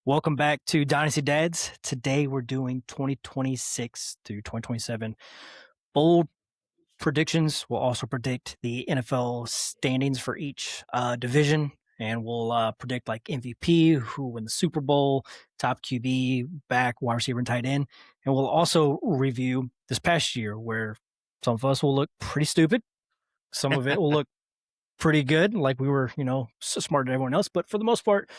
Welcome back to Dynasty Dads. Today we're doing 2026 through 2027 bold predictions. We'll also predict the NFL standings for each division, and we'll predict like MVP, who will win the Super Bowl, top QB, back, wide receiver, and tight end. And we'll also review this past year where some of us will look pretty stupid. Some of it will look pretty good, like we were, so smarter than everyone else. But for the most part,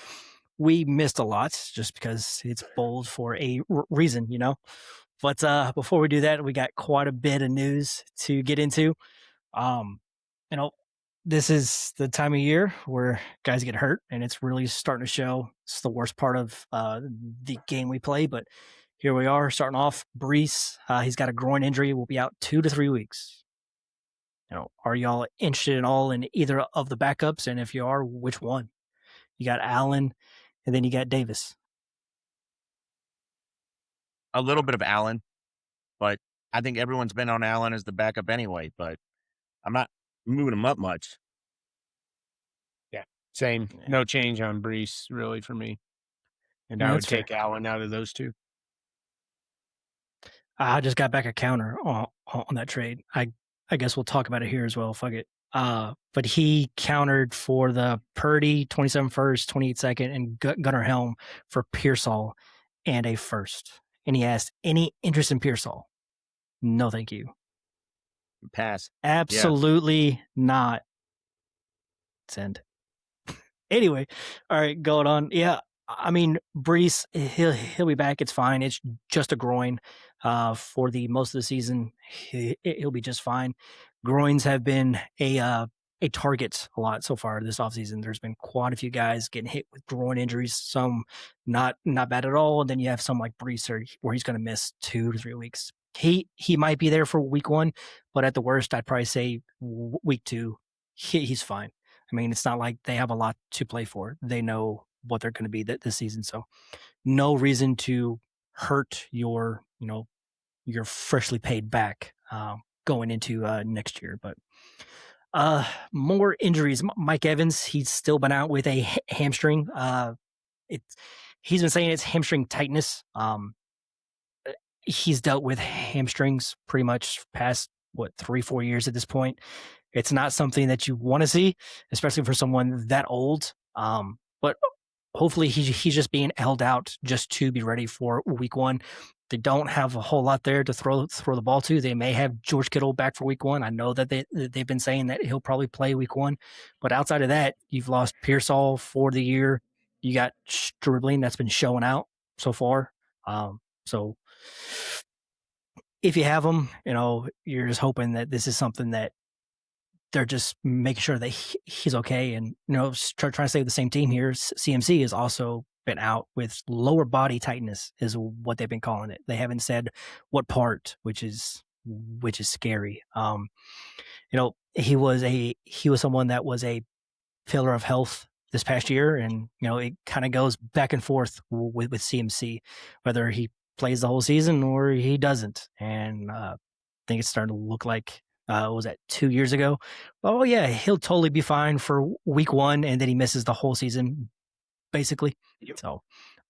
we missed a lot just because it's bold for a reason. But before we do that, we got quite a bit of news to get into. Um, you know, this is the time of year where guys get hurt, and it's really starting to show. It's the worst part of the game we play, but here we are starting off. Brees, he's got a groin injury. Will be out 2 to 3 weeks. Are y'all interested at all in either of the backups? And if you are, which one? You got Allen, and then you got Davis. A little bit of Allen, but I think everyone's been on Allen as the backup anyway, but I'm not moving him up much. Yeah, same. Yeah. No change on Brees really for me. And Yeah, I would that's fair. take Allen out of those two. I just got back a counter on that trade. I guess we'll talk about it here as well. Fuck it. But he countered for the Purdy 27 first, 28 second, and Gunnar Helm for Pearsall and a first. And he asked, any interest in Pearsall? No, thank you. Pass. Absolutely not. Send. Anyway, all right, going on. Yeah, I mean, Brees, he'll be back. It's fine. It's just a groin. For the most of the season, he'll be just fine. Groins have been a target a lot so far this offseason. There's been quite a few guys getting hit with groin injuries. Some not bad at all, and then you have some like Brees where he's going to miss 2 to 3 weeks. He might be there for week one, but at the worst, I'd probably say week two, he's fine. I mean, it's not like they have a lot to play for. They know what they're going to be this season. So no reason to hurt your freshly paid back going into next year. But more injuries. Mike Evans, he's still been out with a hamstring. He's been saying it's hamstring tightness. He's dealt with hamstrings pretty much past 3-4 years at this point. It's not something that you want to see, especially for someone that old. But hopefully he's just being held out just to be ready for week one. They don't have a whole lot there to throw the ball to. They may have George Kittle back for week one. I know that they've been saying that he'll probably play week one, but outside of that, you've lost Pearsall for the year. You got Stribling that's been showing out so far. So if you have them, you're just hoping that this is something that they're just making sure that he's okay. And, trying to stay with the same team here. CMC has also been out with lower body tightness is what they've been calling it. They haven't said what part, which is scary. He was someone that was a pillar of health this past year. And, it kind of goes back and forth with CMC, whether he plays the whole season or he doesn't. And I think it's starting to look like, was that 2 years ago? Oh, yeah, he'll totally be fine for week one, and then he misses the whole season, basically. Yep. So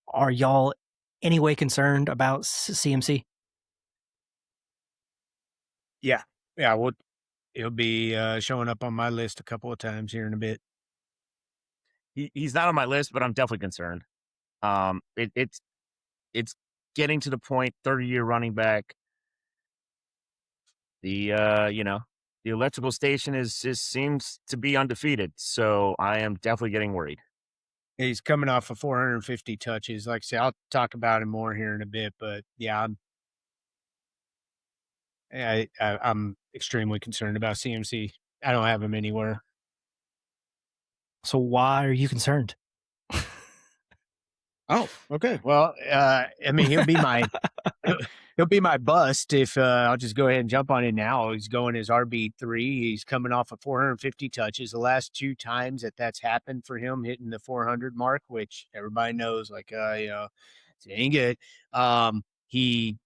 are y'all any way concerned about CMC? Yeah. Yeah. Well, he'll be showing up on my list a couple of times here in a bit. He's not on my list, but I'm definitely concerned. It's getting to the point, 30-year running back. The electrical station seems to be undefeated. So I am definitely getting worried. He's coming off of 450 touches. Like I say, I'll talk about him more here in a bit, but yeah, I'm extremely concerned about CMC. I don't have him anywhere. So why are you concerned? Oh, okay. Well, I mean, he'll be my bust if I'll just go ahead and jump on it now. He's going as RB3. He's coming off of 450 touches. The last 2 times that's happened for him, hitting the 400 mark, which everybody knows, like, it ain't good. He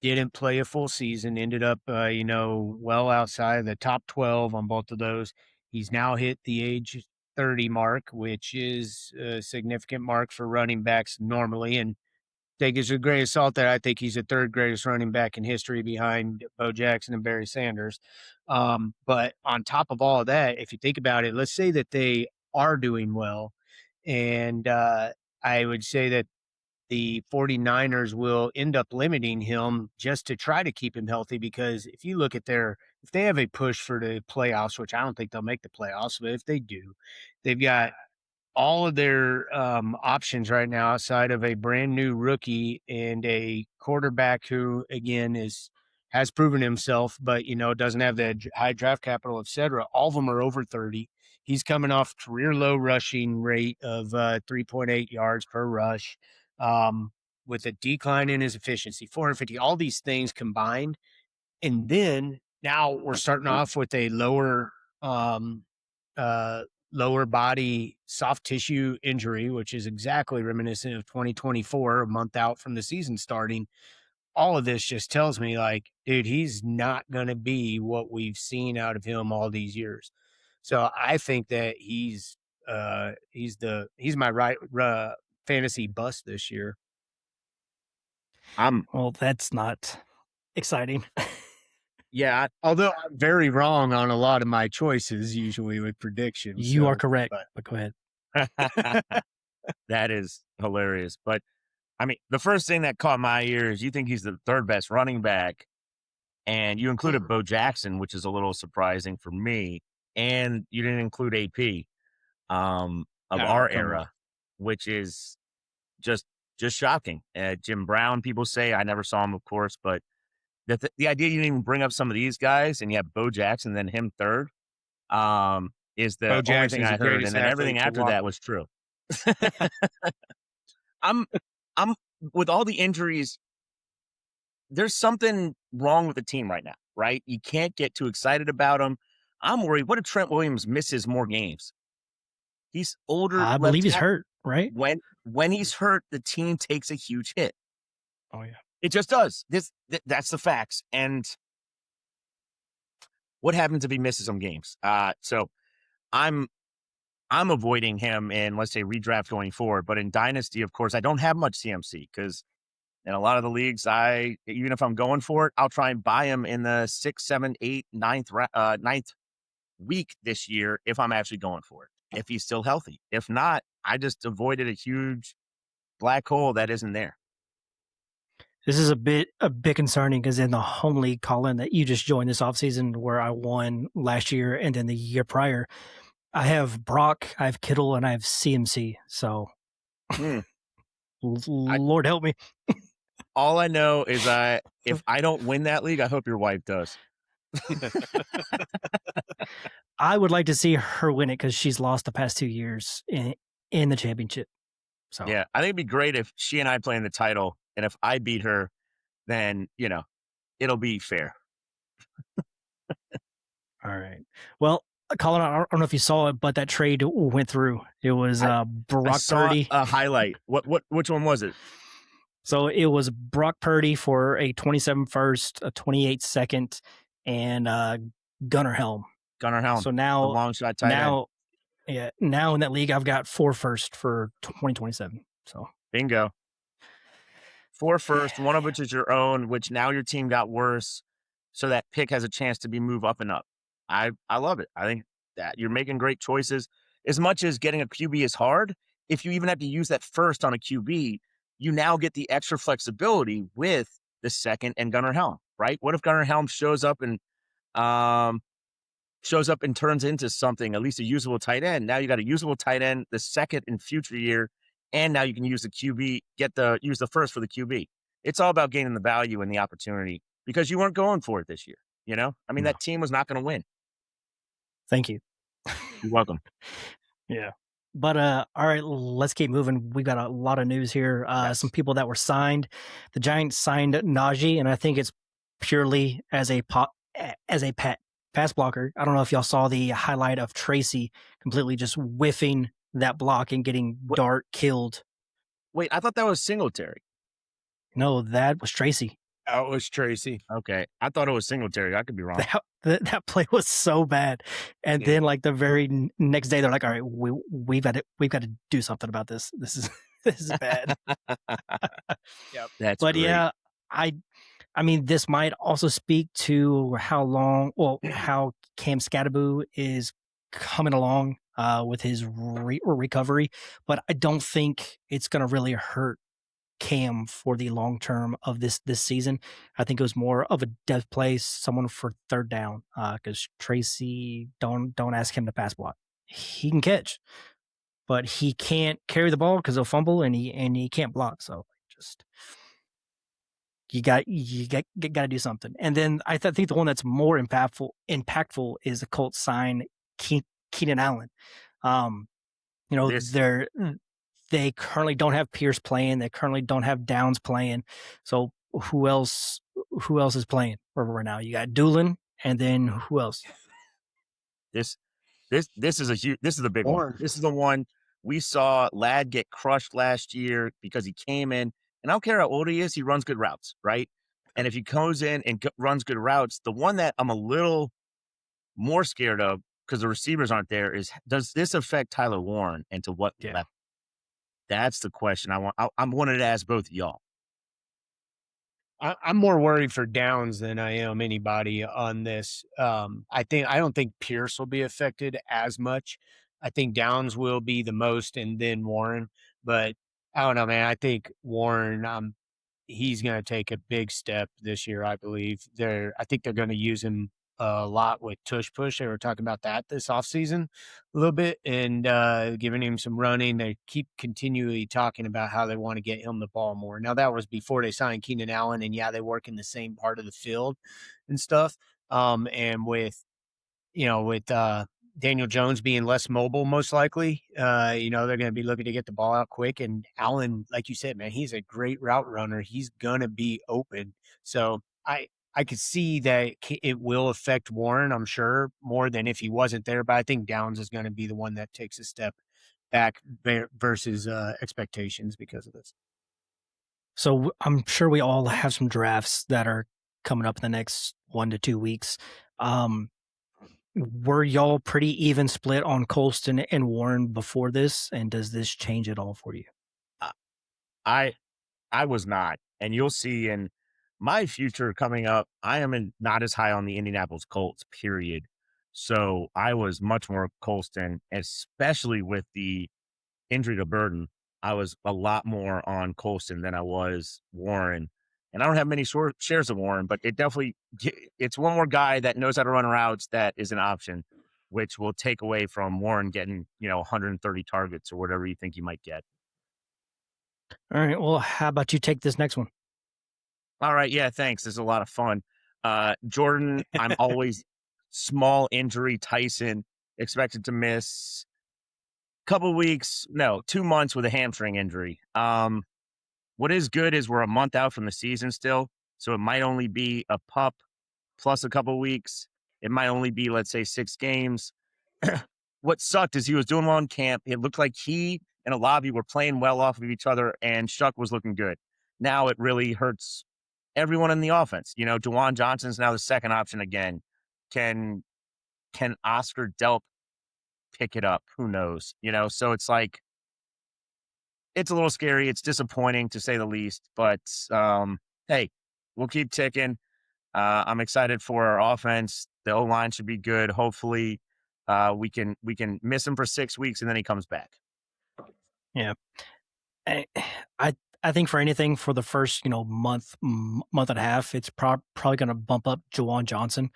didn't play a full season, ended up, well outside the top 12 on both of those. He's now hit the age 30 mark, which is a significant mark for running backs normally. And take it with a grain of salt that I think he's the third greatest running back in history behind Bo Jackson and Barry Sanders. But on top of all of that, if you think about it, let's say that they are doing well. And I would say that the 49ers will end up limiting him just to try to keep him healthy. Because if you look at if they have a push for the playoffs, which I don't think they'll make the playoffs, but if they do, they've got all of their options right now outside of a brand new rookie and a quarterback who again has proven himself, but doesn't have the high draft capital, etc. All of them are over 30. He's coming off career low rushing rate of 3.8 yards per rush, with a decline in his efficiency, 450. All these things combined, and then now we're starting off with a um, lower body soft tissue injury, which is exactly reminiscent of 2024, a month out from the season starting. All of this just tells me, like, dude, he's not going to be what we've seen out of him all these years. So I think that he's my right fantasy bust this year. I'm Well, that's not exciting. yeah, Although I'm very wrong on a lot of my choices, usually with predictions. You are So, correct, but go ahead. that is hilarious. But I mean, the first thing that caught my ear is you think he's the third best running back, and you included Bo Jackson, which is a little surprising for me, and you didn't include AP of oh, our come on. era, which is just shocking. Jim Brown, people say, I never saw him, of course, but the idea you didn't even bring up some of these guys, and you have Bo Jackson, then him third, is Bo the only thing Jackson's I the heard, and greatest then everything athlete to after walk. that was true. I'm I'm with all the injuries, there's something wrong with the team right now, right? You can't get too excited about him. I'm worried. What if Trent Williams misses more games? He's older I believe left he's tackle. hurt, right? When he's hurt, the team takes a huge hit. Oh yeah. It just does. That's the facts. And what happens if he misses some games? So I'm avoiding him in, let's say, redraft going forward. But in Dynasty, of course, I don't have much CMC because in a lot of the leagues, even if I'm going for it, I'll try and buy him in the 6, 7, 8, ninth week this year if I'm actually going for it. If he's still healthy. If not, I just avoided a huge black hole that isn't there. This is a bit concerning because in the home league, Colin, that you just joined this offseason where I won last year and then the year prior, I have Brock, I have Kittle, and I have CMC. So I, Lord help me. all I know is if I don't win that league, I hope your wife does. I would like to see her win it because she's lost the past 2 years in the championship. So Yeah, I think it'd be great if she and I play in the title, and if I beat her, then it'll be fair. all right. Well, Colin, I don't know if you saw it, but that trade went through. It was I Brock saw Purdy. a highlight. Which one was it? So it was Brock Purdy for a 27 first, a 28 second, and Gunnar Helm. Gunnar Helm. So the now, long shot tight end. now in that league, I've got 4 first for 2027. So Bingo. 4 first, one of which is your own, which now your team got worse. So that pick has a chance to be moved up and up. I love it. I think that you're making great choices. As much as getting a QB is hard, if you even have to use that first on a QB, you now get the extra flexibility with the second and Gunnar Helm, right? What if Gunnar Helm shows up and turns into something, at least a usable tight end? Now you got a usable tight end, the second in future year, and now you can use the QB, use the first for the QB. It's all about gaining the value and the opportunity because you weren't going for it this year. I mean, No. that team was not going to win. Thank you. You're welcome. Yeah. But all right, let's keep moving. We got a lot of news here. Yes. Some people that were signed. The Giants signed Najee, and I think it's purely as a pass blocker. I don't know if y'all saw the highlight of Tracy completely just whiffing that block and getting dart killed. Wait, I thought that was Singletary. No, that was Tracy. Oh, it was Tracy. Okay. I thought it was Singletary. I could be wrong. That play was so bad, and Yeah. then like the very next day, they're like, "All right, we've got to do something about this. This is this is bad." Yep. That's But great. yeah, I I mean, this might also speak to how Cam Scatterbo is coming along with his recovery, but I don't think it's going to really hurt Cam for the long term of this season. I think it was more of a depth play, someone for third down. Because Tracy, don't ask him to pass block. He can catch, but he can't carry the ball because he'll fumble and he can't block. So just got to do something. And then think the one that's more impactful is the Colts sign Keenan Allen. Um, This they currently don't have Pierce playing. They currently don't have Downs playing. So who else? Who else is playing right now? You got Doolin, and then who else? this this is the big one. Warren. This is the one we saw Ladd get crushed last year because he came in, and I don't care how old he is, he runs good routes, right? And if he goes in and runs good routes, the one that I'm a little more scared of because the receivers aren't there is, does this affect Tyler Warren and to what Yeah. level? That's the question I wanted to ask both of y'all. I'm more worried for Downs than I am anybody on this. I don't think Pierce will be affected as much. I think Downs will be the most, and then Warren. But I don't know, man. I think Warren. He's going to take a big step this year. I believe I think they're going to use him a lot with tush push. They were talking about that this offseason a little bit and giving him some running. They keep continually talking about how they want to get him the ball more. Now, that was before they signed Keenan Allen, and yeah, they work in the same part of the field and stuff. And with Daniel Jones being less mobile, most likely, they're going to be looking to get the ball out quick. And Allen, like you said, man, he's a great route runner. He's going to be open. So I could see that it will affect Warren, I'm sure, more than if he wasn't there. But I think Downs is going to be the one that takes a step back versus expectations because of this. So I'm sure we all have some drafts that are coming up in the next 1 to 2 weeks. Were y'all pretty even split on Colston and Warren before this? And does this change at all for you? I I was not, and you'll see in my future coming up, I am not as high on the Indianapolis Colts, period. So I was much more Colston, especially with the injury to Burden. I was a lot more on Colston than I was Warren. And I don't have many shares of Warren, but it's one more guy that knows how to run routes that is an option, which will take away from Warren getting, 130 targets or whatever you think you might get. All right. Well, how about you take this next one? All right. Yeah, thanks. This is a lot of fun. Jordan, I'm always small injury. Tyson expected to miss couple weeks, no, 2 months with a hamstring injury. What is good is we're a month out from the season still, so it might only be a pup plus a couple weeks. It might only be, let's say, 6 games. What sucked is he was doing well in camp. It looked like he and Olavi were playing well off of each other, and Shuck was looking good. Now it really hurts everyone in the offense. DeJuan Johnson's now the second option again. Can Oscar Delp pick it up? Who knows? So it's like, it's a little scary. It's disappointing to say the least, but hey, we'll keep ticking. I'm excited for our offense. The O-line should be good. Hopefully, we can miss him for 6 weeks and then he comes back. Yeah. I I think for anything for the first month and a half, it's probably going to bump up Jawan Johnson,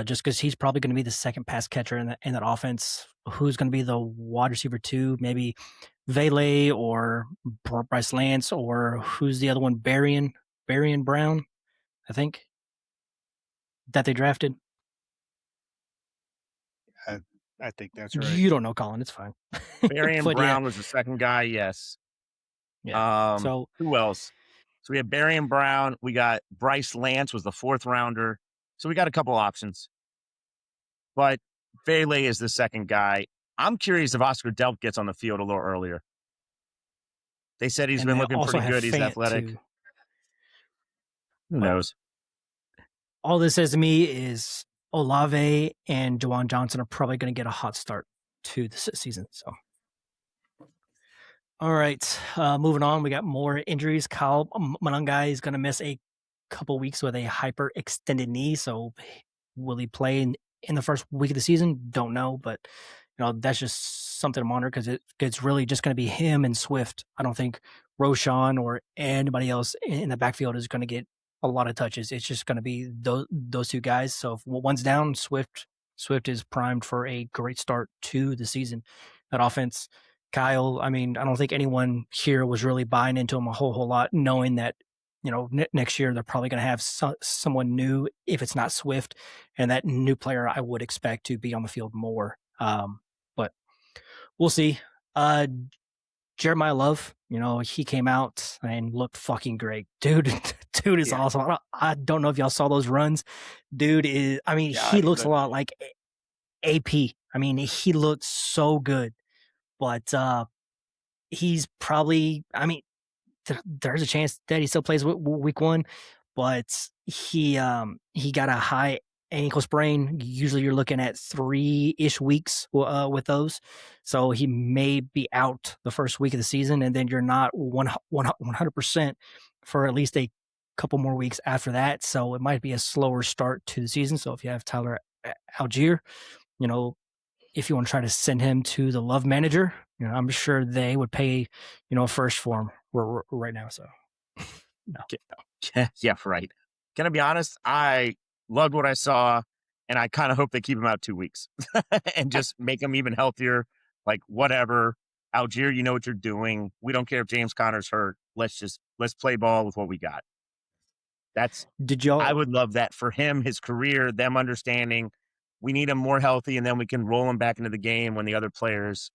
just because he's probably going to be the second pass catcher in that offense. Who's going to be the wide receiver 2? Maybe Vele or Bryce Lance, or who's the other one? Barian Brown, I think, that they drafted. I think that's right. You don't know, Colin. It's fine. Barian But Brown was the second guy. Yes. yeah. So who else? So we have Barian Brown. We got Bryce Lance was the 4th rounder. So we got a couple options. But Vele is the second guy. I'm curious if Oscar Delp gets on the field a little earlier. They said he's been looking pretty good. He's athletic. Too. Who But knows? all this says to me is Olave and Jawan Johnson are probably going to get a hot start to the season. So, all right, moving on. We got more injuries. Kyle Monangai is going to miss a couple weeks with a hyperextended knee. So, will he play in the first week of the season? Don't know, but that's just something to monitor because it's really just going to be him and Swift. I don't think Roshan or anybody else in the backfield is going to get a lot of touches. It's just going to be those two guys. So if one's down, Swift is primed for a great start to the season. That offense, Kyle. I mean, I don't think anyone here was really buying into him a whole lot, knowing that next year they're probably going to have someone new if it's not Swift, and that new player I would expect to be on the field more. But we'll see. Jeremiah Love, he came out and looked fucking great. Dude is awesome. I don't know if y'all saw those runs. Dude is, I mean, he looks a lot like AP. I mean, he looks so good, but he's probably, I mean, there's a chance that he still plays week one, but he got a high ankle sprain. Usually you're looking at 3-ish weeks with those. So he may be out the first week of the season, and then you're not 100% for at least a couple more weeks after that. So it might be a slower start to the season. So if you have Tyler Algier, if you want to try to send him to the Love manager, I'm sure they would pay, first for him right now. So no. Yeah, right. Can I be honest? I loved what I saw, and I kind of hope they keep him out 2 weeks and just make him even healthier. Like, whatever. Algier, you know what you're doing. We don't care if James Conner's hurt. Let's play ball with what we got. I would love that for him, his career, them understanding we need him more healthy, and then we can roll him back into the game when the other players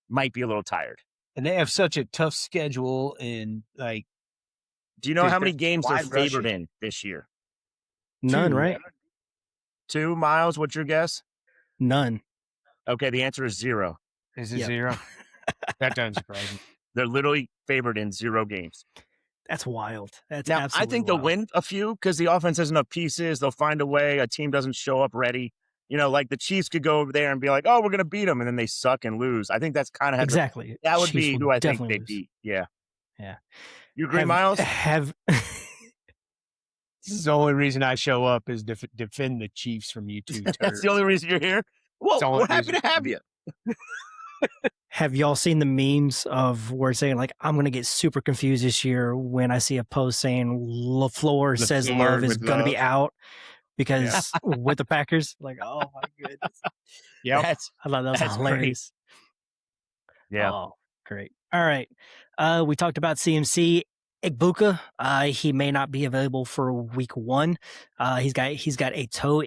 might be a little tired. And they have such a tough schedule, and like, do you know how many games they're favored in this year? None, 2, right? 2, Miles. What's your guess? None. Okay, the answer is 0. Is it 0? That doesn't surprise me. They're literally favored in 0 games. That's wild. That's now, absolutely I think wild. they'll win a few because the offense has enough pieces. They'll find a way. A team doesn't show up ready. Like the Chiefs could go over there and be like, "Oh, we're going to beat them," and then they suck and lose. I think that's kind of exactly. That would be who I think they lose. beat. Yeah. Yeah. You agree, Miles? This is the only reason I show up is defend the Chiefs from you two. That's the only reason you're here. Well, we're happy to have you. Have y'all seen the memes of where it's saying like, I'm going to get super confused this year when I see a post saying LaFleur says Love is going to be out because with the Packers, like, oh my goodness. Yeah. I thought that was hilarious. Great. Yeah. Oh, great. All right. We talked about CMC. Igbuka, he may not be available for week one. He's got a toe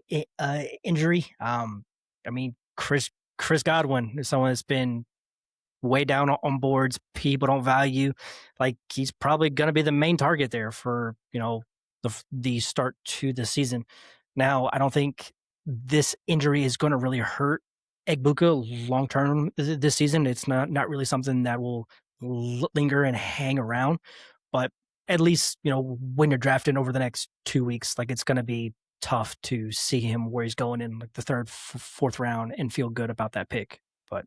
injury. I mean, Chris Godwin is someone that's been way down on boards. People don't value. Like, he's probably going to be the main target there for the start to the season. Now, I don't think this injury is going to really hurt Igbuka long term this season. It's not really something that will linger and hang around. But at least, when you're drafting over the next 2 weeks, like, it's going to be tough to see him where he's going in like the third, fourth round and feel good about that pick. But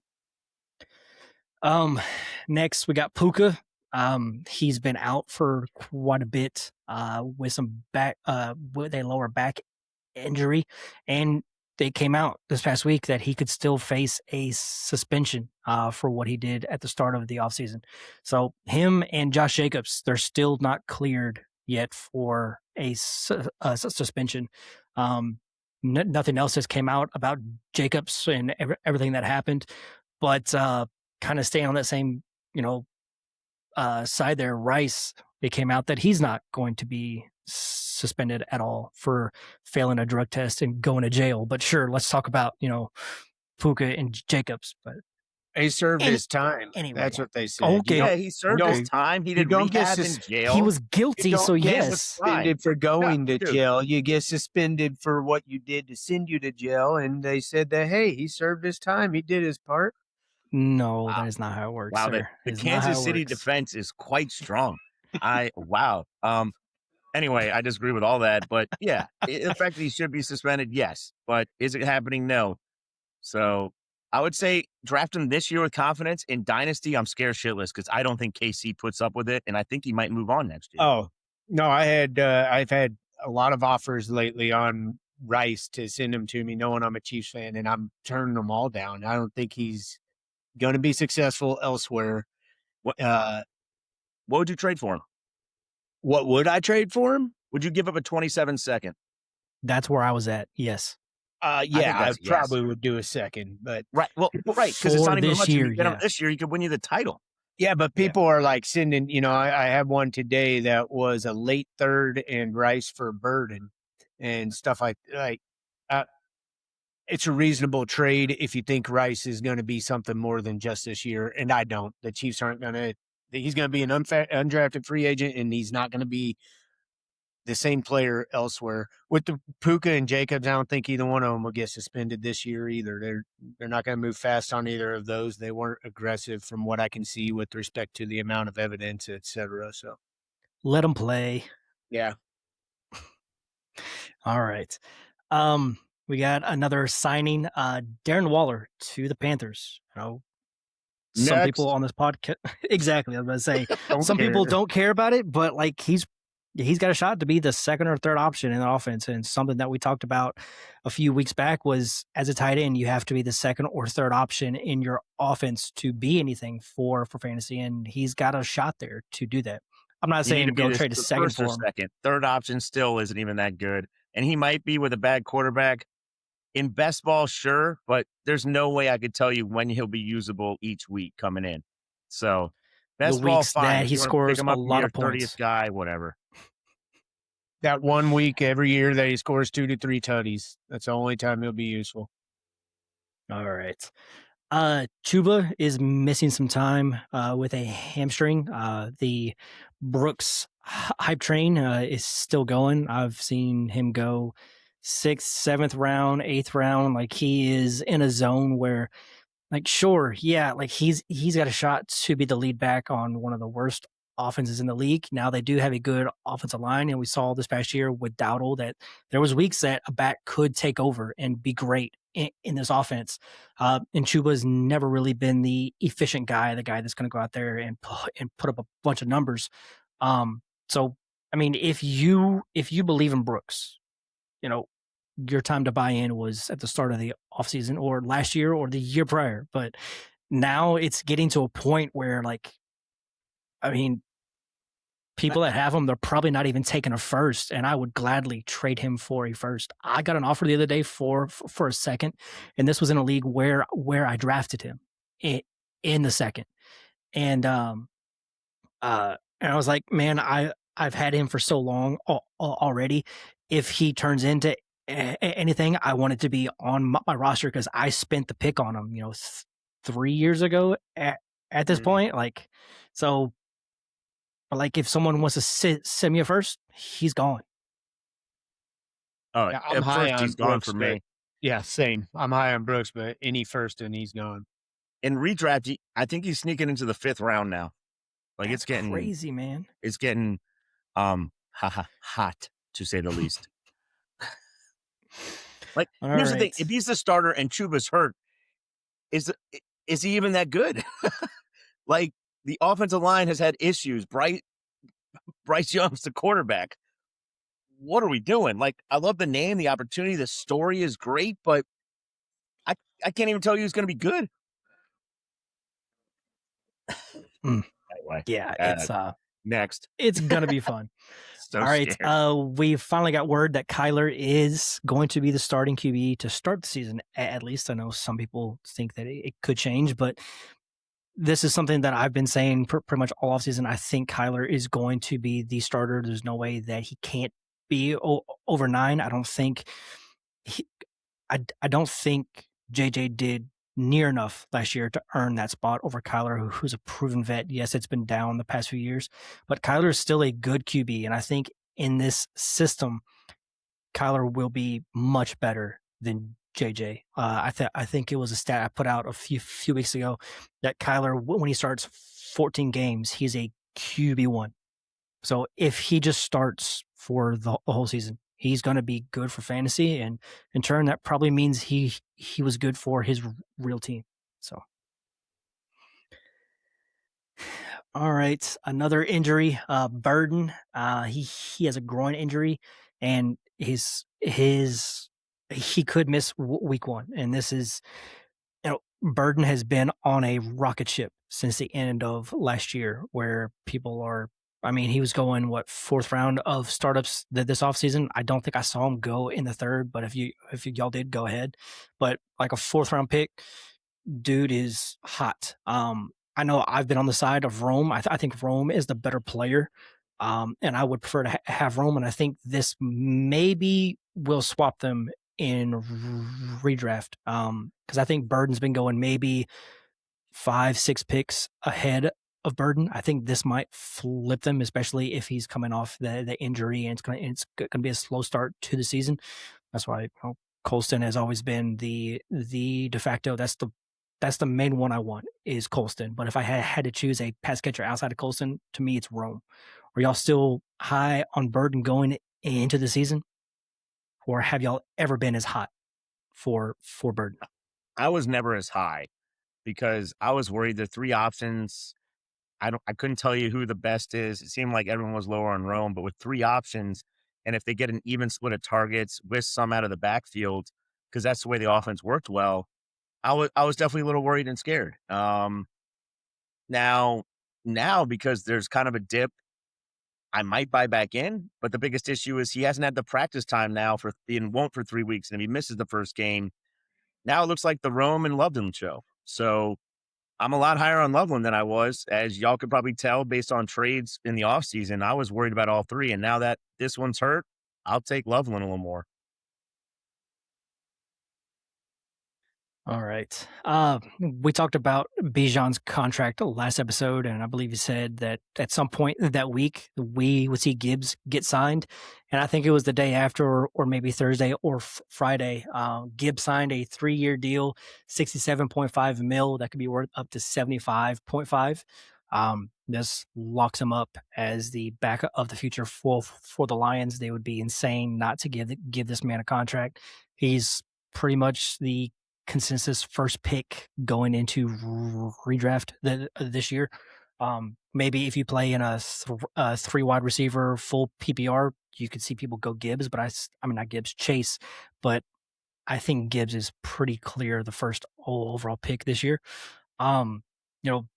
next we got Puka. He's been out for quite a bit with some with a lower back injury, and they came out this past week that he could still face a suspension for what he did at the start of the offseason. So him and Josh Jacobs, they're still not cleared yet for a suspension. Nothing else has came out about Jacobs and everything that happened, but kind of staying on that same, side there, Rice, it came out that he's not going to be suspended at all for failing a drug test and going to jail. But sure, let's talk about, Puka and Jacobs. But he served his time. Anyway. That's what they said. Okay, he served his time. He did rehab in jail. He was guilty, so yes. Suspended for going to jail. You get suspended for what you did to send you to jail, and they said that, hey, he served his time. He did his part. No, that is not how it works. Wow, sir. the Kansas City defense is quite strong. Wow. Anyway, I disagree with all that, but yeah, the fact that he should be suspended, yes. But is it happening? No. So I would say draft him this year with confidence. In Dynasty, I'm scared shitless because I don't think KC puts up with it, and I think he might move on next year. Oh, no, I've had a lot of offers lately on Rice to send him to me, knowing I'm a Chiefs fan, and I'm turning them all down. I don't think he's going to be successful elsewhere. What Uh, what would you trade for him? what would I trade for him? Would you give up a 27-second? That's where I was at. Yes. Yeah, I that's yes. probably would do a second, but Right. Well, right, because it's For not even this much. If year, you get him yeah. this year, he could win you the title. yeah, but people are like sending, I have one today that was a late third and Rice for Burden and stuff uh, it's a reasonable trade if you think Rice is going to be something more than just this year. And I don't. The Chiefs aren't going to. He's going to be an undrafted free agent, and he's not going to be the same player elsewhere. With the Puka and Jacobs, I don't think either one of them will get suspended this year either. They're not going to move fast on either of those. They weren't aggressive from what I can see with respect to the amount of evidence, etc. So Let him play. yeah. All right. We got another signing, Darren Waller to the Panthers. Some Next. people on this podcast, exactly. I was going to say, Don't some care. people don't care about it, but like he's got a shot to be the second or third option in the offense. And something that we talked about a few weeks back was, as a tight end, you have to be the second or third option in your offense to be anything for fantasy. And he's got a shot there to do that. I'm not saying go trade a second first for or him. second. Third option still isn't even that good. And he might be with a bad quarterback. In best ball, sure, but there's no way I could tell you when he'll be usable each week coming in. So best The ball, weeks fine. that If he you wanna scores pick him a up lot your of points. 30th guy, whatever. That 1 week every year that he scores 2 to 3 tutties. That's the only time he'll be useful. All right. Chuba is missing some time with a hamstring. The Brooks hype train is still going. I've seen him go 6th, 7th round, 8th round. Like he is in a zone where, like, sure, yeah, like he's got a shot to be the lead back on one of the worst offenses in the league. Now they do have a good offensive line, and we saw this past year with Dowdle that there was weeks that a back could take over and be great in this offense. And Chuba's never really been the efficient guy, the guy that's going to go out there and put up a bunch of numbers. So I mean, if you believe in Brooks, your time to buy in was at the start of the offseason or last year or the year prior. But now it's getting to a point where, like, I mean, people that have him, they're probably not even taking a first, and I would gladly trade him for a first. I got an offer the other day for a second, and this was in a league where I drafted him in the second. And I was like, man, I've had him for so long already. If he turns into anything, I want it to be on my roster because I spent the pick on him, 3 years ago at this point. Like, so, but like if someone wants to send me a first, he's gone. Oh, Yeah, I'm at high first on he's gone Brooks, for but- me. Yeah, same. I'm high on Brooks, but any first and he's gone. In redraft, I think he's sneaking into the 5th round now. Like That's it's getting crazy, man. It's getting hot to say the least. Like, All here's the thing: right. if he's the starter and Chuba's hurt, is he even that good? Like, the offensive line has had issues. Bryce Young's the quarterback. What are we doing? Like, I love the name, the opportunity, the story is great, but I can't even tell you who's going to be good. Anyway, Yeah, it's next. it's gonna be fun. So All right. scared. We finally got word that Kyler is going to be the starting QB to start the season. At least I know some people think that it could change, but this is something that I've been saying pretty much all offseason. I think Kyler is going to be the starter. There's no way that he can't be over 9. I don't think I don't think JJ did near enough last year to earn that spot over Kyler, who's a proven vet. Yes, it's been down the past few years, but Kyler is still a good QB. And I think in this system, Kyler will be much better than JJ. I think it was a stat I put out a few weeks ago that Kyler, when he starts 14 games, he's a QB1. So if he just starts for the whole season. He's going to be good for fantasy, and in turn, that probably means he was good for his real team. So, all right, another injury, Burden. He has a groin injury, and his he could miss week one, and this is Burden has been on a rocket ship since the end of last year, where people are. I mean, he was going fourth round of startups this offseason. I don't think I saw him go in the third, but if y'all did, go ahead. But like a fourth round pick, dude is hot. I know I've been on the side of Rome. I think Rome is the better player, and I would prefer to have Rome. And I think this maybe will swap them in redraft, because I think Burden's been going maybe 5-6 picks ahead of Burden. I think this might flip them, especially if he's coming off the injury, and it's gonna be a slow start to the season. That's why Colston has always been the de facto. That's the main one I want is Colston. But if I had to choose a pass catcher outside of Colston, to me it's Rome. Are y'all still high on Burden going into the season, or have y'all ever been as hot for Burden? I was never as high because I was worried the three options. I couldn't tell you who the best is. It seemed like everyone was lower on Rome, but with three options, and if they get an even split of targets with some out of the backfield, because that's the way the offense worked well, I was definitely a little worried and scared. Now because there's kind of a dip, I might buy back in, but the biggest issue is he hasn't had the practice time now and won't for 3 weeks, and if he misses the first game, now it looks like the Rome and Loveland show. So I'm a lot higher on Loveland than I was, as y'all could probably tell based on trades in the offseason. I was worried about all three, and now that this one's hurt, I'll take Loveland a little more. All right. We talked about Bijan's contract last episode, and I believe he said that at some point that week we would see Gibbs get signed. And I think it was the day after, or maybe Thursday or Friday. Gibbs signed a 3-year deal, 67.5 mil. That could be worth up to 75.5. This locks him up as the backup of the future for the Lions. They would be insane not to give this man a contract. He's pretty much the consensus first pick going into redraft this year. Maybe if you play in a 3 wide receiver full PPR, you could see people go Gibbs, but I mean not Gibbs, Chase, but I think Gibbs is pretty clear the first overall pick this year. You know,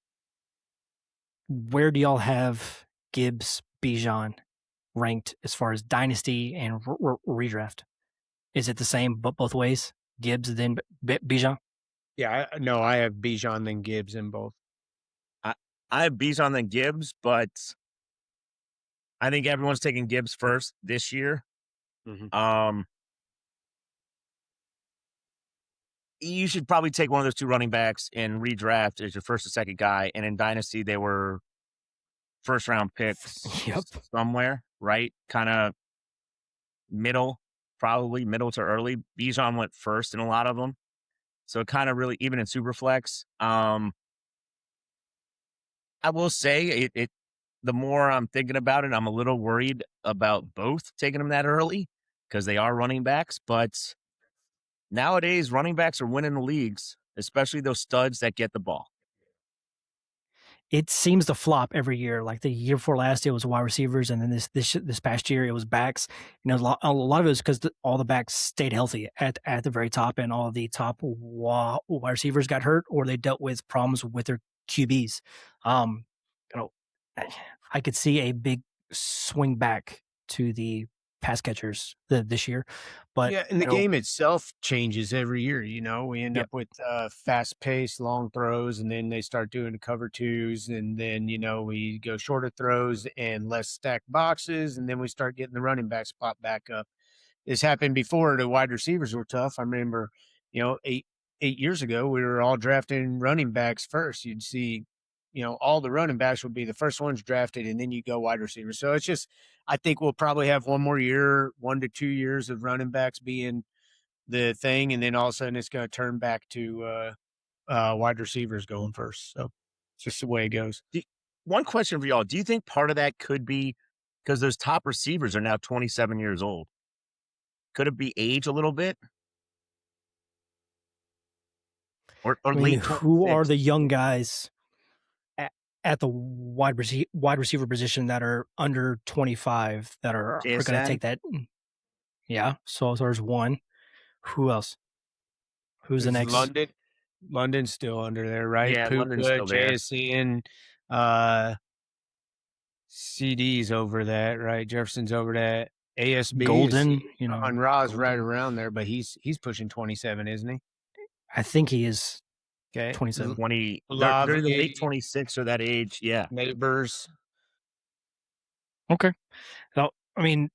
where do y'all have Gibbs, Bijan ranked as far as dynasty and redraft? Is it the same but both ways? Gibbs then Bijan? Yeah, no, I have Bijan then Gibbs in both. I have Bijan then Gibbs, but I think everyone's taking Gibbs first this year. Mm-hmm. You should probably take one of those two running backs in redraft as your first or second guy. And in Dynasty, they were first round picks Yep. somewhere, right? Kind of middle, probably middle to early. Bijan went first in a lot of them. So kind of really, even in Superflex. I will say the more I'm thinking about it, I'm a little worried about both taking them that early because they are running backs. But nowadays, running backs are winning the leagues, especially those studs that get the ball. It seems to flop every year. Like the year before last, it was wide receivers, and then this past year, it was backs. You know, a lot of it was because all the backs stayed healthy at the very top, and all the top wide receivers got hurt, or they dealt with problems with their QBs. You know, I could see a big swing back to the pass catchers this year, but Yeah, and the game itself changes every year. You know, we end Yep. up with fast paced, long throws, and then they start doing the cover twos, and then we go shorter throws and less stacked boxes, and then we start getting the running backs pop back up. This happened before the wide receivers were tough. I remember, 8 years ago, we were all drafting running backs first. You'd see, all the running backs would be the first ones drafted, and then you go wide receivers. So it's just, I think we'll probably have one more year, 1 to 2 years of running backs being the thing, and then all of a sudden it's going to turn back to wide receivers going first. So it's just the way it goes. One question for y'all. Do you think part of that could be because those top receivers are now 27 years old. Could it be age a little bit? Or I mean, late who are 26? the young guys at the wide receiver position that are under 25 that are going to JSN? take that? Yeah. So there's one. Who else? Who's the Is next? London's still under there, right? Yeah, London's Puka, still there. JSN, CD's over that, right? Jefferson's over that. ASB is Golden, you know, on Ra's right Golden. around there, but he's pushing 27, isn't he? I think he is Okay. 27. 20. They're Olave, the late 26 or that age. Yeah. Neighbors. Okay. Now, I mean,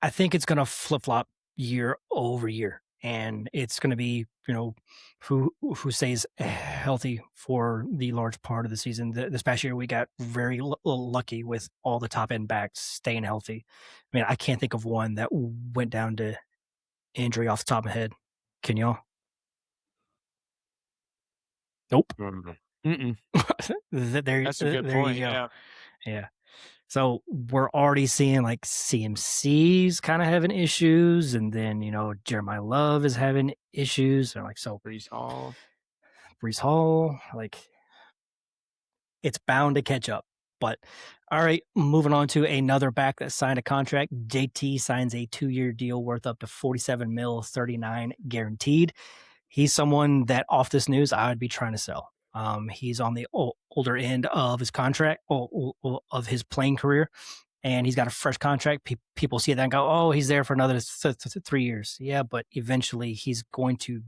I think it's going to flip flop year over year, and it's going to be, you know, who stays healthy for the large part of the season. This past year, we got very lucky with all the top end backs staying healthy. I mean, I can't think of one that went down to injury off the top of my head. Can y'all? Nope. Mm-mm. That's a good there point. you go. Yeah. Yeah. So we're already seeing like CMC's kind of having issues, and then you know Jeremiah Love is having issues, and like so Brees Hall. Brees Hall, like it's bound to catch up. But all right, moving on to another back that signed a contract. JT signs a 2-year deal worth up to 47 mil, 39 guaranteed. He's someone that off this news I would be trying to sell. He's on the older end of his contract, of his playing career, and he's got a fresh contract. People see that and go, "Oh, he's there for another 3 years." Yeah, but eventually he's going to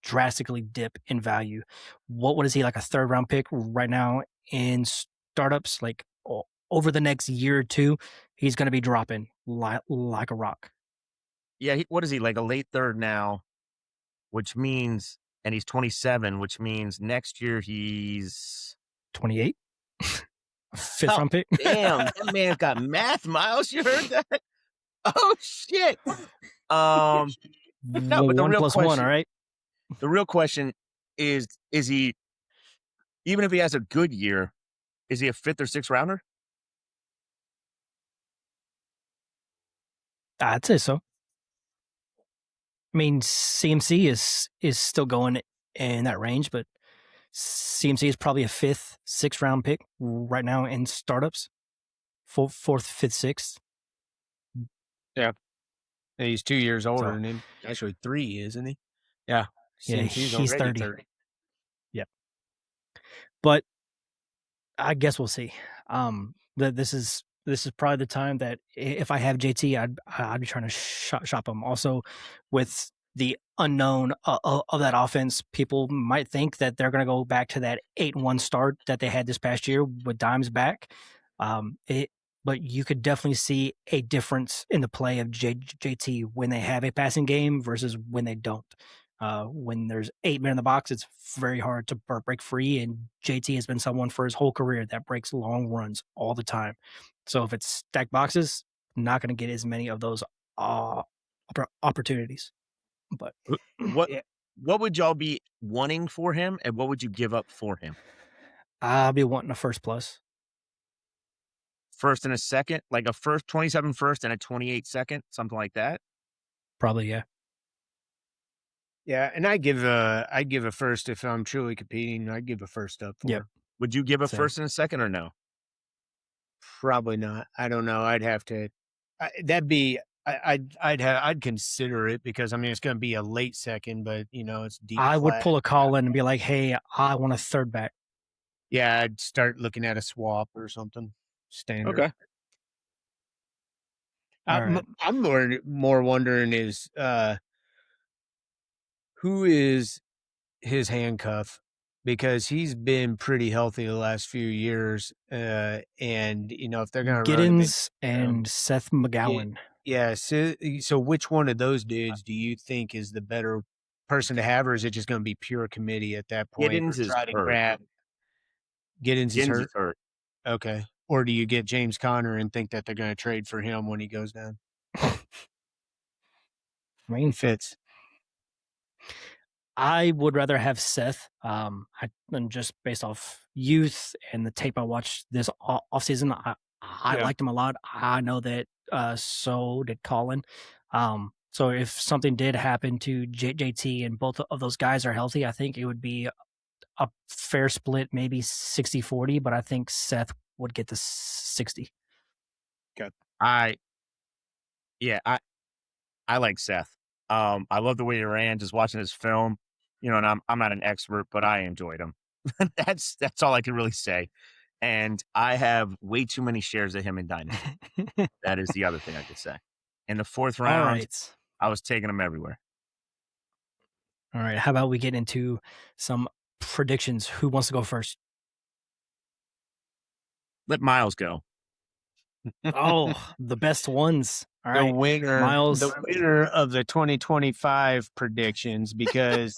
drastically dip in value. What is he, like a third round pick right now in startups? Like over the next year or two, he's going to be dropping like a rock. Yeah. What is he, like a late third now? Which means, and he's 27, which means next year he's 28, fifth oh, round pick. damn, that man's got math, Miles. You heard that? Oh shit. No, but the 1 real plus 1, question, all right. the real question is he, even if he has a good year, is he a 5th or 6th rounder? I'd say so. I mean, CMC is still going in that range, but CMC is probably a 5th, 6th round pick right now in startups. 4th, 5th, 6th. Yeah. He's 2 years older So, than him. Actually, 3, isn't he? Yeah. yeah, CMC's he's already 30. 30. Yep. But I guess we'll see. This is probably the time that if I have JT, I'd be trying to shop him. Also, with the unknown of that offense, people might think that they're going to go back to that 8-1 start that they had this past year with Dimes back. But you could definitely see a difference in the play of JT when they have a passing game versus when they don't. When there's 8 men in the box, it's very hard to break free. And JT has been someone for his whole career that breaks long runs all the time. So if it's stacked boxes, not going to get as many of those opportunities. But What Yeah. what would y'all be wanting for him, and what would you give up for him? I'll be wanting a first plus. First and a second, like a 27 first and a 28 second, something like that. Probably, yeah. Yeah, and I'd give a first if I'm truly competing. I'd give a first up for Yep. her. Would you give a Same. first and a second or no? Probably not. I don't know. I'd have to. That'd be. I'd consider it because I mean it's going to be a late second, but you know it's deep. I would flat. pull a Colin and be like, "Hey, I want a third back." Yeah, I'd start looking at a swap or something. Standard. Okay. All right. I'm more wondering is who is his handcuff because he's been pretty healthy the last few years, and you know if they're going to run him Giddens and Seth McGowan. Yeah. So which one of those dudes do you think is the better person to have, or is it just going to be pure committee at that point? Giddens Or is try to hurt. grab Giddens is Giddens hurt. is hurt. Okay. Or do you get James Conner and think that they're going to trade for him when he goes down? I mean, Fits. I would rather have Seth, than just based off youth and the tape I watched this offseason. I Yeah. liked him a lot. I know that so did Colin. So if something did happen to JT and both of those guys are healthy, I think it would be a fair split, maybe 60-40, but I think Seth would get the 60. I yeah, I like Seth. I love the way he ran, just watching his film, and I'm not an expert, but I enjoyed him. That's all I can really say. And I have way too many shares of him in Dynasty. That is the other thing I could say. In the fourth All round, right. I was taking him everywhere. All right. How about we get into some predictions? Who wants to go first? Let Miles go. Oh, the best ones. All the right. winner, the Miles. winner of the 2025 predictions, because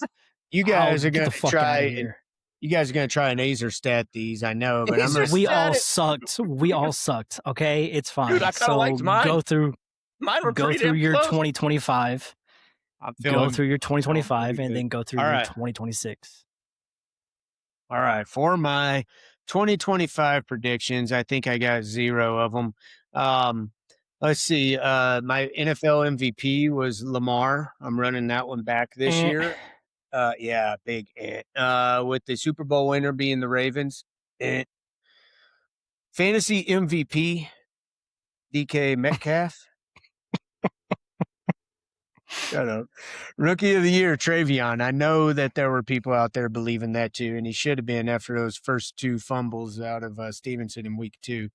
you Oh, guys are get going the to fuck out of try and here. you guys are going to try and Azer stat these. I know, but I'm going Acer to We all stat it. sucked. We all sucked. Okay, it's Dude, fine. I kinda So liked mine. Mine were go pretty through damn your close. 2025, I'm go feeling through your feeling 2025, pretty and good. then go through All your right. 2026. All right. For my 2025 predictions, I think I got 0 of them. Let's see. My NFL MVP was Lamar. I'm running that one back this Eh. year. Yeah, big. With the Super Bowl winner being the Ravens. Eh. Fantasy MVP, DK Metcalf. Shut up. Rookie of the year, Travion. I know that there were people out there believing that too, and he should have been after those first 2 fumbles out of Stevenson in week 2.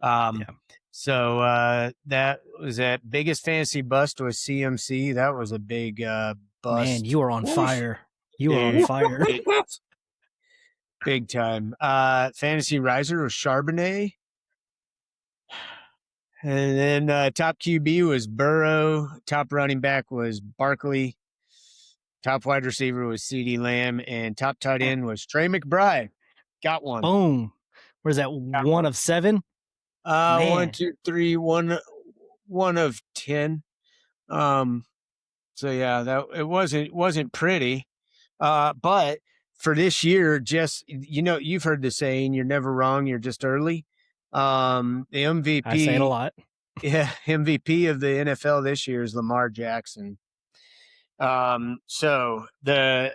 Um, Yeah. so that was that. Biggest fantasy bust was CMC. That was a big Man, bust. you are on Whoosh, fire. You are on dude, fire. big time. Fantasy riser was Charbonnet. And then top QB was Burrow. Top running back was Barkley. Top wide receiver was CeeDee Lamb. And top tight end was Trey McBride. Got one. Boom. What is that? Got 1 one. of 7? 1, Man. 2, 3, 1 of 10. So yeah, that it wasn't pretty. But for this year, just you've heard the saying, you're never wrong, you're just early. The I say it a MVP, lot. yeah, MVP of the NFL this year is Lamar Jackson. So the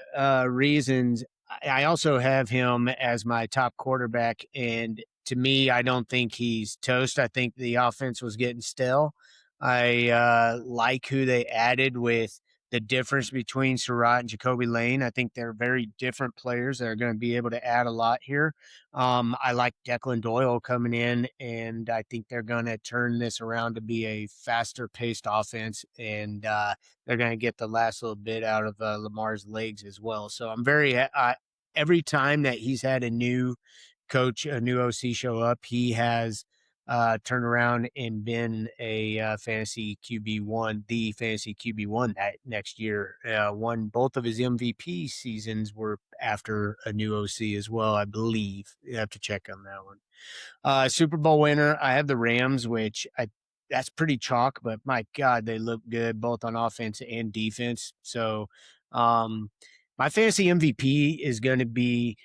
reasons I also have him as my top quarterback, and to me, I don't think he's toast. I think the offense was getting stale. I like who they added with the difference between Surratt and Jacoby Lane. I think they're very different players that are going to be able to add a lot here. I like Declan Doyle coming in, and I think they're going to turn this around to be a faster paced offense, and they're going to get the last little bit out of Lamar's legs as well. So I'm very every time that he's had a new coach, a new OC show up, he has turned around and been a fantasy QB1, the fantasy QB1 that next year. Won both of his MVP seasons were after a new OC as well, I believe. You have to check on that one. Super Bowl winner, I have the Rams, which that's pretty chalk, but my God, they look good both on offense and defense. So, my fantasy MVP is going to be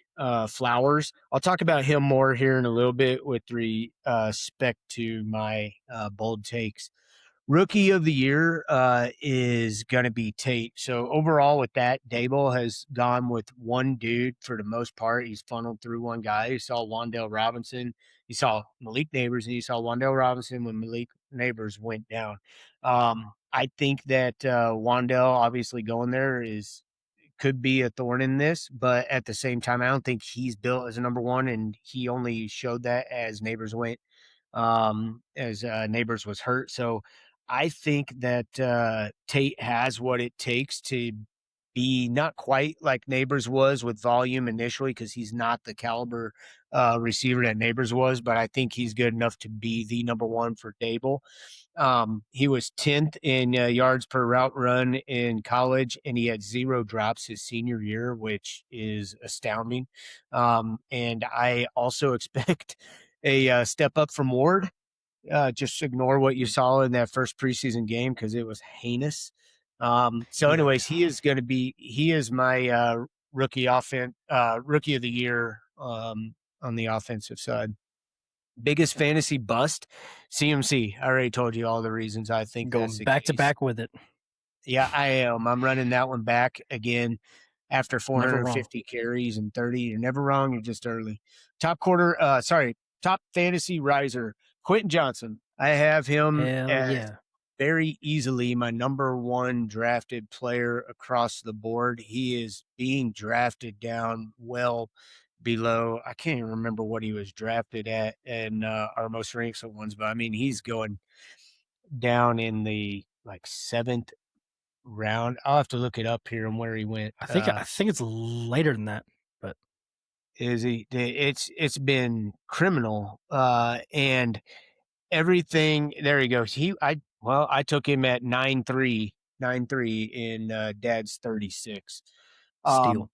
Flowers. I'll talk about him more here in a little bit with respect to my bold takes. Rookie of the year is going to be Tate. So overall, with that, Dable has gone with one dude for the most part. He's funneled through one guy. You saw Wandale Robinson. You saw Malik Neighbors, and you saw Wandale Robinson when Malik Neighbors went down. I think that Wandale obviously going there could be a thorn in this, but at the same time, I don't think he's built as a number one, and he only showed that as Neighbors went, as Neighbors was hurt. So I think that Tate has what it takes to be not quite like Neighbors was with volume initially, because he's not the caliber receiver that Neighbors was, but I think he's good enough to be the number one for Dable. He was 10th in yards per route run in college, and he had 0 drops his senior year, which is astounding. And I also expect a step up from Ward. Just ignore what you saw in that first preseason game because it was heinous. So, Yeah. anyways, he is my rookie of the year on the offensive side. Biggest fantasy bust, CMC. I already told you all the reasons I think that's Going the back to case. back with it. Yeah, I am. I'm running that one back again after Never wrong. 450 carries and 30. You're never wrong. You're just early. Top fantasy riser, Quentin Johnson. I have him Hell as yeah. very easily my number one drafted player across the board. He is being drafted down well below. I can't even remember what he was drafted at in our most recent ones, but I mean, he's going down in the like seventh round. I'll have to look it up here and where he went. I think it's later than that, but Is he? It's been criminal, and everything. There he goes. I took him at 9.3 in Dad's 36. steal.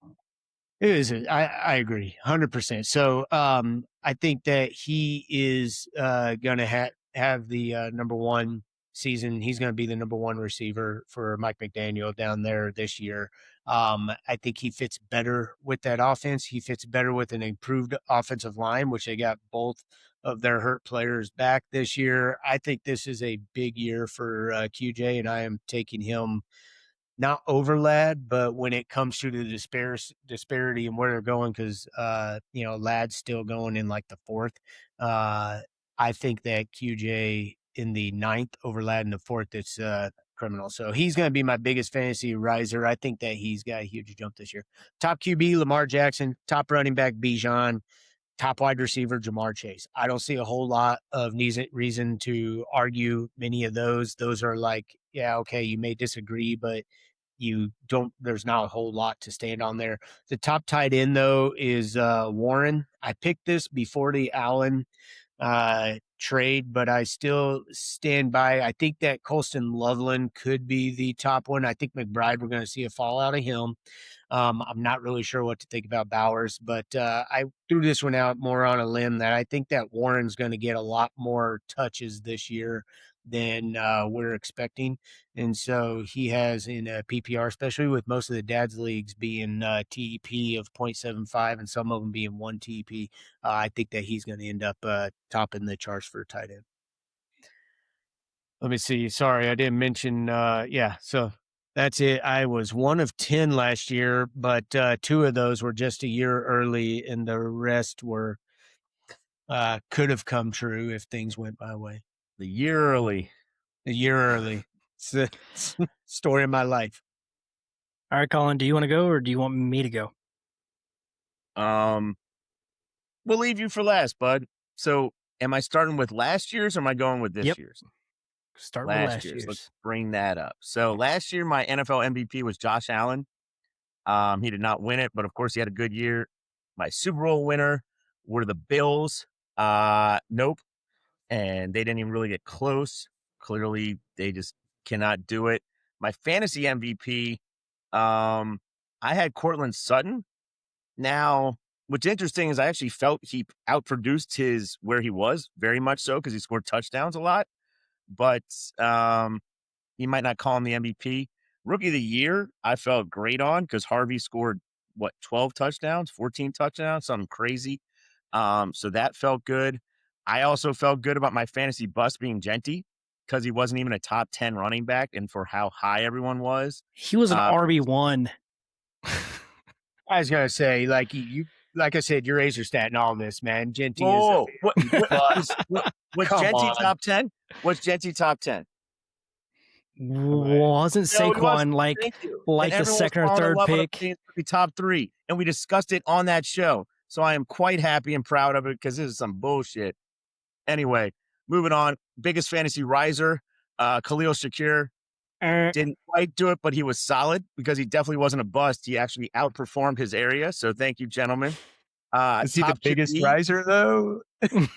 It is. I agree, 100%. So I think that he is going to have the number one season. He's going to be the number one receiver for Mike McDaniel down there this year. I think he fits better with that offense. He fits better with an improved offensive line, which they got both of their hurt players back this year. I think this is a big year for QJ, and I am taking him not over Lad, but when it comes to the disparity and where they're going, because Lad's still going in like the fourth. I think that QJ in the ninth over Lad in the fourth, it's criminal. So he's going to be my biggest fantasy riser. I think that he's got a huge jump this year. Top QB, Lamar Jackson. Top running back, Bijan. Top wide receiver, Jamar Chase. I don't see a whole lot of reason to argue many of those. Those are like, yeah, okay, you may disagree, but there's not a whole lot to stand on there. The top tight end, though, is Warren. I picked this before the Allen trade, but I still stand by. I think that Colston Loveland could be the top one. I think McBride, we're going to see a fall out of him. I'm not really sure what to think about Bowers, but I threw this one out more on a limb that I think that Warren's going to get a lot more touches this year than we're expecting. And so he has in a PPR, especially with most of the dad's leagues being TEP of 0.75 and some of them being 1 TEP. I think that he's going to end up topping the charts for tight end. Let me see. Sorry, I didn't mention. So that's it. I was 1 of 10 last year, but 2 of those were just a year early, and the rest were could have come true if things went my way. The year early. A year early. It's the story of my life. All right, Colin, do you want to go or do you want me to go? We'll leave you for last, bud. So am I starting with last year's or am I going with this year's? Start with last year's. Let's bring that up. So last year, my NFL MVP was Josh Allen. He did not win it, but of course he had a good year. My Super Bowl winner were the Bills. Nope. And they didn't even really get close. Clearly, they just cannot do it. My fantasy MVP, I had Cortland Sutton. Now, what's interesting is I actually felt he outproduced where he was, very much so, because he scored touchdowns a lot. But you might not call him the MVP. Rookie of the year, I felt great on because Harvey scored, 12 touchdowns, 14 touchdowns, something crazy. So that felt good. I also felt good about my fantasy bust being Genty because he wasn't even a top 10 running back and for how high everyone was. He was an RB1. I was going to say, like I said, your A's are statting all this, man. Genty was Genty on. top 10? Was Genty top 10? Wasn't Saquon like the second or third pick? Be top 3, and we discussed it on that show. So I am quite happy and proud of it because this is some bullshit. Anyway, moving on. Biggest fantasy riser, Khalil Shakir. Didn't quite do it, but he was solid because he definitely wasn't a bust. He actually outperformed his area. So thank you, gentlemen. Is he the biggest riser, though?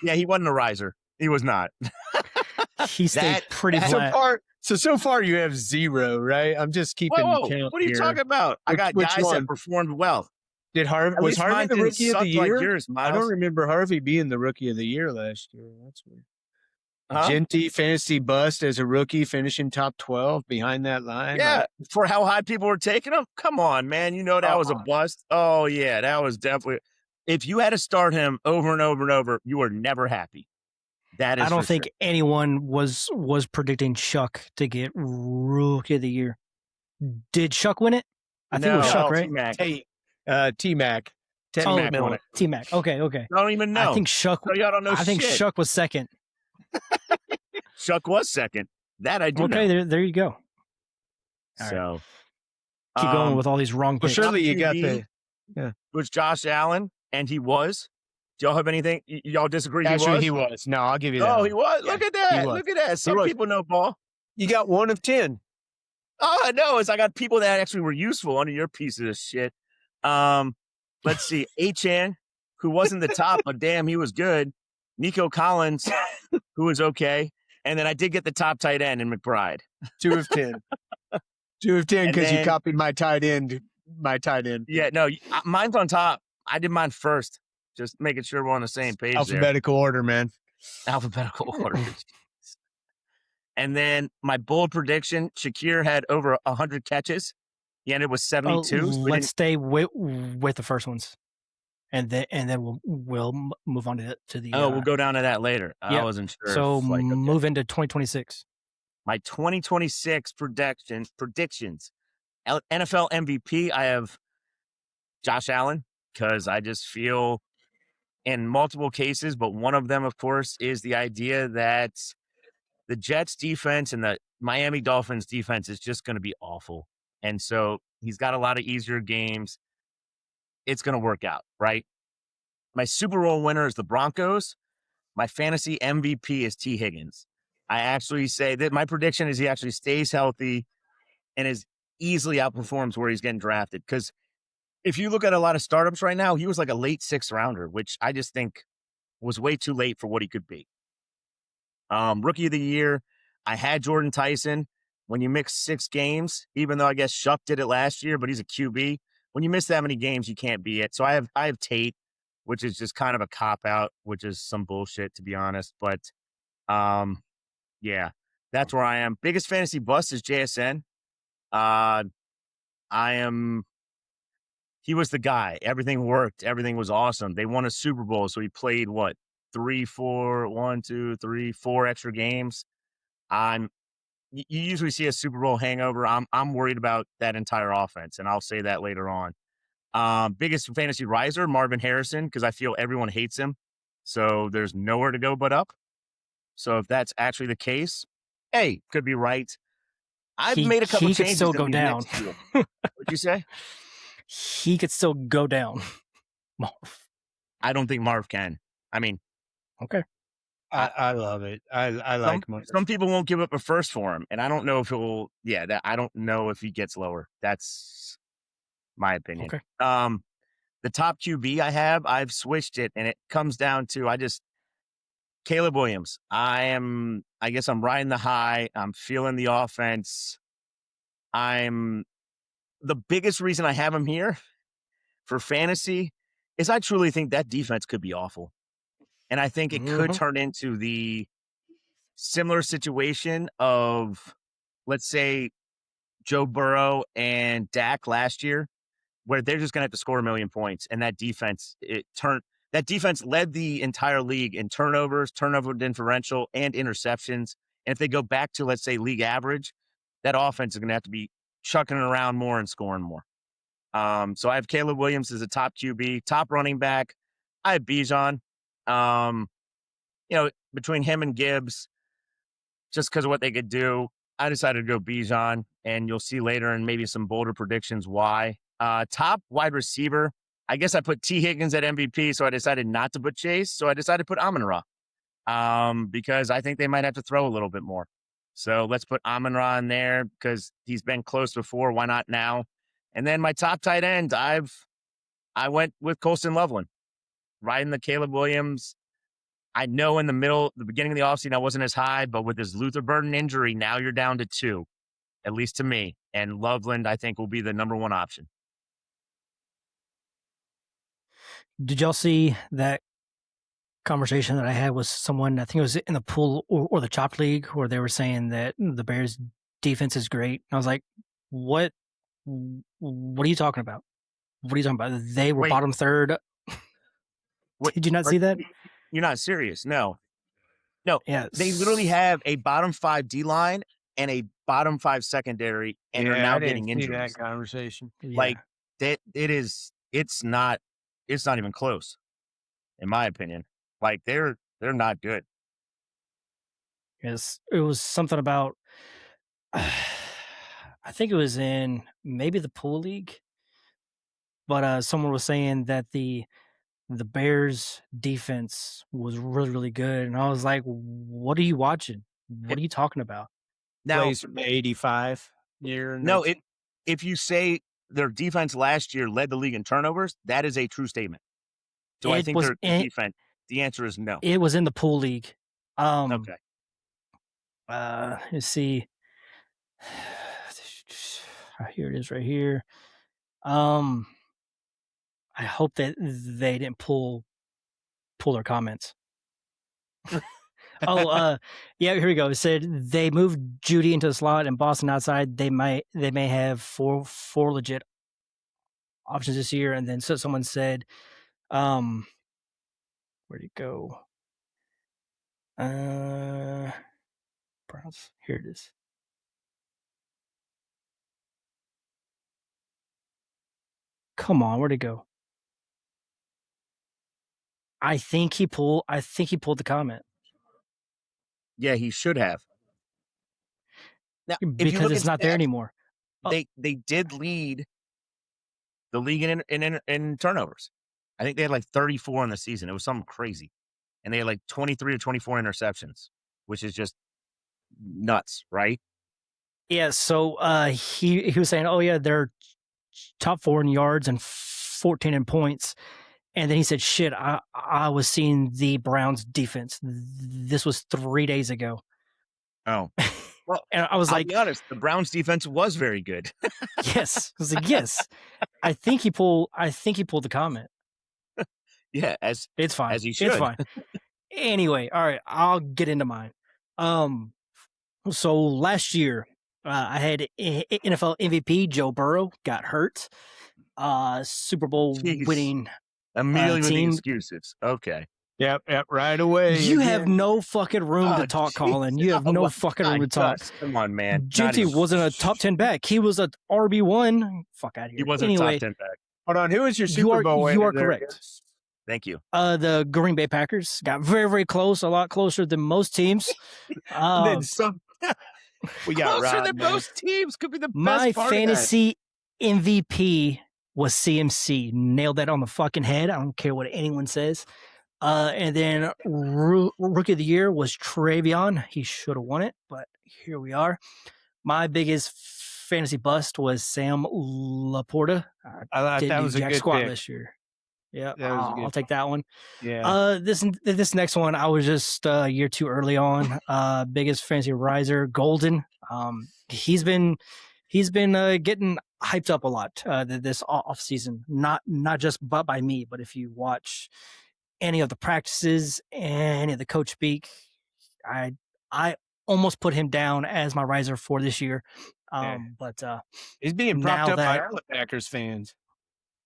Yeah, he wasn't a riser. He was not. He stayed pretty flat. So far you have 0, right? I'm just keeping count. What are you talking about? I got guys that performed well. Was Harvey the rookie of the year? Like yours, I don't remember Harvey being the rookie of the year last year. That's weird. Genty fantasy bust as a rookie, finishing top 12 behind that line. Yeah, for how high people were taking him. Come on, man. You know that was a bust. Oh yeah, that was definitely. If you had to start him over and over and over, you were never happy. That is I don't for think sure. anyone was predicting Chuck to get Rookie of the Year. Did Chuck win it? I think it was No, Chuck, right? T-Mac. T-Mac. T-Mac won it. T-Mac. Okay. I don't even know. I think Chuck. So y'all don't know I think shit. Chuck was second. Chuck was second. That I do Okay, know. there you go. All So Keep going with all these wrong Well, picks. surely you got QB the. was Josh Allen, and he was. Do y'all have anything? Y'all disagree? Actually, he was. No, I'll give you that. Oh, one. he was. Yeah, Look at he that. was. Look at that. Some was. people know ball. You got 1 of 10. All I know is I got people that actually were useful under your pieces of shit. Let's see. Achan, who wasn't the top, but damn, he was good. Nico Collins, who was okay. And then I did get the top tight end in McBride. 2 of 10. 2 of 10 And because you then- copied my tight end. Yeah, no, mine's on top. I did mine first. Just making sure we're on the same page Alphabetical order, man. there. Alphabetical order. And then my bold prediction, Shakir had over 100 catches. He ended with 72. So let's stay with the first ones, and then we'll move on to the. we'll go down to that later. I wasn't sure. So if, move into 2026. My 2026 predictions. NFL MVP, I have Josh Allen, because I just feel in multiple cases, but one of them, of course, is the idea that the Jets defense and the Miami Dolphins defense is just going to be awful. And so he's got a lot of easier games. It's going to work out, right? My Super Bowl winner is the Broncos. My fantasy MVP is T. Higgins. I actually say that my prediction is he actually stays healthy and is easily outperforms where he's getting drafted. Because if you look at a lot of startups right now, he was like a late 6th rounder, which I just think was way too late for what he could be. Rookie of the Year, I had Jordan Tyson. When you mix 6 games, even though I guess Shuck did it last year, but he's a QB. When you miss that many games, you can't be it. So I have Tate, which is just kind of a cop out, which is some bullshit to be honest. But yeah, that's where I am. Biggest fantasy bust is JSN. He was the guy. Everything worked. Everything was awesome. They won a Super Bowl. So he played 4 extra games. You usually see a Super Bowl hangover. I'm worried about that entire offense, and I'll say that later on. Biggest fantasy riser, Marvin Harrison, because I feel everyone hates him. So there's nowhere to go but up. So if that's actually the case, hey, could be right. I've made a couple changes. He could still go down. What'd you say? He could still go down. Marv. I don't think Marv can. I mean, okay. I love it. I like Marv. Some people won't give up a first for him, and I don't know if he'll. Yeah, I don't know if he gets lower. That's my opinion. Okay. The top QB I've switched it, and it comes down to Caleb Williams. I guess I'm riding the high. I'm feeling the offense. The biggest reason I have him here for fantasy is I truly think that defense could be awful. And I think it could turn into the similar situation of, let's say, Joe Burrow and Dak last year, where they're just going to have to score 1 million points. And that defense, that defense led the entire league in turnovers, turnover differential, and interceptions. And if they go back to, let's say, league average, that offense is going to have to be chucking it around more and scoring more. So I have Caleb Williams as a top QB, top running back. I have Bijan. Between him and Gibbs, just because of what they could do, I decided to go Bijan, and you'll see later in maybe some bolder predictions why. Top wide receiver, I guess I put T. Higgins at MVP, so I decided not to put Chase. So I decided to put Amon-Ra because I think they might have to throw a little bit more. So let's put Amon-Ra in there because he's been close before. Why not now? And then my top tight end, I went with Colston Loveland, riding the Caleb Williams. I know in the beginning of the offseason, I wasn't as high, but with his Luther Burden injury, now you're down to 2, at least to me. And Loveland, I think, will be the number 1 option. Did y'all see that conversation that I had with someone? I think it was in the pool or the Chop League, where they were saying that the Bears' defense is great. And I was like, what are you talking about? What are you talking about? They were bottom 3rd. Did you not see that? You're not serious. No, No, Yeah, they literally have a bottom 5 D line and a bottom 5 secondary, and they're Yeah, now I didn't getting see that injuries. conversation. Like yeah. that, it's not even close, in my opinion. Like they're not good. Yes, it was something about. I think it was in maybe the pool league, but someone was saying that the Bears defense was really, really good, and I was like, "What are you watching? What It, are you talking about?" now, Plays from the 85 year. And no, that's, it if you say their defense last year led the league in turnovers, that is a true statement. Do I It think was they're a good in defense? The answer is no. it was in the pool league. Um, Okay. let's see. Here it is right here. Um, I hope that they didn't pull their comments. Oh, yeah, here we go. It said they moved Judy into the slot and Boston outside. They may have four legit options this year. And then so someone said, um, where'd it go? Browns. Here it is. Come on, where'd it go? I think he pulled the comment Yeah, he should have. Now, if you because look at it's not there stats, anymore. Oh, they did lead the league in turnovers. I think they had like 34 in the season. It was something crazy. And they had like 23 or 24 interceptions, which is just nuts, right? yeah. So he was saying, oh yeah, they're top 4 in yards and 14 in points. And then he said, shit, I was seeing the Browns defense. This was 3 days ago. Oh. Well, And I was I'll like, be honest, the Browns defense was very good. yes. I was like, yes. I think he pulled the comment. Yeah, It's fine. as he It's should. fine. Anyway, all right, I'll get into mine. Um, so last year, I had NFL MVP Joe Burrow got hurt. Super Bowl Jeez. winning Immediately with the team. excuses. Okay. yep, right away You have again. no fucking room to Oh, talk, jeez. Colin. You have Oh no my fucking room God, to talk. Gus, come on, man. Not Jinty even. wasn't a top 10 back. He was a RB1. Fuck out of He here. wasn't a top Anyway, 10 back. Hold on. Who was your you Super are Bowl you winner are there? correct. Thank you. The Green Bay Packers got very, very close, a lot closer than most teams. And then some. We got Closer robbed, than man. most teams could be the My best part of that. fantasy MVP was CMC. Nailed that on the fucking head. I don't care what anyone says. And then rookie of the year was Travion. He should have won it, but here we are. My biggest fantasy bust was Sam Laporta. I thought Didn't that do was a jack good squat pick. this year. Yeah, That was a good I'll take that one. Yeah. This next one, I was just a year too early on. Biggest fantasy riser, Golden. He's been getting hyped up a lot this off season. Not just by me, but if you watch any of the practices, any of the coach speak, I almost put him down as my riser for this year. But He's being now propped up by that all the Packers fans.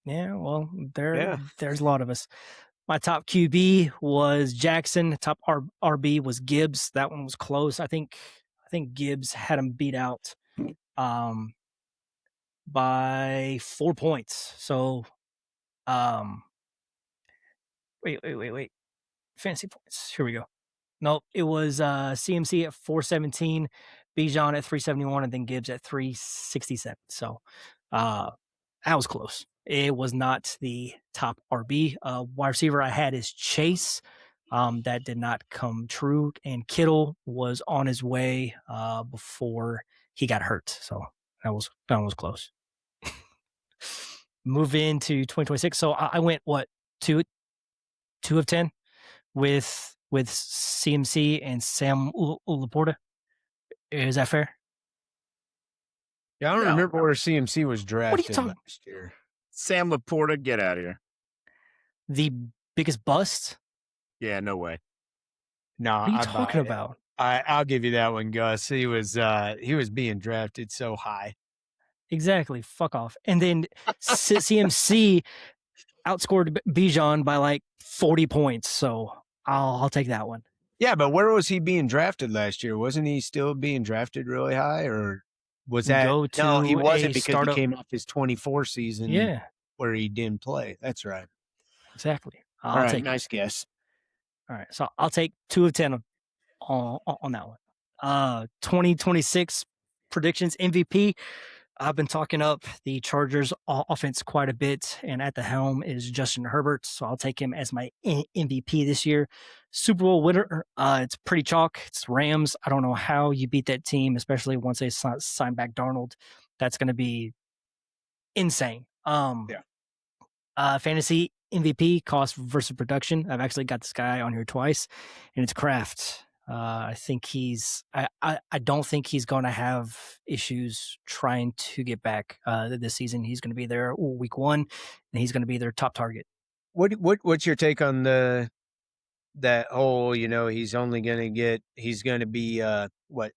yeah, well, Yeah. there's a lot of us. My top QB was Jackson. Top RB was Gibbs. That one was close. I think Gibbs had him beat out by 4 points. So wait. Fantasy points. Here we go. Nope, it was CMC at 417, Bijan at 371, and then Gibbs at 367. So that was close. It was not the top RB. Wide receiver I had is Chase. That did not come true. And Kittle was on his way before he got hurt. So that was close. Move into 2026. So I went what, 2 of 10 with CMC and Sam Laporta. Is that fair? Yeah, I don't No. remember where CMC was drafted talking- last year. Sam Laporta, get out of here. The biggest bust? Yeah, no way. No, What are you I talking buy it. about? I'll give you that one, Gus. He was being drafted so high. Exactly. Fuck off. And then CMC outscored Bijan by like 40 points. So I'll take that one. Yeah, but where was he being drafted last year? Wasn't he still being drafted really high, or was that Go no, he to a wasn't because he startup. came off his 24 season Yeah, where he didn't play. That's right. exactly. All I'll right, take him. nice guess. All right, so I'll take 2 of 10 on that one. 2026 predictions MVP. I've been talking up the Chargers offense quite a bit, and at the helm is Justin Herbert, so I'll take him as my MVP this year. Super Bowl winner, it's pretty chalk. It's Rams. I don't know how you beat that team, especially once they sign back Darnold. That's going to be insane. Yeah. Fantasy MVP, cost versus production. I've actually got this guy on here twice, and it's Kraft. I think I don't think he's going to have issues trying to get back this season. He's going to be there week 1, and he's going to be their top target. What's your take on that whole, he's going to be what,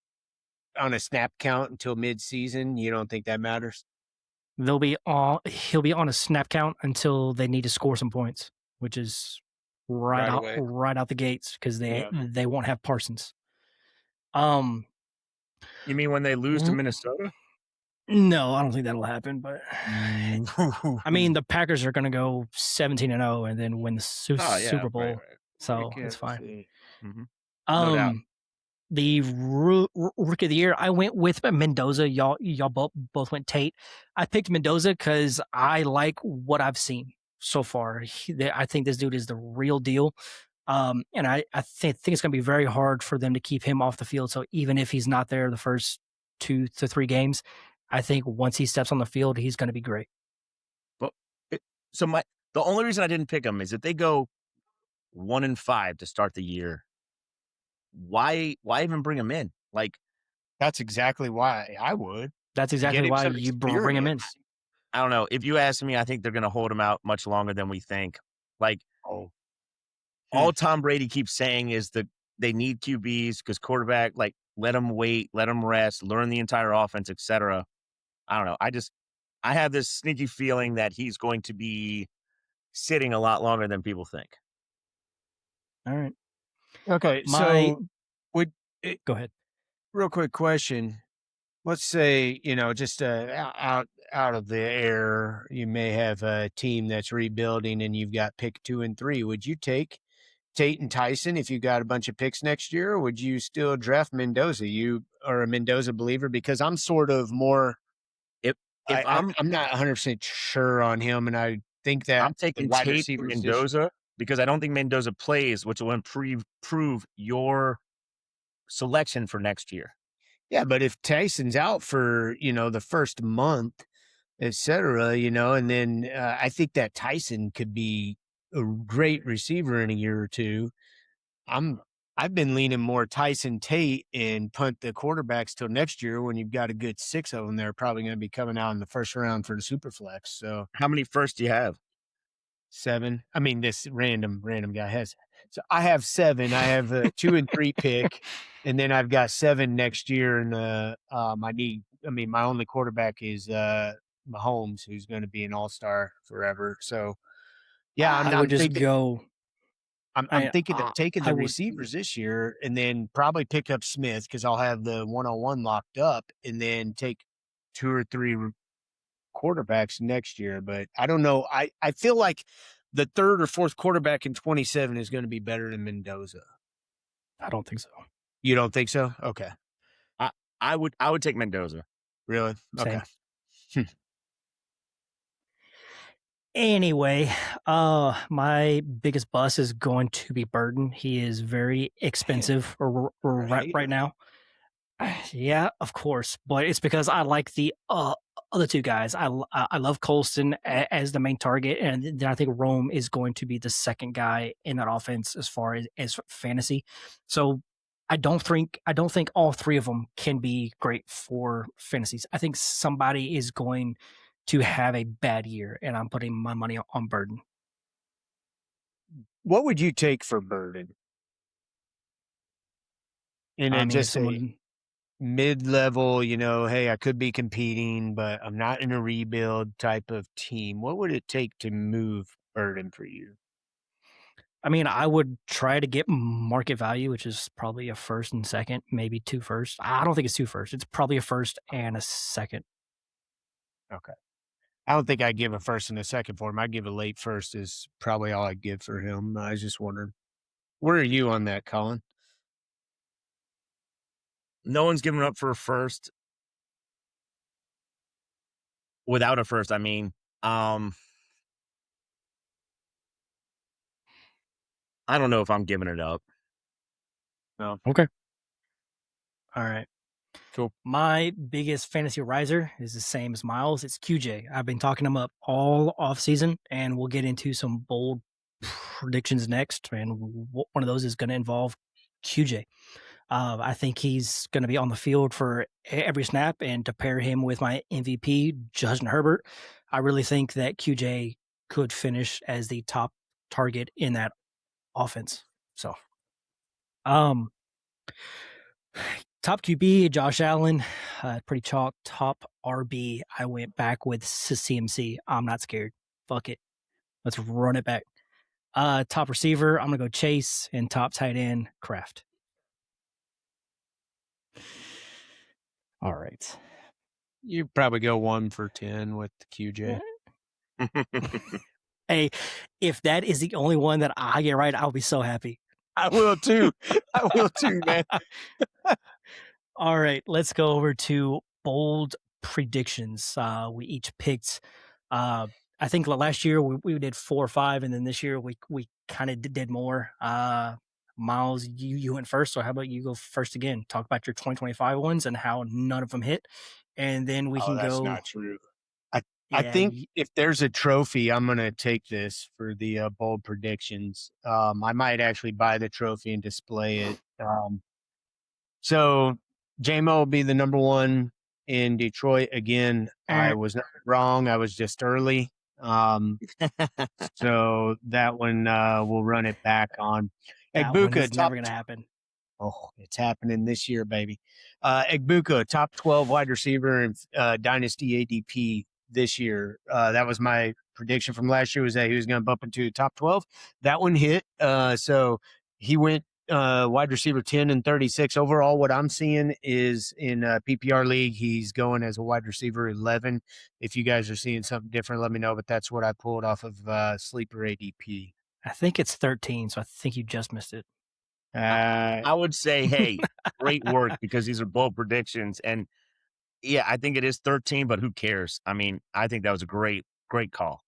on a snap count until mid-season? You don't think that matters? He'll be on a snap count until they need to score some points, which is Right away. right out the gates because Yeah. they won't have Parsons. You mean when they lose to Minnesota? No, I don't think that'll happen. But I mean, the Packers are going to go 17-0 and then win the Super Bowl, right. so it's fine. Mm-hmm. No doubt. The rookie of the year, I went with Mendoza. Y'all both went Tate. I picked Mendoza because I like what I've seen so far. I think this dude is the real deal. And I think it's going to be very hard for them to keep him off the field. So even if he's not there the first 2 to 3 games, I think once he steps on the field, he's going to be great. But the only reason I didn't pick him is if they go 1-5 to start the year, why even bring him in? Like, that's exactly why I would. That's exactly why you bring him in. I don't know. If you ask me, I think they're going to hold him out much longer than we think. Like, all Tom Brady keeps saying is that they need QBs because quarterback, like, let them wait, let them rest, learn the entire offense, etc. I don't know. I have this sneaky feeling that he's going to be sitting a lot longer than people think. All right. Okay. So go ahead. Real quick question. Let's say, just out of the air, you may have a team that's rebuilding and you've got pick 2 and 3. Would you take Tate and Tyson if you got a bunch of picks next year, or would you still draft Mendoza? You are a Mendoza believer? Because I'm sort of more. I'm not 100% sure on him, and I think that I'm taking Tate and Mendoza because I don't think Mendoza plays, which will improve your selection for next year. Yeah, but if Tyson's out for, the first month, et cetera, and then I think that Tyson could be a great receiver in a year or two. I've been leaning more Tyson Tate and punt the quarterbacks till next year when you've got a good 6 of them. They're probably going to be coming out in the first round for the super flex. So how many first do you have? 7. I mean, this random guy has. So I have 7. I have a 2 and 3 pick, and then I've got 7 next year. And my only quarterback is Mahomes, who's going to be an all-star forever. So yeah, I would just go. I'm thinking of taking the receivers this year and then probably pick up Smith because I'll have the 1-on-1 locked up, and then take 2 or 3 quarterbacks next year. But I don't know. I feel like the 3rd or 4th quarterback in 27 is going to be better than Mendoza. I don't think so. You don't think so? Okay. I would take Mendoza. Really? Same. Okay. Anyway, my biggest bust is going to be Burden. He is very expensive right now. Yeah, of course, but it's because I like the other 2 guys. I love Colston as the main target, and then I think Rome is going to be the second guy in that offense as far as fantasy. So I don't think all 3 of them can be great for fantasies. I think somebody is going to have a bad year, and I'm putting my money on Burden. What would you take for Burden? And just someone mid-level, hey, I could be competing, but I'm not in a rebuild type of team. What would it take to move Burden for you? I mean, I would try to get market value, which is probably a first and second, maybe 2 firsts. I don't think it's 2 firsts. It's probably a first and a second. Okay. I don't think I'd give a first and a second for him. I'd give a late first is probably all I'd give for him. I was just wondering, where are you on that, Colin? No one's giving up for a first without a first. I mean, I don't know if I'm giving it up. No. Okay. All right. Cool. My biggest fantasy riser is the same as Miles. It's QJ. I've been talking him up all off season, and we'll get into some bold predictions next. And one of those is going to involve QJ. I think he's going to be on the field for every snap, and to pair him with my MVP, Justin Herbert, I really think that QJ could finish as the top target in that offense. So, top QB, Josh Allen, pretty chalk. Top RB, I went back with CMC. I'm not scared. Fuck it. Let's run it back. Top receiver, I'm going to go Chase, and top tight end, Kraft. All right. You probably go 1 for 10 with QJ. Hey, if that is the only one that I get right, I'll be so happy. I will too. I will too, man. All right, let's go over to bold predictions. We each picked. I think last year we did 4 or 5, and then this year we kind of did more. Miles, you went first, so how about you go first again? Talk about your 2025 ones and how none of them hit, and then we can that's go. not true. I think if there's a trophy, I'm going to take this for the bold predictions. I might actually buy the trophy and display it. So J-Mo will be the number 1 in Detroit again. I was not wrong. I was just early. So that one we'll run it back on. Egbuka, never going to happen. Oh, it's happening this year, baby. Egbuka, top 12 wide receiver in Dynasty ADP this year. That was my prediction from last year, was that he was going to bump into the top 12. That one hit. So he went wide receiver 10 and 36. Overall, what I'm seeing is in PPR league, he's going as a wide receiver 11. If you guys are seeing something different, let me know. But that's what I pulled off of Sleeper ADP. I think it's 13, so I think you just missed it. I would say, hey, great work, because these are bold predictions. And yeah, I think it is 13, but who cares? I mean, I think that was a great call.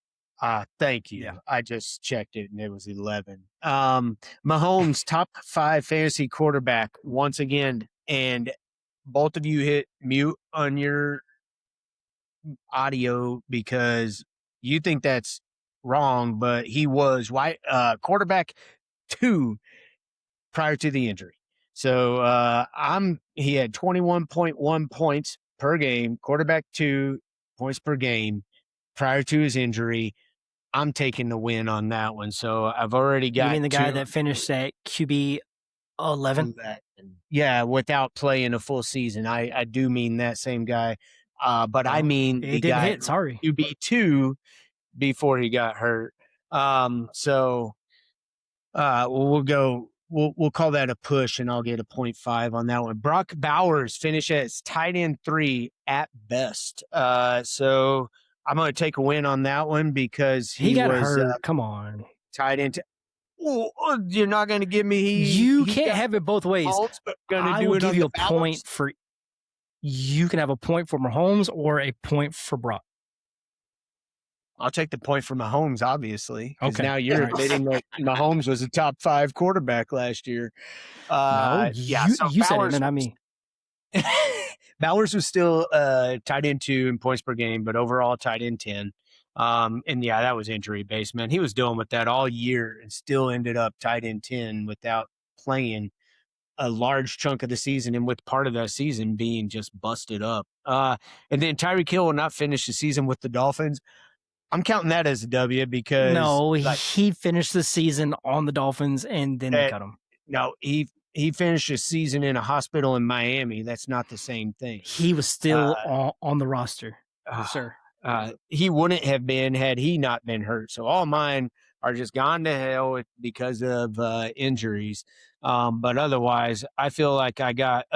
Thank you. Yeah. I just checked it and it was 11. Mahomes, top 5 fantasy quarterback once again. And both of you hit mute on your audio because you think that's wrong, but he was quarterback 2 prior to the injury. So he had 21.1 points per game, quarterback 2 points per game prior to his injury. I'm taking the win on that one. So I've already got. You mean the guy that finished at QB 11? Yeah, without playing a full season. I do mean that same guy. But I mean the guy QB 2 before he got hurt. So we'll go. We'll call that a push, and I'll get a 0.5 on that one. Brock Bowers finished as tight end 3 at best. So I'm going to take a win on that one because he got hurt. Come on, tight end. You're not going to give me. You can't have it both ways. I will give you a point for. You can have a point for Mahomes or a point for Brock. I'll take the point for Mahomes, obviously, because now you're admitting that Mahomes was a top 5 quarterback last year. No, so you said it, and I mean, Bowers was still tight end 2 in points per game, but overall tight end 10. And yeah, that was injury based, man. He was dealing with that all year and still ended up tight end 10 without playing a large chunk of the season, and with part of that season being just busted up. And then Tyreek Hill will not finish the season with the Dolphins. I'm counting that as a W because he finished the season on the Dolphins and then they cut him. No, he finished his season in a hospital in Miami. That's not the same thing. He was still on the roster, sir. He wouldn't have been had he not been hurt. So all mine are just gone to hell because of injuries. But otherwise, I feel like I got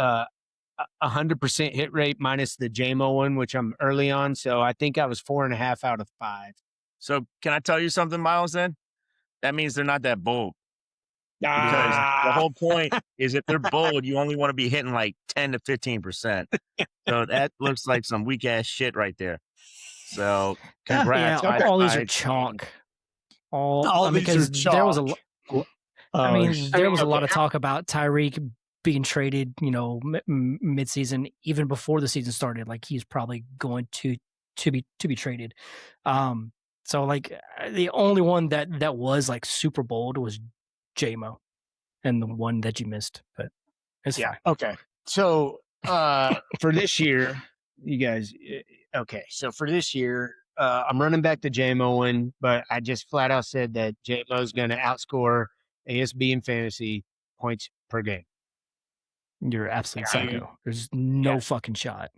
100% hit rate minus the JMO one, which I'm early on. So I think I was 4.5 out of 5. So can I tell you something, Miles? Then that means they're not that bold because the Ah, whole point is if they're bold, you only want to be hitting like 10 to 15%. So that looks like some weak ass shit right there. So Yeah, congrats, high all these are five. chalk. All all I mean, these are because there was a chalk. I Oh, mean, there was a lot okay. of talk about Tyreek being traded, mid-season, even before the season started. Like he's probably going to be traded. So like the only one that was like super bold was JMO, and the one that you missed, but it's Yeah. fine. Okay. So for this year, you guys, okay. So for this year, I'm running back to JMO one, but I just flat out said that JMO is going to outscore ASB in fantasy points per game. You're absolute I, psycho. There's no yes, fucking shot.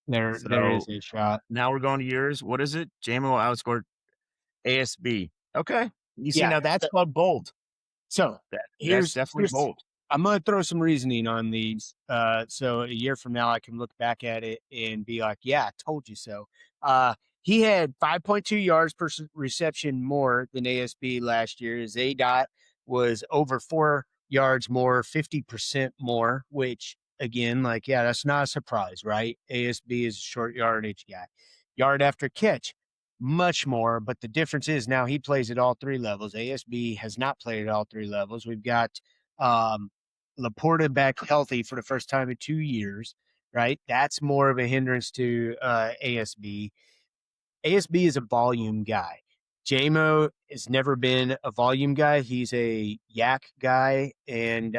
there is So a shot. now we're going to yours. What is it? JMO outscored ASB. Okay. You see, Yeah. now that's called bold. So That's here's definitely here's bold. I'm gonna throw some reasoning on these. So a year from now, I can look back at it and be like, "Yeah, I told you so." He had 5.2 yards per reception more than ASB last year. His A dot was over 4 yards more, 50% more. Which again, like, yeah, that's not a surprise, right? ASB is a short yardage guy. Yard after catch, much more, but the difference is now he plays at all three levels. ASB has not played at all three levels. We've got um, Laporta back healthy for the first time in 2 years, right? That's more of a hindrance to ASB. ASB is a volume guy. JMO has never been a volume guy. He's a yak guy, and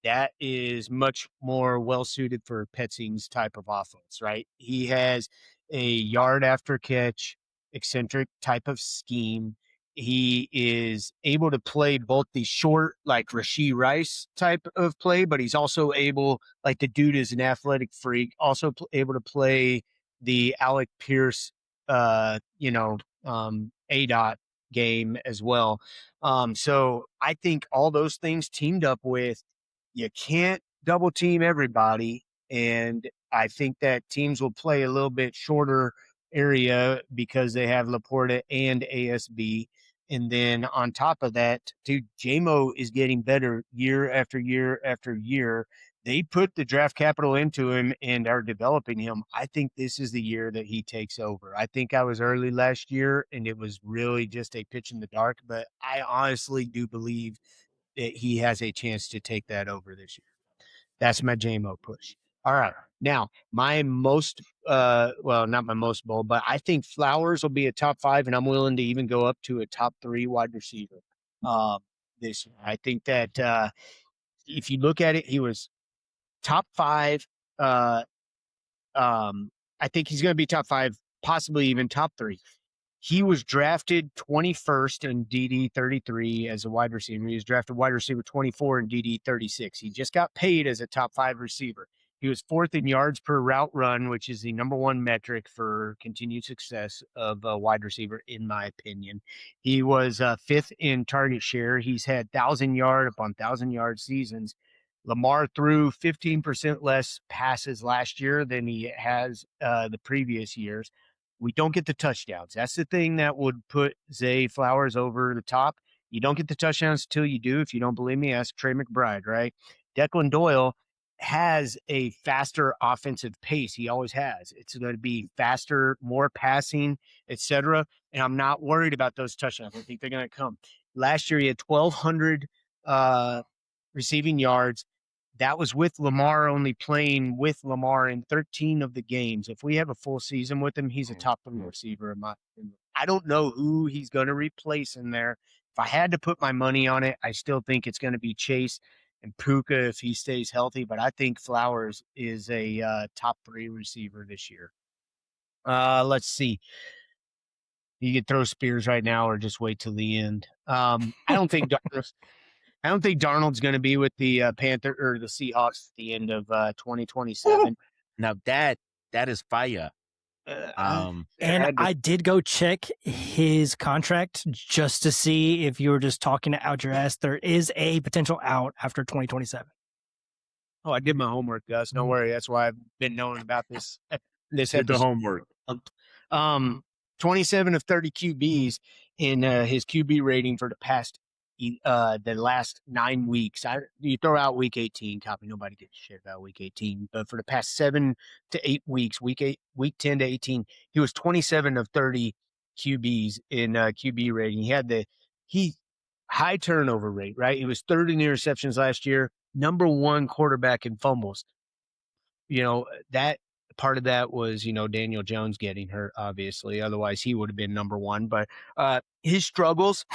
that is much more well suited for Petzing's type of offense, right? He has a yard after catch, eccentric type of scheme. He is able to play both the short, like Rashee Rice type of play, but he's also able, like the dude is an athletic freak, also able to play the Alec Pierce, A dot game as well. So I think all those things teamed up with you can't double team everybody. And I think that teams will play a little bit shorter area because they have Laporta and ASB. And then on top of that, dude, JMO is getting better year after year after year. They put the draft capital into him and are developing him. I think this is the year that he takes over. I think I was early last year and it was really just a pitch in the dark, but I honestly do believe that he has a chance to take that over this year. That's my JMO push. All right. Now, my most well, not my most bold, but I think Flowers will be a top 5, and I'm willing to even go up to a top 3 wide receiver this year. I think that if you look at it, he was top 5. Uh, I think he's going to be top 5, possibly even top 3. He was drafted 21st in DD 33 as a wide receiver. He was drafted wide receiver 24 in DD 36. He just got paid as a top 5 receiver. He was 4th in yards per route run, which is the number one metric for continued success of a wide receiver, in my opinion. He was 5th in target share. He's had 1,000-yard upon 1,000-yard seasons. Lamar threw 15% less passes last year than he has the previous years. We don't get the touchdowns. That's the thing that would put Zay Flowers over the top. You don't get the touchdowns until you do. If you don't believe me, ask Trey McBride, right? Declan Doyle has a faster offensive pace. He always has. It's going to be faster, more passing, etc. And I'm not worried about those touchdowns. I think they're going to come. Last year, he had 1,200 receiving yards. That was with Lamar only playing with Lamar in 13 of the games. If we have a full season with him, he's a top 3 receiver. I don't know who he's going to replace in there. If I had to put my money on it, I still think it's going to be Chase and Puka if he stays healthy. But I think Flowers is a top 3 receiver this year. Let's see. You could throw Spears right now or just wait till the end. I don't think Darnold's going to be with the Panther or the Seahawks at the end of 2027. Now that is fire. And had to- I did go check his contract just to see if you were just talking out your ass. There is a potential out after 2027. Oh, I did my homework, Gus. Don't worry. That's why I've been knowing about this Did the episode. homework. 27 of 30 QBs in his QB rating for the last 9 weeks. You throw out week 18, copy. Nobody gives a shit about week 18, but for the past 7 to 8 weeks, week 10 to 18, he was 27 of 30 QBs in QB rating. He high turnover rate, right? He was third in interceptions last year, number 1 quarterback in fumbles. That part of that was, Daniel Jones getting hurt, obviously. Otherwise, he would have been number 1. But his struggles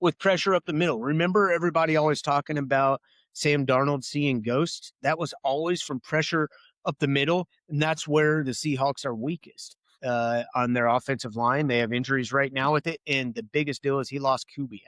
with pressure up the middle. Remember everybody always talking about Sam Darnold seeing ghosts? That was always from pressure up the middle, and that's where the Seahawks are weakest on their offensive line. They have injuries right now with it, and the biggest deal is he lost Kubiak.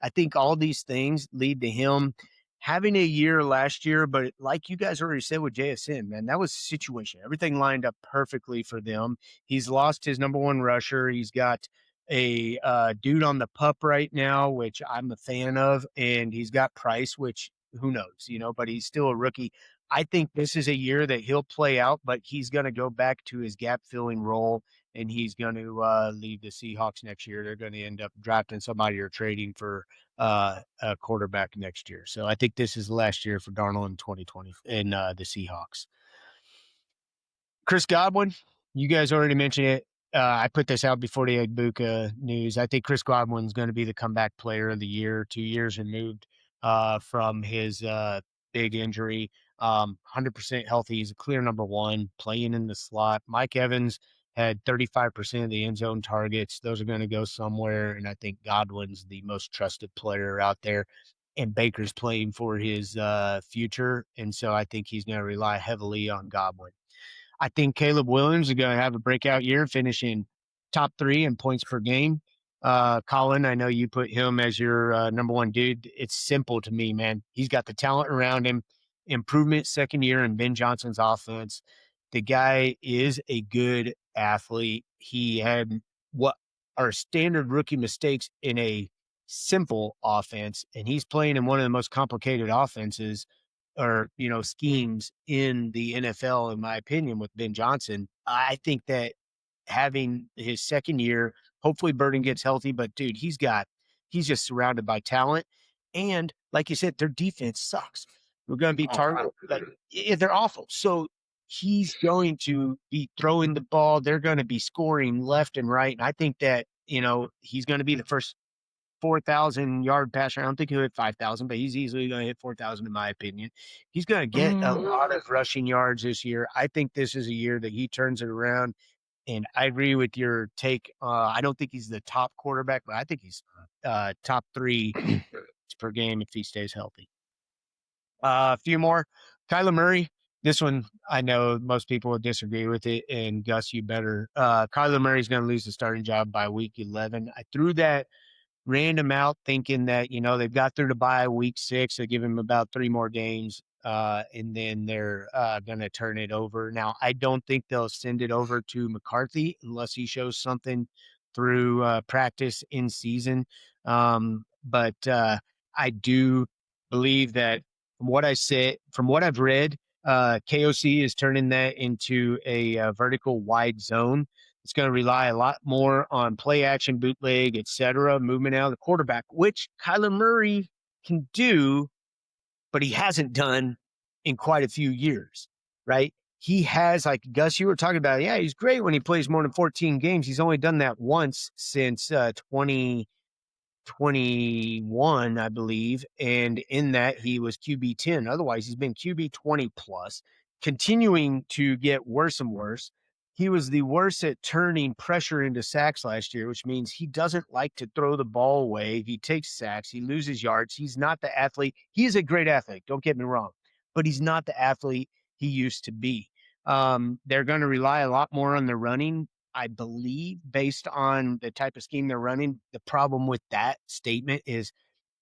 I think all these things lead to him having a year last year, but like you guys already said with JSN, man, that was a situation. Everything lined up perfectly for them. He's lost his number 1 rusher. He's got a dude on the pup right now, which I'm a fan of, and he's got Price, which who knows, but he's still a rookie. I think this is a year that he'll play out, but he's going to go back to his gap filling role, and he's going to leave the Seahawks next year. They're going to end up drafting somebody or trading for a quarterback next year. So I think this is the last year for Darnold in 2020 in the Seahawks. Chris Godwin, you guys already mentioned it. I put this out before the Egbuka news. I think Chris Godwin's going to be the comeback player of the year, 2 years removed from his big injury. 100% healthy. He's a clear number 1, playing in the slot. Mike Evans had 35% of the end zone targets. Those are going to go somewhere, and I think Godwin's the most trusted player out there. And Baker's playing for his future, and so I think he's going to rely heavily on Godwin. I think Caleb Williams is going to have a breakout year, finishing top 3 in points per game. Colin, I know you put him as your number 1 dude. It's simple to me, man. He's got the talent around him. Improvement second year in Ben Johnson's offense. The guy is a good athlete. He had what are standard rookie mistakes in a simple offense, and he's playing in one of the most complicated offenses or schemes in the NFL, in my opinion, with Ben Johnson. I think that having his second year, hopefully Burden gets healthy, but dude, he's just surrounded by talent. And like you said, their defense sucks. We're going to be targeted. They're awful. So he's going to be throwing the ball. They're going to be scoring left and right. And I think that, he's going to be the first 4,000 yard passer. I don't think he'll hit 5,000, but he's easily going to hit 4,000 in my opinion. He's going to get a lot of rushing yards this year. I think this is a year that he turns it around. And I agree with your take. I don't think he's the top quarterback, but I think he's top 3 per game if he stays healthy. A few more. Kyler Murray. This one, I know most people would disagree with it, and Gus, you better. Kyler Murray's going to lose the starting job by week 11. I threw that random out thinking that, they've got through the bye week 6. They give him about 3 more games, and then they're going to turn it over. Now, I don't think they'll send it over to McCarthy unless he shows something through practice in season. But I do believe that from what I've read, KOC is turning that into a vertical wide zone. It's going to rely a lot more on play action, bootleg, etc., movement out of the quarterback, which Kyler Murray can do, but he hasn't done in quite a few years, right? He has, like Gus, you were talking about, yeah, he's great when he plays more than 14 games. He's only done that once since 2021, I believe. And in that, he was QB 10. Otherwise, he's been QB 20 plus, continuing to get worse and worse. He was the worst at turning pressure into sacks last year, which means he doesn't like to throw the ball away. He takes sacks. He loses yards. He's not the athlete. He is a great athlete. Don't get me wrong, but he's not the athlete he used to be. They're going to rely a lot more on the running, I believe, based on the type of scheme they're running. The problem with that statement is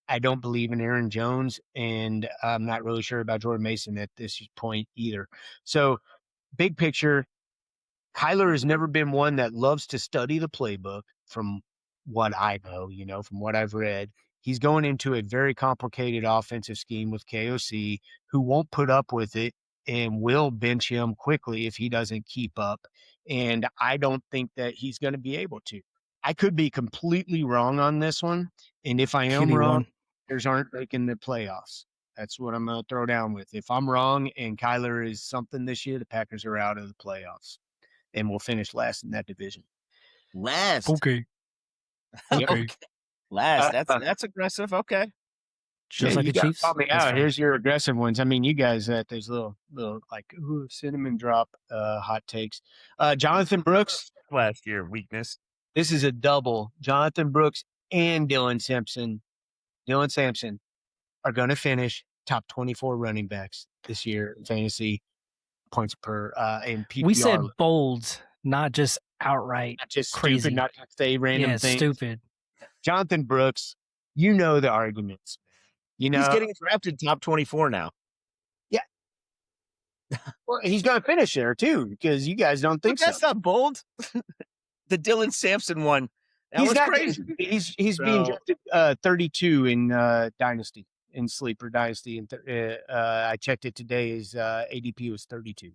I don't believe in Aaron Jones, and I'm not really sure about Jordan Mason at this point either. So big picture, Kyler has never been one that loves to study the playbook from what I know, from what I've read. He's going into a very complicated offensive scheme with KOC, who won't put up with it and will bench him quickly if he doesn't keep up. And I don't think that he's going to be able to. I could be completely wrong on this one. And if I am wrong, QB1. Packers aren't making the playoffs. That's what I'm going to throw down with. If I'm wrong and Kyler is something this year, the Packers are out of the playoffs and we'll finish last in that division. Last. Okay. Yep. Okay. Last. That's aggressive. Okay. Just like you the gotta Chiefs. call me That's out. fine. Here's your aggressive ones. I mean, you guys at those little like cinnamon drop hot takes. Jonathan Brooks. Last year, weakness. This is a double. Jonathan Brooks and Dylan Sampson are going to finish top 24 running backs this year in fantasy points per in PPR. We said bold, not just outright not just crazy. stupid, not to say random Yeah, things. stupid. Jonathan Brooks, you know the arguments. He's getting drafted top 24 now. Well, he's going to finish there too because you guys don't think But that's so. not bold. The Dylan Sampson one. That was crazy. He's being drafted 32 in Dynasty, in Sleeper Dynasty. And I checked it today. His ADP was 32.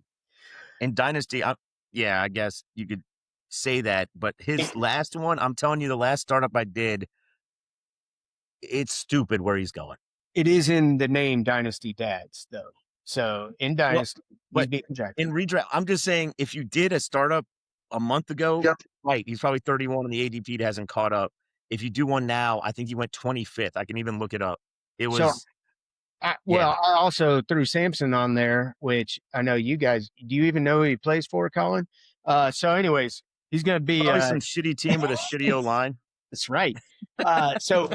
In Dynasty, I guess you could say that. But his last one, I'm telling you, the last startup I did, it's stupid where he's going. It is in the name Dynasty Dads, though. So in Dynasty, he's being drafted. In redraft, I'm just saying, if you did a startup a month ago, right, he's probably 31 and the ADP hasn't caught up. If you do one now, I think he went 25th. I can even look it up. It was. So, I also threw Sampson on there, which I know you guys. Do you even know who he plays for, Colin? So, anyways, he's going to be probably some shitty team with a shitty O line. That's right. So,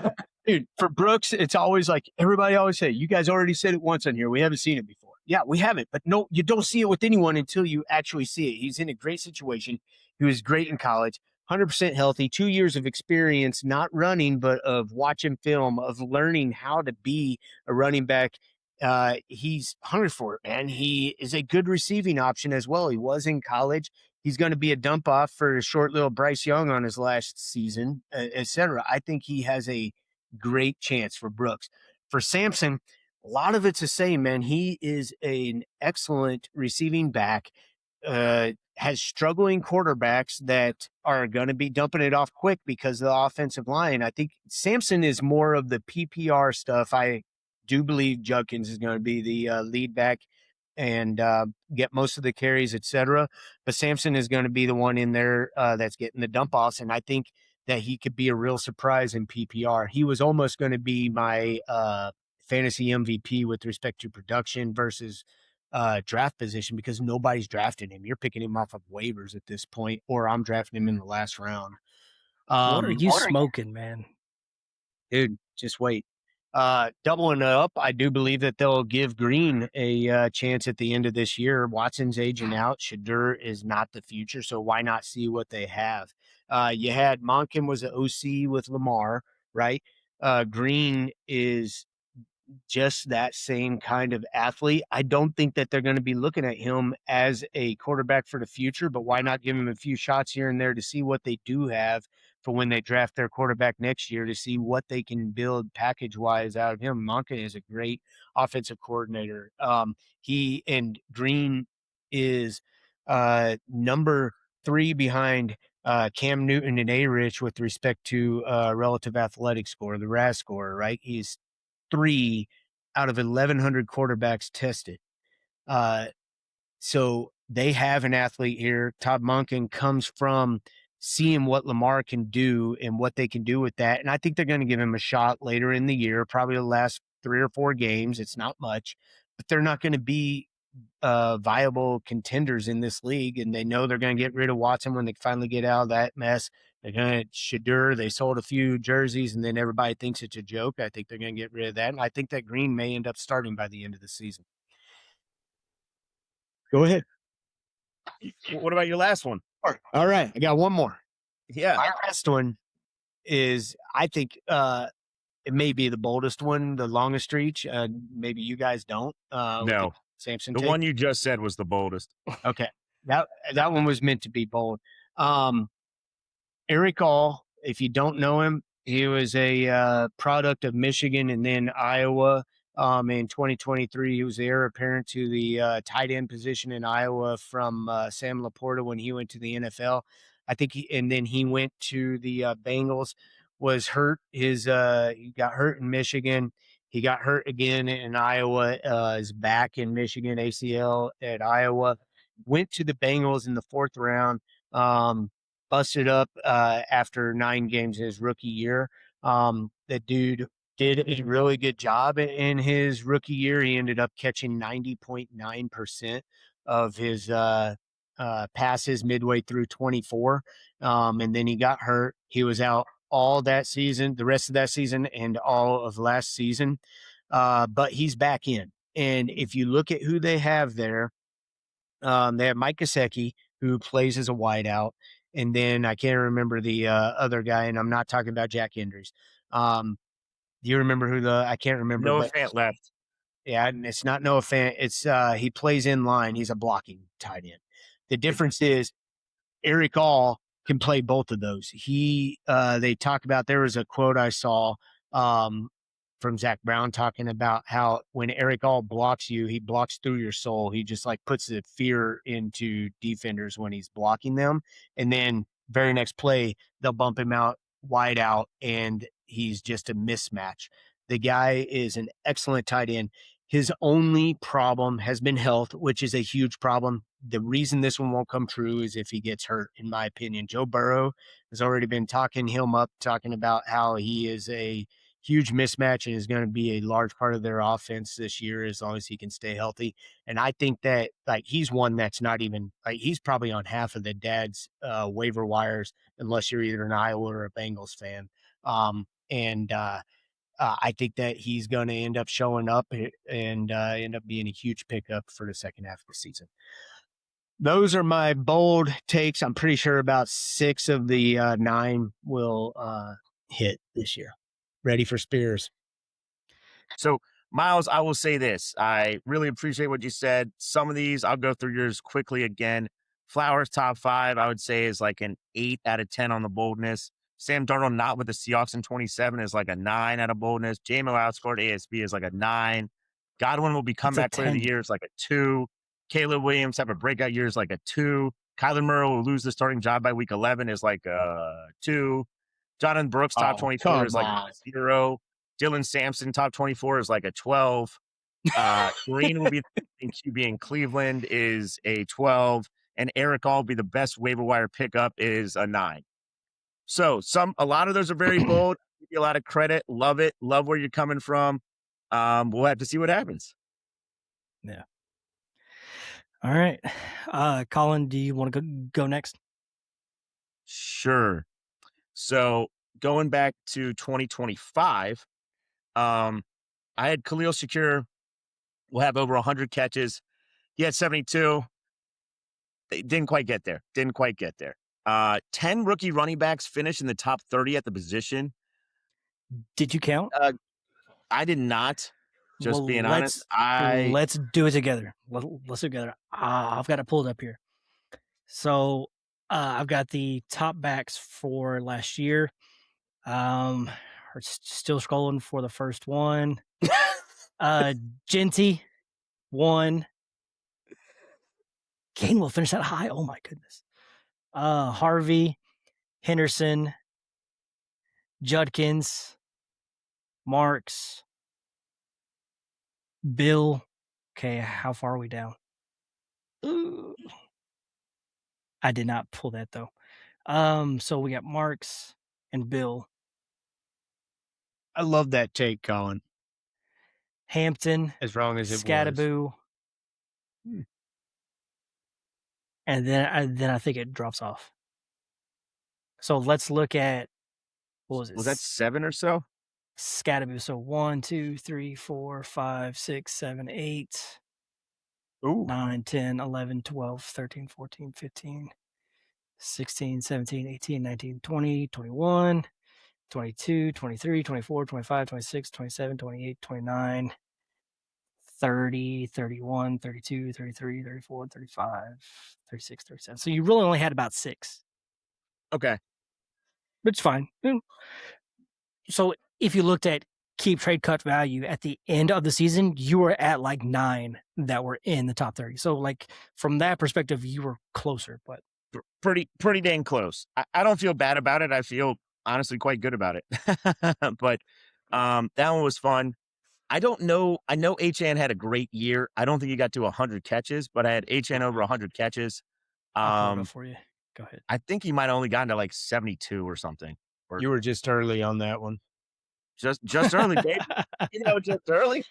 dude, for Brooks, it's always like everybody always say, you guys already said it once on here. We haven't seen it before. Yeah, we haven't. But no, you don't see it with anyone until you actually see it. He's in a great situation. He was great in college, 100% healthy, 2 years of experience, not running, but of watching film, of learning how to be a running back. He's hungry for it, man. He is a good receiving option as well. He was in college. He's going to be a dump off for a short little Bryce Young on his last season, et cetera. I think he has a great chance for Brooks. For Sampson, a lot of it's the same, man. He is an excellent receiving back, has struggling quarterbacks that are going to be dumping it off quick because of the offensive line. I think Sampson is more of the PPR stuff. I do believe Judkins is going to be the lead back and get most of the carries, et cetera. But Sampson is going to be the one in there that's getting the dump offs. And I think that he could be a real surprise in PPR. He was almost going to be my fantasy MVP with respect to production versus draft position because nobody's drafting him. You're picking him off of waivers at this point, or I'm drafting him in the last round. What are you smoking, man? Dude, just wait. Doubling it up, I do believe that they'll give Green a chance at the end of this year. Watson's aging out. Shadur is not the future, so why not see what they have? You had Monken was an OC with Lamar, right? Green is just that same kind of athlete. I don't think that they're going to be looking at him as a quarterback for the future, but why not give him a few shots here and there to see what they do have for when they draft their quarterback next year to see what they can build package-wise out of him. Monken is a great offensive coordinator. He and Green is number 3 behind Cam Newton and A-Rich with respect to relative athletic score, the RAS score, right? He's 3 out of 1,100 quarterbacks tested. So they have an athlete here. Todd Monken comes from seeing what Lamar can do and what they can do with that. And I think they're going to give him a shot later in the year, probably the last 3 or 4 games. It's not much, but they're not going to be viable contenders in this league. And they know they're going to get rid of Watson when they finally get out of that mess. They're going to Shadur. They sold a few jerseys and then everybody thinks it's a joke. I think they're going to get rid of that. And I think that Green may end up starting by the end of the season. Go ahead. What about your last one? All right. I got one more. Yeah. My last one is, I think it may be the boldest one, the longest reach. Maybe you guys don't. No. Samson The one you just said was the boldest. Okay. that one was meant to be bold. Eric All, if you don't know him, he was a product of Michigan and then Iowa. In 2023, he was the heir apparent to the tight end position in Iowa from Sam Laporta when he went to the NFL. I think and then he went to the Bengals. Was hurt. He got hurt in Michigan. He got hurt again in Iowa. Is back in Michigan ACL at Iowa. Went to the Bengals in the 4th round. Busted up after 9 games in his rookie year. That dude did a really good job in his rookie year. He ended up catching 90.9% of his passes midway through 24. And then he got hurt. He was out all that season, the rest of that season, and all of last season. But he's back in. And if you look at who they have there, they have Mike Gesicki, who plays as a wideout. And then I can't remember the other guy, and I'm not talking about Jack Hendricks. Do you remember who I can't remember, Noah but Fant left. yeah, and it's not Noah Fant. It's he plays in line. He's a blocking tight end. The difference is Eric All can play both of those. They talk about, there was a quote I saw from Zach Brown talking about how when Eric All blocks you, he blocks through your soul. He just like puts the fear into defenders when he's blocking them. And then very next play, they'll bump him out wide out and he's just a mismatch. The guy is an excellent tight end. His only problem has been health, which is a huge problem. The reason this one won't come true is if he gets hurt, in my opinion. Joe Burrow has already been talking him up, talking about how he is a huge mismatch and is going to be a large part of their offense this year as long as he can stay healthy. And I think that like he's one that's not even like he's probably on half of the dad's waiver wires unless you're either an Iowa or a Bengals fan. I think that he's going to end up showing up and end up being a huge pickup for the second half of the season. Those are my bold takes. I'm pretty sure about 6 of the 9 will hit this year. Ready for Spears. So, Miles, I will say this. I really appreciate what you said. Some of these, I'll go through yours quickly again. Flowers top 5, I would say, is like an 8 out of 10 on the boldness. Sam Darnold not with the Seahawks in 27 is like a 9 out of boldness. JMO outscored ASB is like a 9. Godwin will be comeback player of the year is like a 2. Caleb Williams have a breakout year is like a 2. Kyler Murray will lose the starting job by week 11 is like a 2. Jonathan Brooks top 24 is like a 0. Dylan Sampson top 24 is like a 12. Green will be the QB in Cleveland is a 12. And Eric All will be the best waiver wire pickup is a 9. So a lot of those are very bold. Give you a lot of credit. Love it. Love where you're coming from. We'll have to see what happens. Yeah. All right. Colin, do you want to go next? Sure. So going back to 2025, I had Khalil Shakir will have over 100 catches. He had 72. They didn't quite get there. 10 rookie running backs finished in the top 30 at the position. Did you count? I did not. Just being honest. Let's do it together. Let's do it together. I've got it pulled up here. So I've got the top backs for last year. We're still scrolling for the first one. Genty, 1. Gainwell finished that high. Oh my goodness. Harvey, Henderson, Judkins, Marks, Bill. Okay, how far are we down? Ooh. I did not pull that though. So we got Marks and Bill. I love that take, Colin. Hampton, as wrong as it Scadaboo, was. And then I think it drops off. So let's look at what was it? Was that 7 or so? Scadaboo. So 1, 2, 3, 4, 5, 6, 7, 8, Ooh. 9, 10, 11, 12, 13, 14, 15, 16, 17, 18, 19, 20, 21, 22, 23, 24, 25, 26, 27, 28, 29, 30, 31, 32, 33, 34, 35, 36, 37. So you really only had about 6, Okay. which is fine. So if you looked at keep trade cut value at the end of the season, you were at like 9 that were in the top 30. So like from that perspective, you were closer, but Pretty dang close. I don't feel bad about it. I feel honestly quite good about it. But that one was fun. I don't know. I know HN had a great year. I don't think he got to 100 catches, but I had HN over 100 catches. I'll pull it up for you. Go ahead. I think he might have only gotten to like 72 or something. Or You were just early on that one. just early, babe. Just early.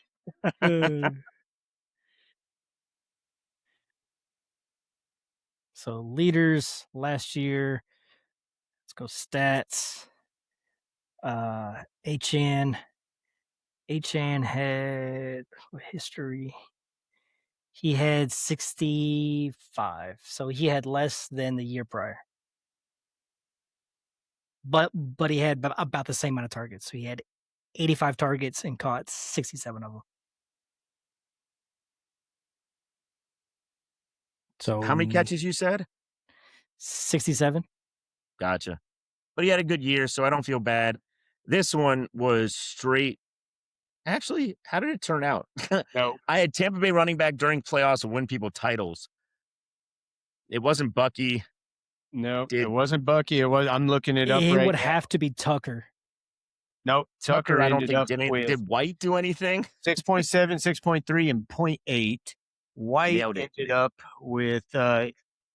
So leaders last year. Let's go stats. HN had history. He had 65, so he had less than the year prior. But he had about the same amount of targets. So he had 85 targets and caught 67 of them. So how many catches you said? 67. Gotcha. But he had a good year, so I don't feel bad. This one was straight. Actually, how did it turn out? No, I had Tampa Bay running back during playoffs and win people titles. It wasn't Bucky. no, it wasn't Bucky. It was. I'm looking it up. It right would now. have to be Tucker. Nope. Tucker I don't ended think up with did White do anything? 6.7, 6.3, and 0.8. White Nailed it. ended up with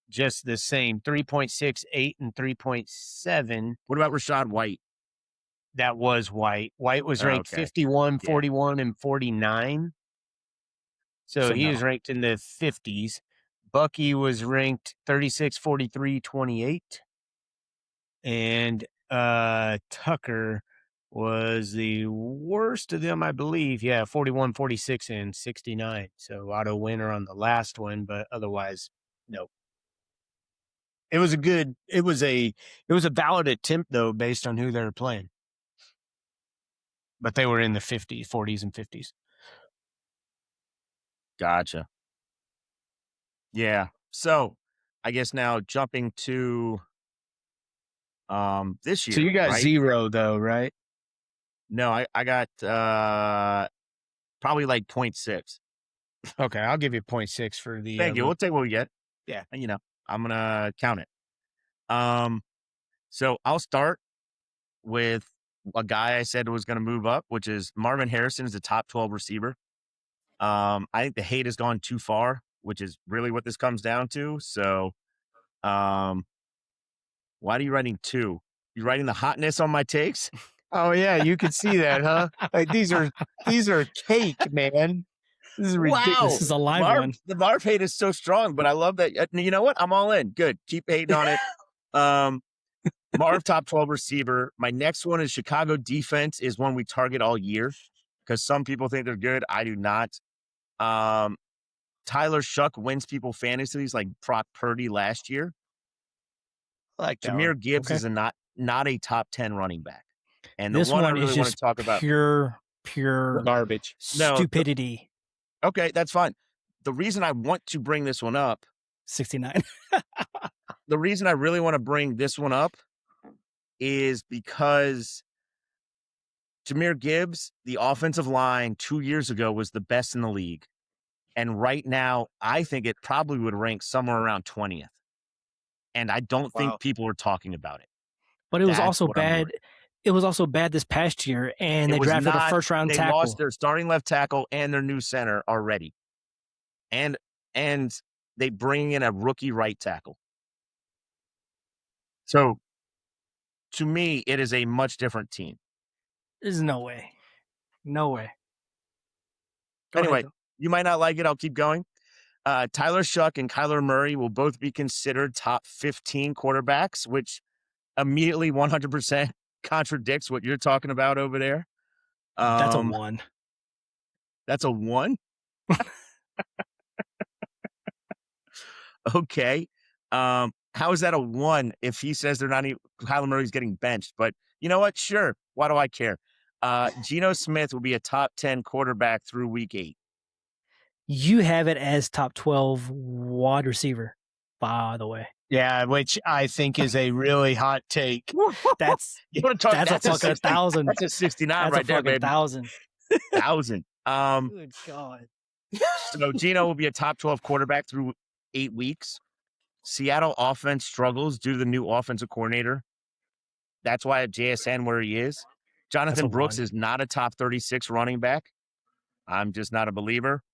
just the same 3.68 and 3.7. What about Rashad White? That was White. White was ranked Okay. 51, Yeah. 41, and 49. So he no. was ranked in the 50s. Bucky was ranked 36, 43, 28. And Tucker was the worst of them, I believe. Yeah, 41, 46, and 69. So auto winner on the last one, but otherwise, no. It was a valid attempt though, based on who they were playing. But they were in the 50s, 40s, and 50s. Gotcha. Yeah. So I guess now jumping to this year. So you got right? 0 though, right? No, I got probably like 0.6. Okay, I'll give you 0.6 for the. Thank you. We'll take what we get. Yeah. I'm gonna count it. So I'll start with a guy I said was gonna move up, which is Marvin Harrison is the top 12 receiver. I think the hate has gone too far, which is really what this comes down to. So why are you writing 2? You writing the hotness on my takes? Oh yeah, you can see that, huh? Like these are cake, man. This is ridiculous. Wow. This is a live one. The Marv hate is so strong, but I love that. You know what? I'm all in. Good. Keep hating on it. Marv, top 12 receiver. My next one is Chicago defense is one we target all year because some people think they're good. I do not. Tyler Shuck wins people fantasies like Brock Purdy last year. I like that Jameer one. Gibbs Okay. is not a top 10 running back. And This the one I one really is want to just talk about. pure Garbage. No, stupidity. Okay, that's fine. The reason I want to bring this one up, 69. the reason I really want to bring this one up is because Jameer Gibbs, the offensive line 2 years ago was the best in the league. And right now, I think it probably would rank somewhere around 20th. And I don't think people are talking about it. But it was That's also what I'm bad. worried. It was also bad this past year, and It they was drafted a not- first round They tackle. lost their starting left tackle and their new center already. And they bring in a rookie right tackle. So to me, it is a much different team. There's no way. No way. Go Anyway, ahead, though. you might not like it. I'll keep going. Tyler Shuck and Kyler Murray will both be considered top 15 quarterbacks, which immediately 100% contradicts what you're talking about over there. That's a 1. That's a 1? Okay. How is that a 1 if he says they're not even Kyler Murray's getting benched? But you know what? Sure. Why do I care? Geno Smith will be a top 10 quarterback through week 8. You have it as top 12 wide receiver, by the way. Yeah, which I think is a really hot take. That's You want to talk? that's a fucking 60 1,000. That's a 69 That's right a there, fucking baby. 1,000. 1,000. Good God. So Gino will be a top 12 quarterback through 8 weeks. Seattle offense struggles due to the new offensive coordinator. That's why at JSN where he is. Jonathan Brooks is not a top 36 running back. I'm just not a believer.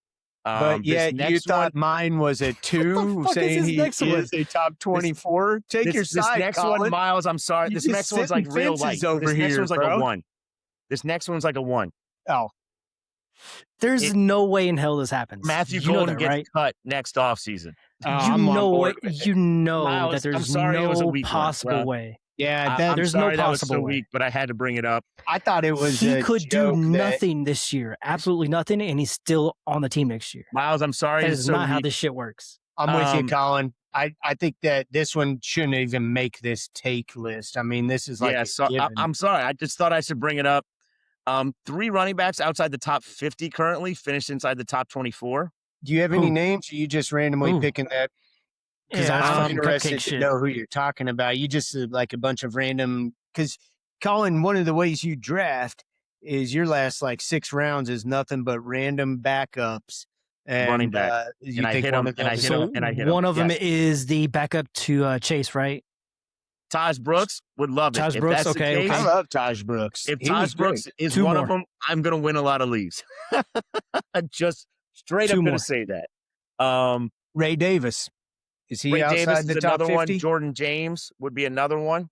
But yet you thought mine was a 2, saying he is a top 24. Take your side, next Colin. one, Miles, I'm sorry. This next one's like real light. Over this next one's like bro. a 1. This next one's like a 1. Oh. There's no way in hell this happens. Matthew you Golden that, gets right? cut next offseason. I'm on board with it. You know Miles, that there's sorry, no it was a weak possible one, way. Yeah, there's sorry no that was possible so way. weak, but I had to bring it up. I thought it was he could do nothing this year, absolutely nothing, and he's still on the team next year. Miles, I'm sorry. That is not how this shit works. I'm with you, Colin. I think that this one shouldn't even make this take list. I mean, this is like I'm sorry. I just thought I should bring it up. 3 running backs outside the top 50 currently finished inside the top 24. Do you have any names? Or are you just randomly picking that? Because I'm interested to know who you're talking about. You just like a bunch of random. Because Colin, one of the ways you draft is your last like 6 rounds is nothing but random backups. And, running back. You I think hit one him, of and I hit him, and I hit him. One of them is the backup to Chase, right? Taj Brooks would love it. Taj Brooks, okay. I love Taj Brooks. If Taj Brooks is one of them, I'm going to win a lot of leagues. Just straight up going to say that. Ray Davis. Is he Ray outside Davis the is top another 50? one. Jordan James would be another one.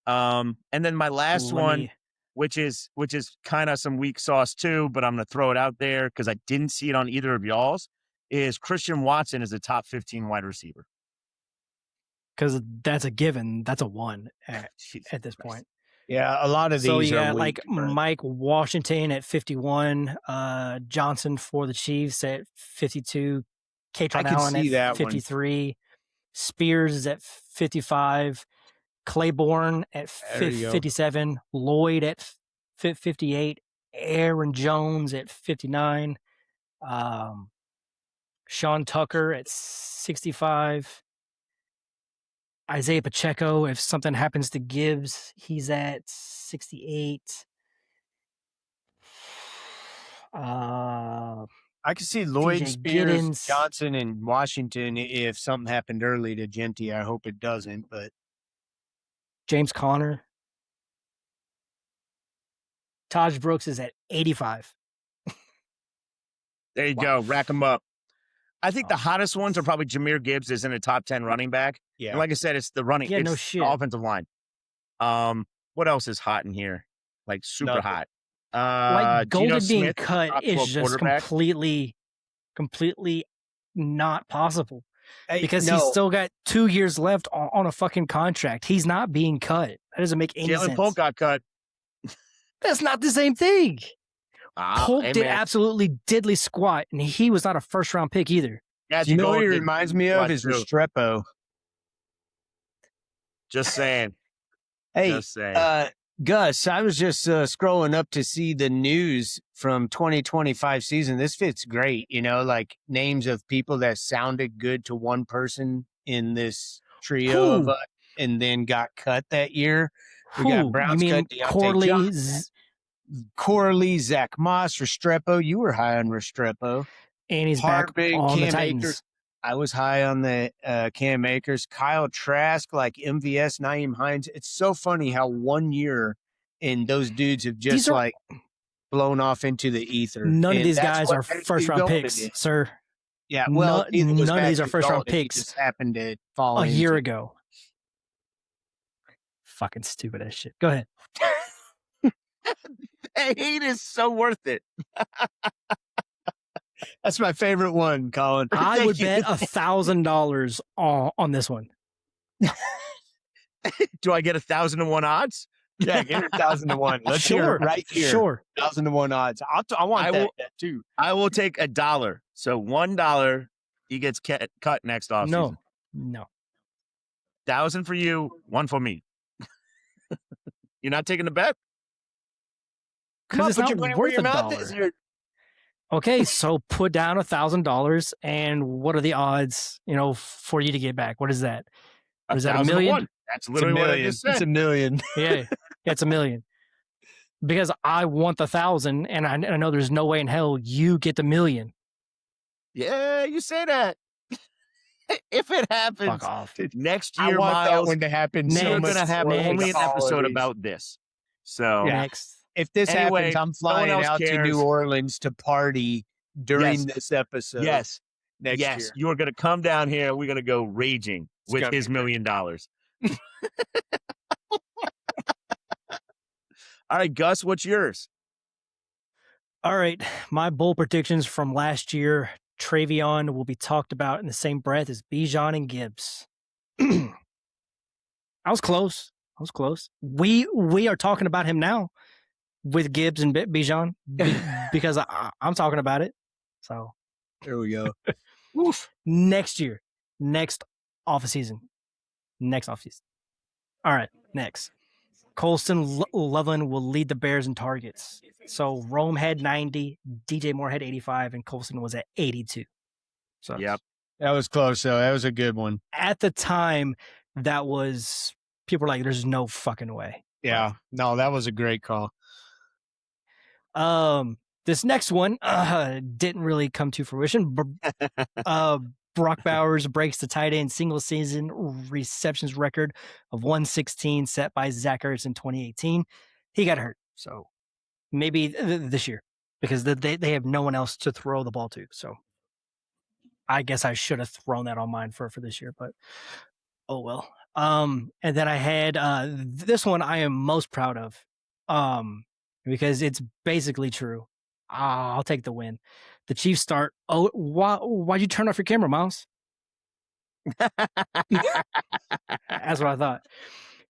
And then my last one, which is kind of some weak sauce too, but I'm going to throw it out there because I didn't see it on either of y'all's, is Christian Watson is a top 15 wide receiver. Because that's a given. That's a 1 at this point. Yeah, a lot of these so you got are like Mike Washington at 51, Johnson for the Chiefs at 52, Katron Allen at 53, Spears is at 55, Claiborne at 57, Lloyd at 58, Aaron Jones at 59, Sean Tucker at 65, Isaiah Pacheco, if something happens to Gibbs, he's at 68. I can see Lloyd, DJ Spears, Giddens. Johnson, and Washington if something happened early to Genty. I hope it doesn't, but James Conner. Taj Brooks is at 85. There you go. Rack them up. I think the hottest ones are probably Jahmyr Gibbs is in a top 10 running back. Yeah. And like I said, it's the running. Yeah, it's no shit. the offensive line. What else is hot in here? Like super hot. Like Golden Geno being Smith, cut is just completely not possible. Because he's still got 2 years left on a fucking contract. He's not being cut. That doesn't make any sense. Jalen Polk got cut. That's not the same thing. Polk did man. absolutely diddly squat, and he was not a first-round pick either. Yeah, you know what he reminds me of is Restrepo. Just saying. Hey, just saying. Gus, I was just scrolling up to see the news from 2025 season. This fits great, you know, like names of people that sounded good to one person in this trio of, and then got cut that year. We got Browns cut Deontay Corley, Zach Moss, Restrepo. You were high on Restrepo. And he's back on the Titans. Akers. I was high on the Cam Akers. Kyle Trask, like MVS, Naeem Hines. It's so funny how 1 year and those dudes have just blown off into the ether. None of these guys are first-round picks, sir. Yeah, well, none of these are first-round picks. Just happened to fall a year ago. Fucking stupid ass shit. Go ahead. Hate is so worth it. That's my favorite one, Colin. I would bet $1,000 on this one. Do I get 1,001 odds? Yeah, get 1,001. Let's hear it right here. Sure. 1,001 odds. I want that too. I will take $1. So $1, he gets cut next offseason. No. 1,000 for you, 1 for me. You're not taking the bet? Because it's not worth $1. Okay, so put down $1,000, and what are the odds, for you to get back? What is that? What is that, 1 million? 1,001. That's It's a literally what I million. just It's said. a million. Yeah, it's 1 million. Because I want the 1,000, and I know there's no way in hell you get the 1 million. Yeah, you say that. If it Fuck happens off. next I year, want that Miles, one to happen so we're much gonna have before the only an episode holidays. about this. So Yeah. Next. If this Anyway, happens, I'm no one flying else out to cares. New Orleans to party during Yes. this episode Yes, next yes, year. you're gonna come down here. We're gonna go raging with gonna his be $1 million. All right, Gus, what's yours? All right, my bold predictions from last year. Travion will be talked about in the same breath as Bijan and Gibbs. I was close. We are talking about him now with Gibbs and Bijan because I'm talking about it. So There we go. Oof. next year, next offseason. All right, next. Colston Loveland will lead the Bears in targets. So Rome had 90, DJ Moore had 85, and Colston was at 82. So Yep. That was close, though. That was a good one. at the time, that was people were like, "There's no fucking way." Yeah. No, that was a great call. This next one didn't really come to fruition. Brock Bowers breaks the tight end single season receptions record of 116 set by Zach Ertz in 2018. He got hurt, so maybe this year because they have no one else to throw the ball to. So I guess I should have thrown that on mine for this year, but oh well. And then I had this one I am most proud of, because it's basically true. I'll take the win. The Chiefs start. Oh, why'd you turn off your camera, Miles? That's what I thought.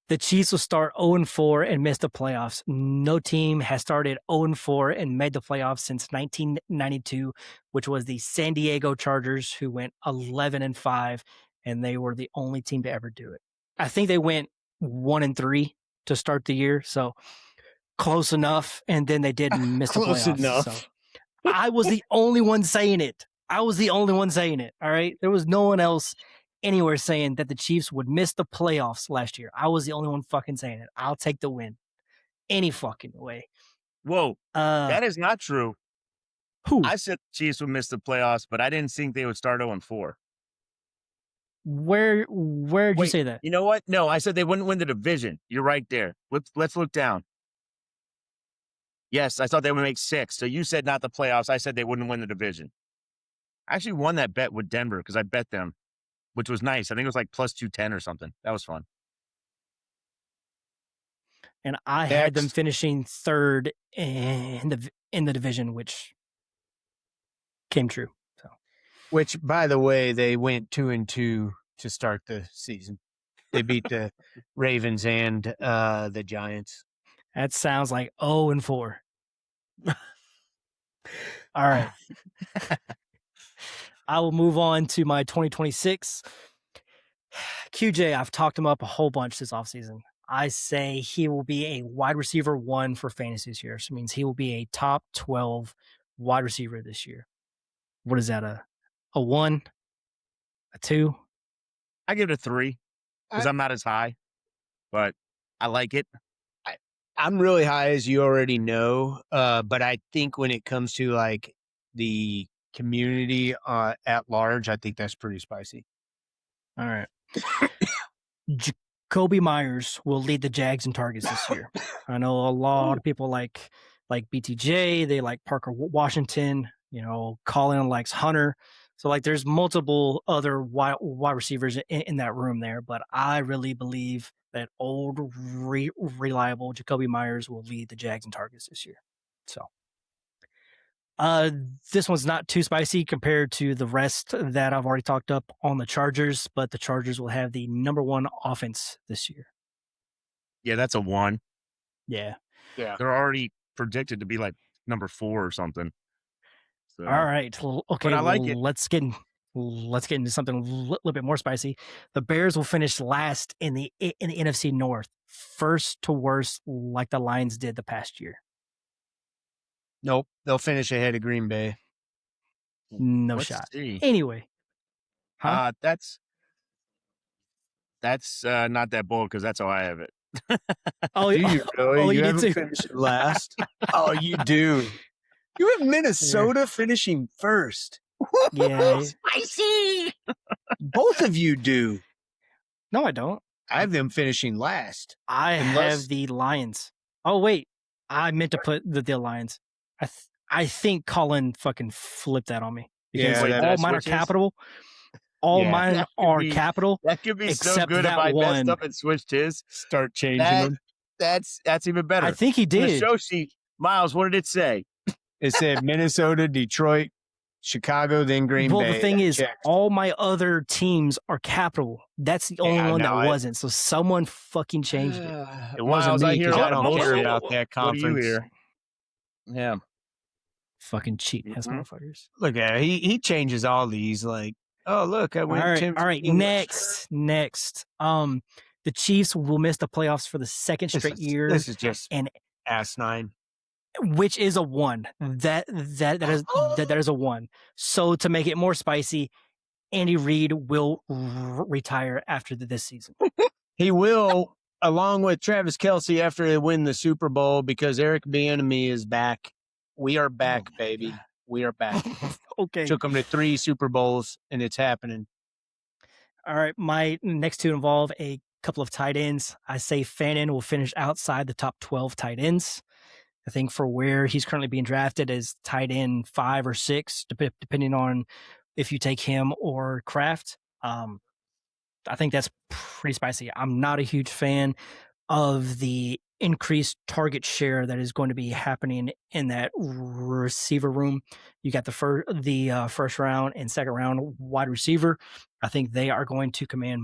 The Chiefs will start 0-4 and miss the playoffs. No team has started 0-4 and made the playoffs since 1992, which was the San Diego Chargers, who went 11-5, and they were the only team to ever do it. I think they went 1-3 to start the year, so close enough. And then they did miss the Close playoffs. enough. So I was the only one saying it. All right. There was no one else anywhere saying that the Chiefs would miss the playoffs last year. I was the only one fucking saying it. I'll take the win. Any fucking way. Whoa, that is not true. Who? I said the Chiefs would miss the playoffs, but I didn't think they would start 0-4. Where'd you say that? You know what? No, I said they wouldn't win the division. You're right there. Let's look down. Yes, I thought they would make 6. So you said not the playoffs. I said they wouldn't win the division. I actually won that bet with Denver because I bet them, which was nice. I think it was like plus 210 or something. That was fun. And I had them finishing third in the division, which came true. So, which, by the way, they went 2-2 to start the season. They beat the Ravens and the Giants. That sounds like 0-4. All right. I will move on to my 2026. QJ, I've talked him up a whole bunch this offseason. I say he will be a wide receiver 1 for fantasy this year. So it means he will be a top 12 wide receiver this year. What is that? A 1? A 2? I give it a 3 because I'm not as high, but I like it. I'm really high, as you already know, but I think when it comes to like the community at large, I think that's pretty spicy. All right. Jacoby Myers will lead the Jags in targets this year. I know a lot of people like BTJ. They like Parker Washington. Colin likes Hunter. So like there's multiple other wide receivers in that room there. But I really believe that old, reliable Jacoby Myers will lead the Jags in targets this year. So this one's not too spicy compared to the rest that I've already talked up on the Chargers, but the Chargers will have the number 1 offense this year. Yeah, that's a 1. Yeah. They're already predicted to be like number 4 or something. So, all right. Okay. But I like it. Let's get into something a little bit more spicy. The Bears will finish last in the NFC North, first to worst, like the Lions did the past year. Nope, they'll finish ahead of Green Bay. No Let's shot. see. Anyway. Huh? That's not that bold because that's how I have it. Oh, Do you really? oh, You you did haven't too. finished last? Oh, you do. You have Minnesota finishing first. Yeah. Spicy. Both of you do. No, I don't. I have them finishing last. I Unless- have the Lions. Oh wait, I meant to put the Lions. I think Colin fucking flipped that on me because Yeah, Wait, did I all mine are switch his? capital. All Yeah. mine That could are be- capital That could be so except good if that I messed one. up and switched his. Start changing That- them. That's even better. I think he On the did. show sheet, Miles, what did it say? It said Minnesota, Detroit, Chicago, then Green Well, Bay. the thing That is, checks. all my other teams are capital. That's the only Yeah, one no, that I- wasn't. So someone fucking changed it. It wasn't Miles, me I hear 'cause a I lot of don't care bullshit. about that What do you conference. hear? Yeah. Fucking cheating ass Mhm. motherfuckers. Look at it. He changes all these. Like, oh look, I All went. right, 10 all right. Next. The Chiefs will miss the playoffs for the second straight year, This is just and asinine. which is a one. That is a one. So to make it more spicy, Andy Reid will retire after this season. He will, along with Travis Kelce, after they win the Super Bowl, because Eric Bieniemy is back. We are back, baby. We are back. Okay. Took him to 3 Super Bowls, and it's happening. All right. My next two involve a couple of tight ends. I say Fannin will finish outside the top 12 tight ends. I think for where he's currently being drafted as tight end 5 or 6, depending on if you take him or Kraft. I think that's pretty spicy. I'm not a huge fan of the increased target share that is going to be happening in that receiver room. You got the first round and second round wide receiver. I think they are going to command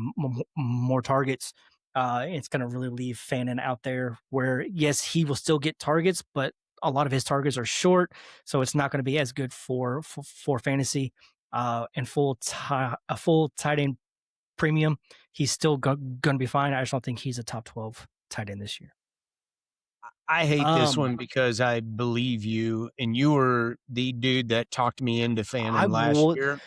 more targets. It's going to really leave Fannin out there where, yes, he will still get targets, but a lot of his targets are short, so it's not going to be as good for fantasy. And a full tight end premium, he's still going to be fine. I just don't think he's a top 12 tight end this year. I hate this one because I believe you, and you were the dude that talked me into Fannin last year.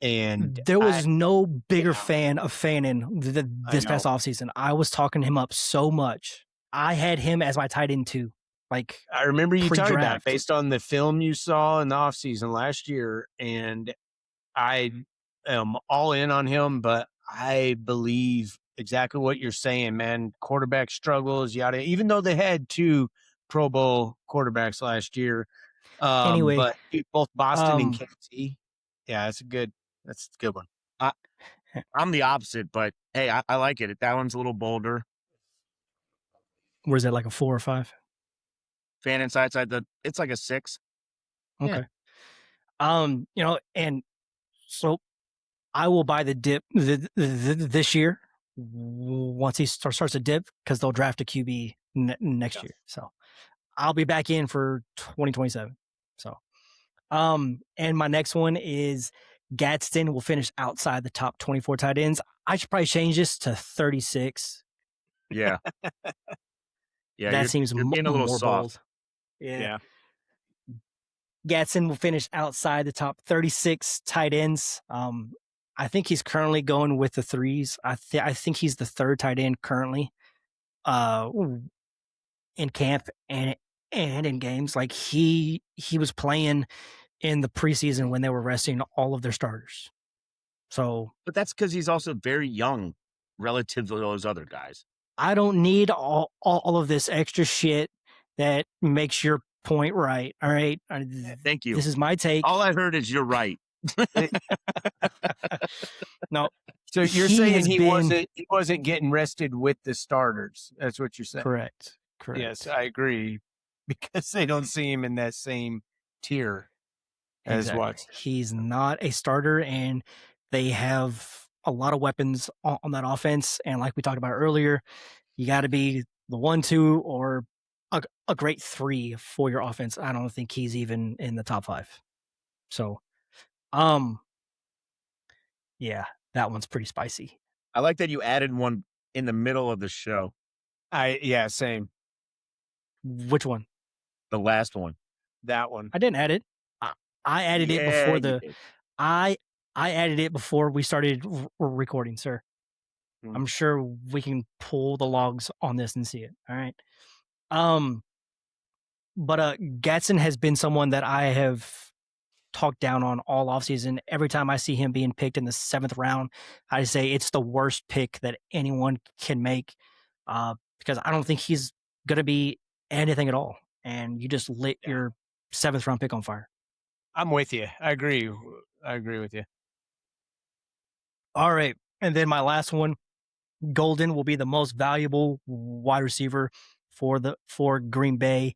And there was no bigger fan of Fannin this past know. offseason. I was talking him up so much. I had him as my tight end too. Like, I remember you talking about it pre-draft. based on the film you saw in the offseason last year, and I am all in on him, but I believe exactly what you're saying, man. Quarterback struggles, yada. Even though they had 2 Pro Bowl quarterbacks last year, Anyway, but both Boston and KC. Yeah, that's a good one. I'm the opposite, but hey, I like it. That one's a little bolder. where's that, like a 4 or 5? Fan inside it's like a 6. Okay. And so I will buy the dip this year once he starts to dip, because they'll draft a QB next year. So I'll be back in for 2027. So, and my next one is Gadsden will finish outside the top 24 tight ends. I should probably change this to 36. Yeah. Yeah. That seems you're being a little more soft. bold. Yeah. Gadsden will finish outside the top 36 tight ends. I think he's currently going with the 3s. I think he's the 3rd tight end currently in camp and in games. Like, he was playing in the preseason when they were resting all of their starters. So, But that's because he's also very young relative to those other guys. I don't need all of this extra shit that makes your point right. All right. Thank you. This is my take. All I heard is you're right. No. So you're saying he wasn't getting rested with the starters. That's what you're saying. Correct. Yes, I agree. Because they don't see him in that same tier as Exactly. what. He's not a starter, and they have a lot of weapons on that offense. And like we talked about earlier, you got to be the 1, 2, or a great 3 for your offense. I don't think he's even in the top 5. So, yeah, that one's pretty spicy. I like that you added one in the middle of the show. Same. Which one? The last one. That one. I didn't add it. I added it Yeah, before you the did. I I added it before we started recording, sir. Hmm. I'm sure we can pull the logs on this and see it. All right. Um, but Gatson has been someone that I have talked down on all offseason. Every time I see him being picked in the 7th round, I say it's the worst pick that anyone can make, because I don't think he's gonna be anything at all. And you just lit Yeah. your 7th round pick on fire. I'm with you. I agree. I agree with you. All right. And then my last one, Golden will be the most valuable wide receiver for Green Bay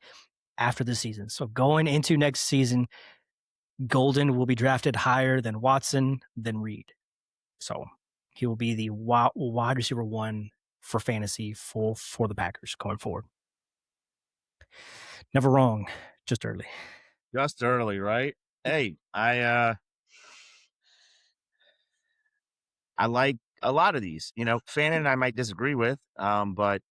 after the season. So going into next season, Golden will be drafted higher than Watson, than Reed. So he will be the wide receiver 1 for fantasy for the Packers going forward. Never wrong, just early. Just early, right? Hey, I like a lot of these. You know, Fannin I might disagree with, but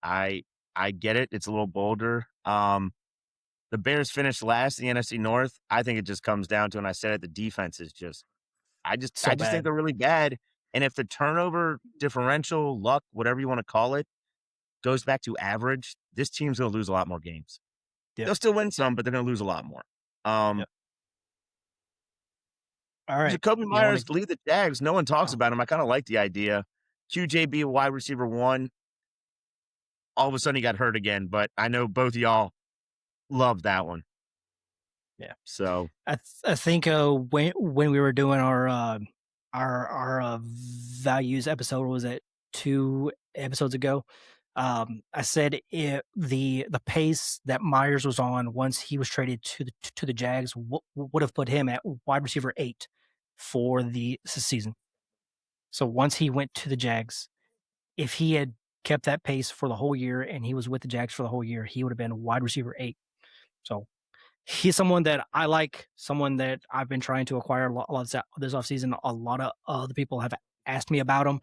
I I get it. It's a little bolder. The Bears finished last in the NFC North. I think it just comes down to, and I said it, the defense is just I So just think bad. they're really bad. And if the turnover differential, luck, whatever you want to call it, goes back to average, this team's gonna lose a lot more games. Yep. They'll still win some, but they're gonna lose a lot more. Um, Yep. All right. Jacoby You want Myers to? lead the Jags. No one talks Oh, about him. I kind of like the idea. QJB wide receiver 1. All of a sudden he got hurt again, but I know both of y'all love that one. yeah. So I think when we were doing our values episode, was it 2 episodes ago? I said the pace that Myers was on once he was traded to the Jags would have put him at wide receiver 8 for the season. So once he went to the Jags, if he had kept that pace for the whole year and he was with the Jags for the whole year, he would have been wide receiver 8. So he's someone that I like, someone that I've been trying to acquire a lot this offseason. A lot of other people have asked me about him,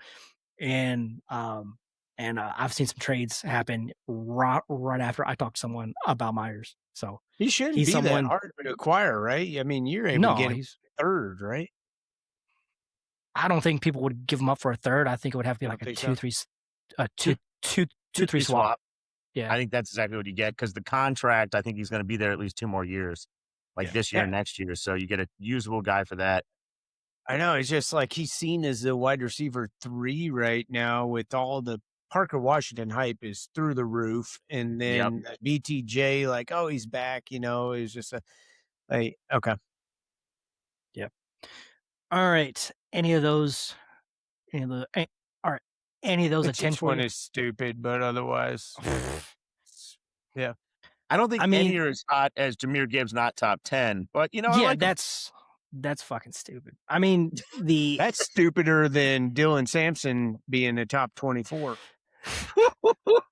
and I've seen some trades happen right after I talked to someone about Myers. So He shouldn't he's be that someone. hard to acquire, right? I mean, you're able to No, get him he's. third, right? I don't think people would give him up for a third. I think it would have to be You like don't a think so? 2-3, a two, two, 2-3 three swap. swap. Yeah, I think that's exactly what you get because the contract, I think he's going to be there at least 2 more years, like yeah. this year Yeah. and next year. So you get a usable guy for that. I know. It's just like he's seen as a wide receiver 3 right now with all the Parker Washington hype is through the roof. And Yep. then BTJ, like, oh, he's back, is just like, okay. Yep. All right. Any of those? Any of the? All right. Any of those The at 10 Chiefs for one you? is stupid, but otherwise, yeah. I don't think I any mean, are as hot as Jameer Gibbs, not top 10, but I yeah, like him. that's fucking stupid. I mean, the That's stupider than Dylan Sampson being a top 24. we will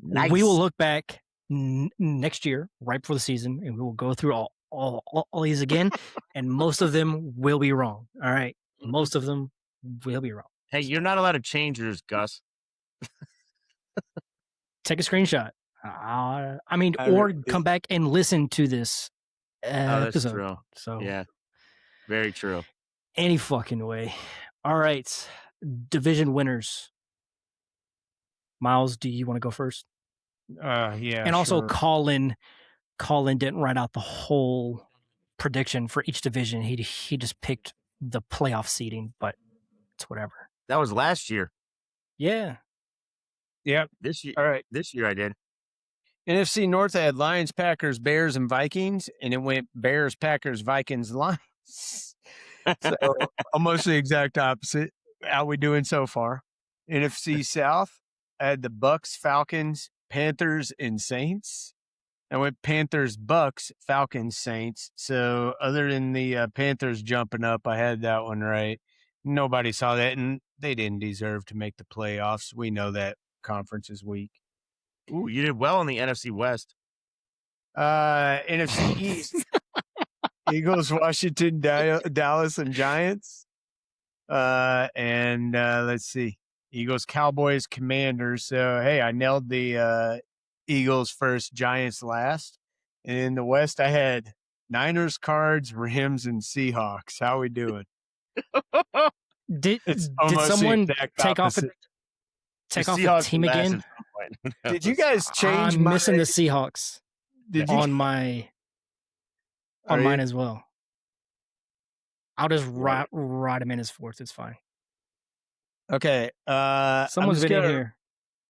Nice. look back next year, right before the season, and we will go through all these again, and most of them will be wrong. All right, Mhm. most of them will be wrong. Hey, you're not allowed to change yours, Gus. Take a screenshot. I mean, I or mean, come back and listen to this Oh, that's episode. true. So Yeah, very true. any fucking way. All right, division winners. Miles, do you want to go first? yeah, And also, sure. Colin didn't write out the whole prediction for each division. He just picked the playoff seeding, but it's whatever. That was last year. Yeah. Yep. This year, All right. I did. NFC North I had Lions, Packers, Bears, and Vikings, and it went Bears, Packers, Vikings, Lions. So almost the exact opposite. How we doing so far? NFC South, I had the Bucks, Falcons, Panthers, and Saints. I went Panthers, Bucks, Falcons, Saints. So other than the Panthers jumping up, I had that one right. Nobody saw that, and they didn't deserve to make the playoffs. We know that conference is weak. Ooh, you did well in the NFC West. NFC East, Eagles, Washington, Dallas, and Giants. And let's see, Eagles, Cowboys, Commanders. So hey, I nailed the Eagles first, Giants last. And in the West, I had Niners, Cards, Rams, and Seahawks. How we doing? Did It's did almost the someone exact take off a opposite. The take off a Seahawks team were last at again? some point. Did you guys change I'm my? missing the Seahawks Did you? on my Are on you? mine as well. I'll just Right. write him in as fourth. It's fine. Okay. I'm Someone's just been in gonna. here.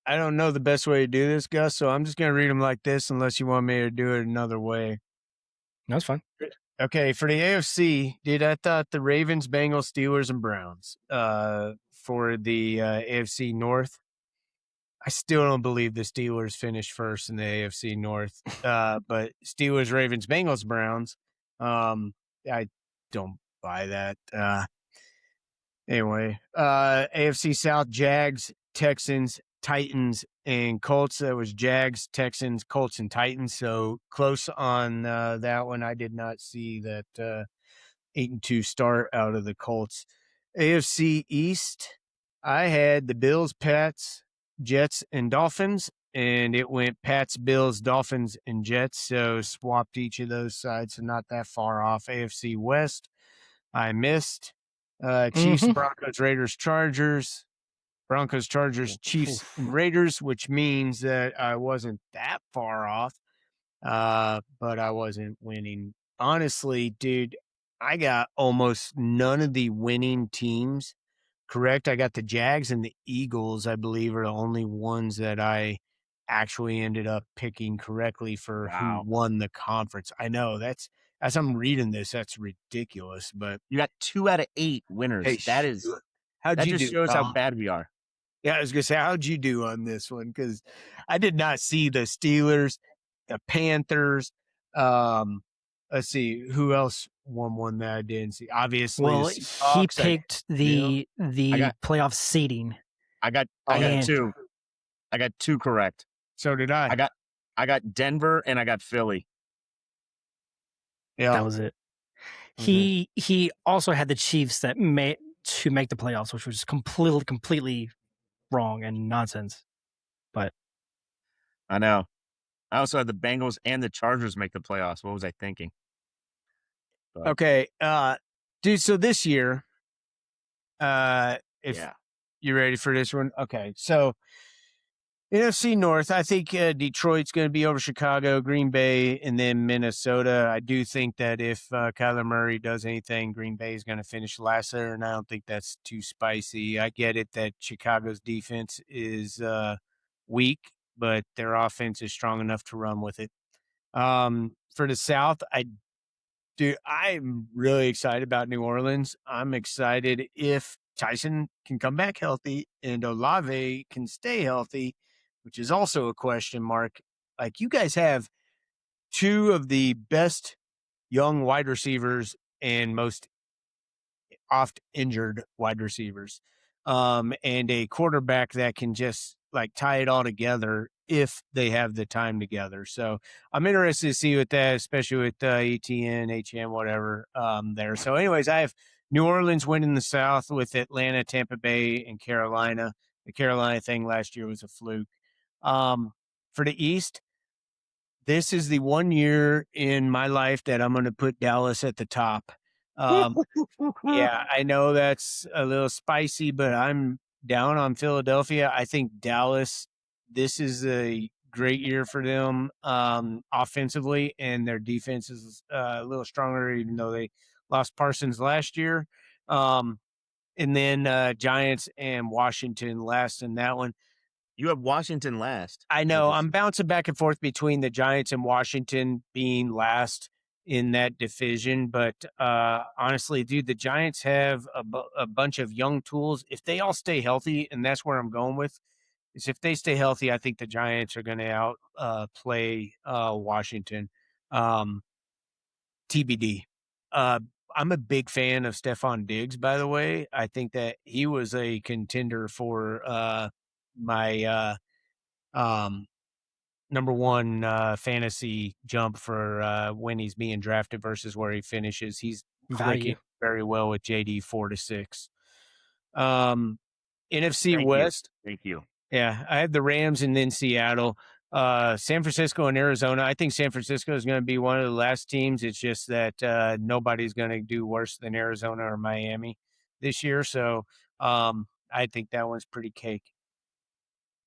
I don't know the best way to do this, Gus. So I'm just gonna read them like this, unless you want me to do it another way. No, it's fine. Okay, for the AFC, dude, I thought the Ravens, Bengals, Steelers, and Browns. For the AFC North, I still don't believe the Steelers finished first in the AFC North. But Steelers, Ravens, Bengals, Browns. I don't buy that. Anyway, AFC South, Jags, Texans, Titans, and Colts. That was Jags, Texans, Colts, and Titans. So close on that one. I did not see that 8-2 start out of the Colts. AFC East, I had the Bills, Pats, Jets, and Dolphins, and it went Pats, Bills, Dolphins, and Jets. So swapped each of those sides, so not that far off. AFC West, I missed Chiefs, Mhm. Broncos, Raiders, Chargers. Broncos, Chargers, Chiefs, Oof. and Raiders, which means that I wasn't that far off, but I wasn't winning. Honestly, dude, I got almost none of the winning teams correct. I got the Jags and the Eagles, I believe, are the only ones that I actually ended up picking correctly for who Wow. won the conference. I know that's as I'm reading this, that's ridiculous. But You got 2 out of 8 winners. hey, how'd That you just do, shows how pal? bad we are. Yeah, I was gonna say, how'd you do on this one? Because I did not see the Steelers, the Panthers. Um, let's see who else won one that I didn't see. Obviously, the Well, he Seahawks. picked the I got playoff seeding. I got And- 2. I got 2 correct. So did I. I got Denver and I got Philly. Yeah, That was it. He also had the Chiefs that made to make the playoffs, which was completely wrong and nonsense. But I know. I also had the Bengals and the Chargers make the playoffs. What was I thinking? okay, dude. So this year, if Yeah. you ready for this one, okay. So NFC North, I think Detroit's going to be over Chicago, Green Bay, and then Minnesota. I do think that if Kyler Murray does anything, Green Bay is going to finish last there, and I don't think that's too spicy. I get it that Chicago's defense is weak, but their offense is strong enough to run with it. For the South, I'm really excited about New Orleans. I'm excited if Tyson can come back healthy and Olave can stay healthy, which is also a question mark. Like, you guys have two of the best young wide receivers and most oft injured wide receivers, and a quarterback that can just like tie it all together if they have the time together. So I'm interested to see what that, especially with ETN, HM, whatever there. So, anyways, I have New Orleans winning the South with Atlanta, Tampa Bay, and Carolina. The Carolina thing last year was a fluke. For the East, this is the one year in my life that I'm going to put Dallas at the top. Yeah, I know that's a little spicy, but I'm down on Philadelphia. I think Dallas, this is a great year for them offensively, and their defense is a little stronger, even though they lost Parsons last year. And then Giants and Washington last in that one. You have Washington last. I know. which is- I'm bouncing back and forth between the Giants and Washington being last in that division. But honestly, dude, the Giants have a bunch of young tools. If they all stay healthy, and that's where I'm going with, is if they stay healthy, I think the Giants are going to play Washington. TBD. I'm a big fan of Stephon Diggs, by the way. I think that he was a contender for my number one fantasy jump for when he's being drafted versus where he finishes. He's clicking value. very well with JD 4-6. NFC Thank you. West. Thank you. Yeah, I had the Rams and then Seattle. San Francisco and Arizona. I think San Francisco is going to be one of the last teams. It's just that nobody's going to do worse than Arizona or Miami this year. So I think that one's pretty cake.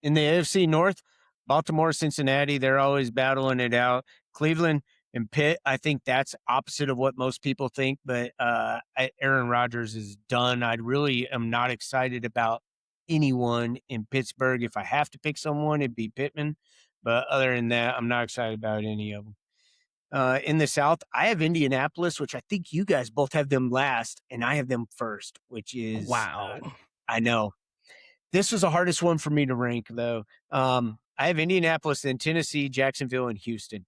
In the AFC North, Baltimore, Cincinnati, they're always battling it out. Cleveland and Pitt, I think that's opposite of what most people think, but Aaron Rodgers is done. I really am not excited about anyone in Pittsburgh. If I have to pick someone, it'd be Pittman. But other than that, I'm not excited about any of them. In the South, I have Indianapolis, which I think you guys both have them last, and I have them first, which is Wow. I know. This was the hardest one for me to rank, though. I have Indianapolis, then Tennessee, Jacksonville, and Houston.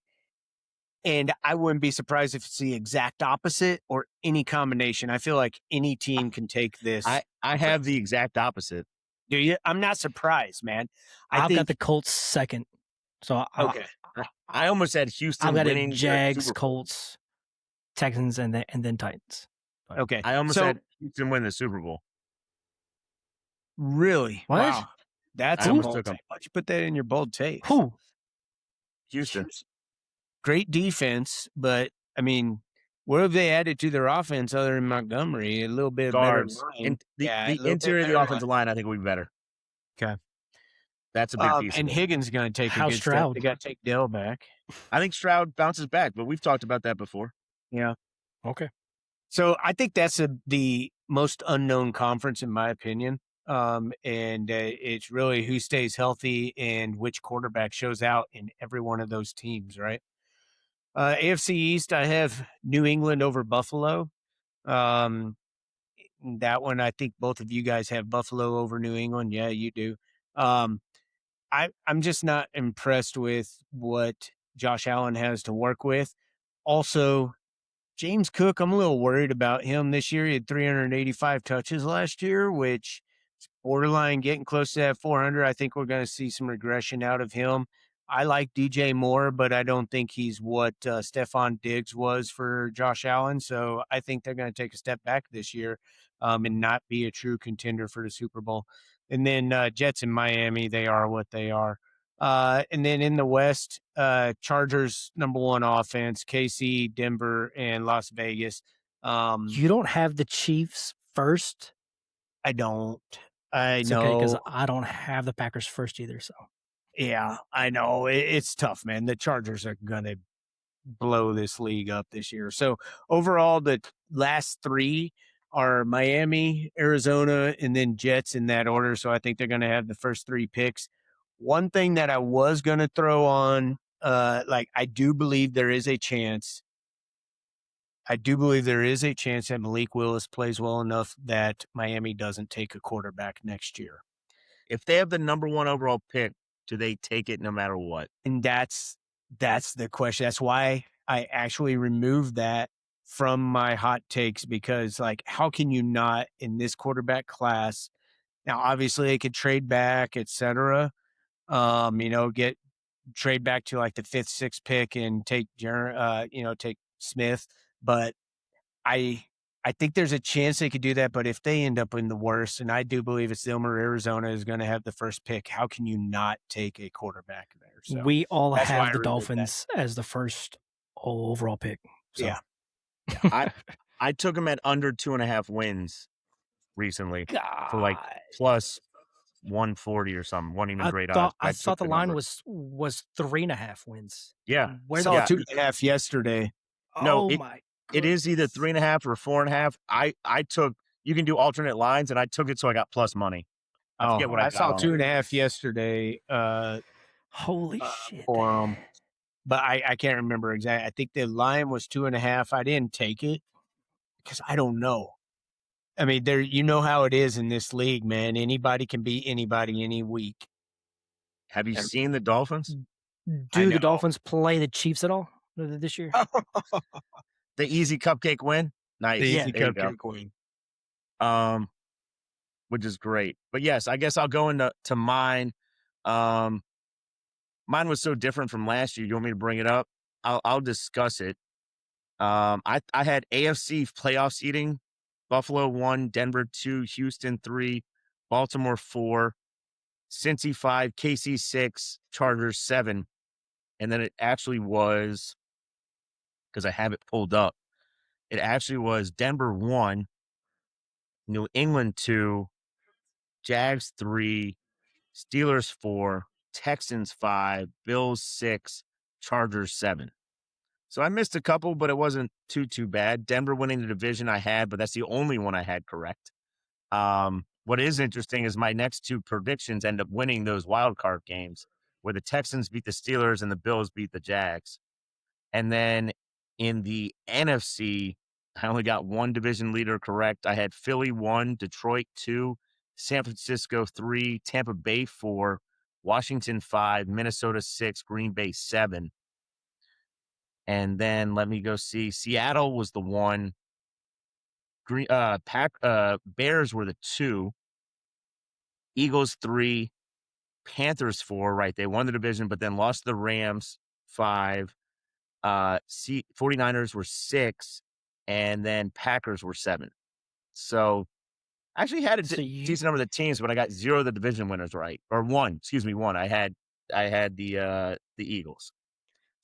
And I wouldn't be surprised if it's the exact opposite or any combination. I feel like any team can take this. I have the exact opposite. Do you? I'm not surprised, man. I've think, got the Colts second. So okay. I almost had Houston I've got winning it the Jags, Super Bowl. Colts, Texans, and then Titans. But Okay. I almost So, had Houston win the Super Bowl. really? What? Wow. That's I a almost bold took 'em. take. Why'd you put that in your bold take? Who? Houston. Great defense, but I mean, what have they added to their offense other than Montgomery? A little bit Guards. better line. And the Yeah, a little bit interior of the better offensive line, I think, will be better. Okay. That's a big piece. And of it. Higgins is going to take How a good step. Stroud? They got to take Dell back. I think Stroud bounces back, but we've talked about that before. Yeah. Okay. So I think that's the most unknown conference in my opinion. And it's really who stays healthy and which quarterback shows out in every one of those teams, right? AFC East, I have New England over Buffalo. That one, I think both of you guys have Buffalo over New England. Yeah, you do. I'm just not impressed with what Josh Allen has to work with. Also, James Cook, I'm a little worried about him this year. He had 385 touches last year, which is borderline getting close to that 400. I think we're going to see some regression out of him. I like DJ Moore, but I don't think he's what Stephon Diggs was for Josh Allen. So I think they're going to take a step back this year and not be a true contender for the Super Bowl. And then Jets in Miami, they are what they are. And then in the West, Chargers #1 offense, KC, Denver, and Las Vegas. You don't have the Chiefs first. I don't. I It's know. okay because I don't have the Packers first either. So Yeah, I know. It's tough, man. The Chargers are going to blow this league up this year. So overall, the last three are Miami, Arizona, and then Jets in that order. So I think they're going to have the first three picks. One thing that I was going to throw on, I do believe there is a chance. I do believe there is a chance that Malik Willis plays well enough that Miami doesn't take a quarterback next year. If they have the #1 overall pick, do they take it no matter what? And that's the question. That's why I actually removed that from my hot takes because, how can you not in this quarterback class? Now, obviously, they could trade back, etc. Get trade back to the 5th, 6th pick and take take Smith. But I think there's a chance they could do that, but if they end up in the worst, and I do believe it's them or Arizona is going to have the first pick, how can you not take a quarterback there? So we all that's why I have the removed Dolphins as the first overall pick. So. Yeah. I took them at under 2.5 wins recently God. for plus 140 or something. Wasn't even great odds. I thought the line number. was 3.5 wins. Yeah. Where Saw the 2.5 yesterday. No, oh my! It is either 3.5 or 4.5. I took. You can do alternate lines, and I took it so I got plus money. I forget what I saw got on it. 2.5 yesterday. Holy shit! For them, but I can't remember exactly. I think the line was 2.5. I didn't take it because I don't know. I mean, you know how it is in this league, man. Anybody can beat anybody any week. Have you seen the Dolphins? Do the Dolphins play the Chiefs at all this year? The easy cupcake win. Nice. The Yeah, easy cupcake win. Which is great. But yes, I guess I'll go into mine. Mine was so different from last year. You want me to bring it up? I'll discuss it. I had AFC playoff seeding: Buffalo 1, Denver 2, Houston 3, Baltimore 4, Cincy 5, KC 6, Chargers 7. And then it actually was, because I have it pulled up, it actually was Denver 1, New England 2, Jags 3, Steelers 4, Texans 5, Bills 6, Chargers 7. So I missed a couple, but it wasn't too bad. Denver winning the division I had, but that's the only one I had correct. What is interesting is my next two predictions end up winning those wild card games, where the Texans beat the Steelers and the Bills beat the Jags. And then in the NFC, I only got one division leader correct. I had Philly 1, Detroit 2, San Francisco 3, Tampa Bay 4, Washington 5, Minnesota 6, Green Bay 7. And then let me go see. Seattle was the 1. Bears were the 2. Eagles 3, Panthers 4, right? They won the division, but then lost to the Rams 5. 49ers were 6, and then Packers were 7. So I actually had a decent number of the teams, but I got 0 of the division winners right. Or 1, excuse me, 1. I had the Eagles.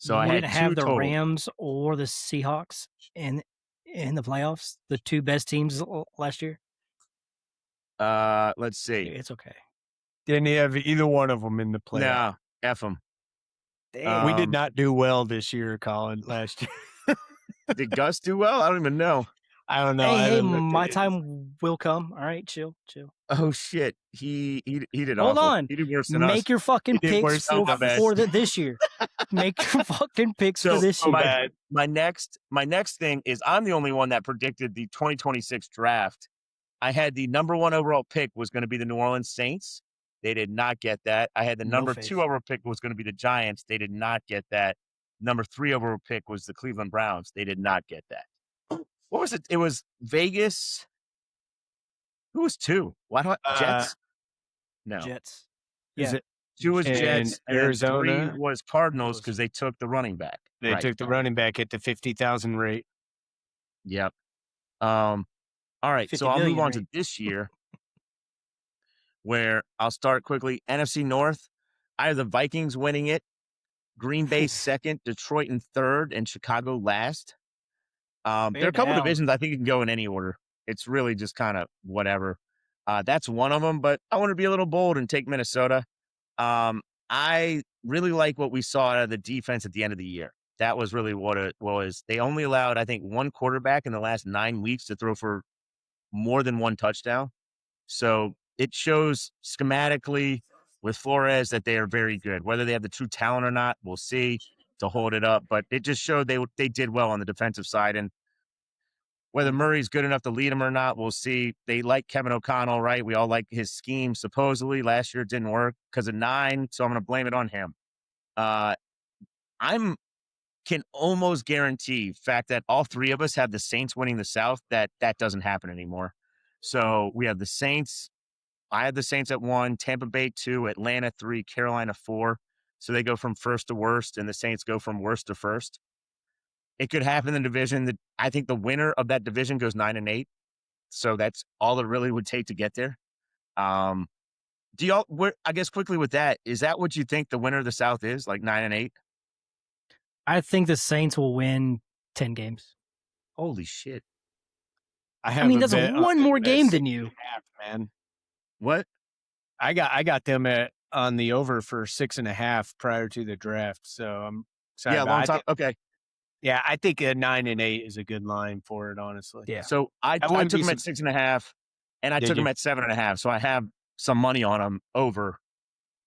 So I had didn't 2 have the total. Rams or the Seahawks in the playoffs, the two best teams last year. Let's see. It's okay. Didn't have either one of them in the playoffs. No, F them. We did not do well this year, Colin, last year. Did Gus do well? I don't even know. I don't know. Hey, my time will come. All right, chill. Oh shit, he did. Hold awful. on. He did worse than Make us. your fucking picks for this year. Make your fucking picks for this year. My next thing is I'm the only one that predicted the 2026 draft. I had the number 1 overall pick was going to be the New Orleans Saints. They did not get that. I had the number 2 overall pick was going to be the Giants. They did not get that. Number 3 overall pick was the Cleveland Browns. They did not get that. What was it? It was Vegas. Who was 2? Why do I Jets? No. Jets. Is it 2 was Jets, and Arizona? 3 was Cardinals because they took the running back. They took the running back at the 50,000 rate. Yep. All right, so I'll move on to this year, where I'll start quickly. NFC North, I have the Vikings winning it, Green Bay 2nd, Detroit in 3rd, and Chicago last. There are a couple divisions I think you can go in any order. It's really just kind of whatever. That's one of them, but I want to be a little bold and take Minnesota. I really like what we saw out of the defense at the end of the year. That was really what it was. They only allowed, I think, one quarterback in the last 9 weeks to throw for more than 1 touchdown. So it shows schematically with Flores that they are very good. Whether they have the true talent or not, we'll see to hold it up. But it just showed they did well on the defensive side. And whether Murray's good enough to lead them or not, we'll see. They like Kevin O'Connell, right? We all like his scheme. Supposedly last year it didn't work because of 9, so I'm going to blame it on him. Can almost guarantee fact that all 3 of us have the Saints winning the South. That doesn't happen anymore. So we have the Saints. I had the Saints at 1, Tampa Bay 2, Atlanta 3, Carolina 4. So they go from first to worst, and the Saints go from worst to first. It could happen in the division. I think the winner of that division goes 9-8. So that's all it really would take to get there. I guess quickly with that, is that what you think the winner of the South is, like 9-8? I think the Saints will win 10 games. Holy shit. I mean, that's one more game than you. Man. What? I got them on the over for 6.5 prior to the draft. So I'm sorry. Yeah, long time. Okay. Yeah, I think a 9-8 is a good line for it, honestly. Yeah. So I took them at 6.5, and I took them at 7.5. So I have some money on them over.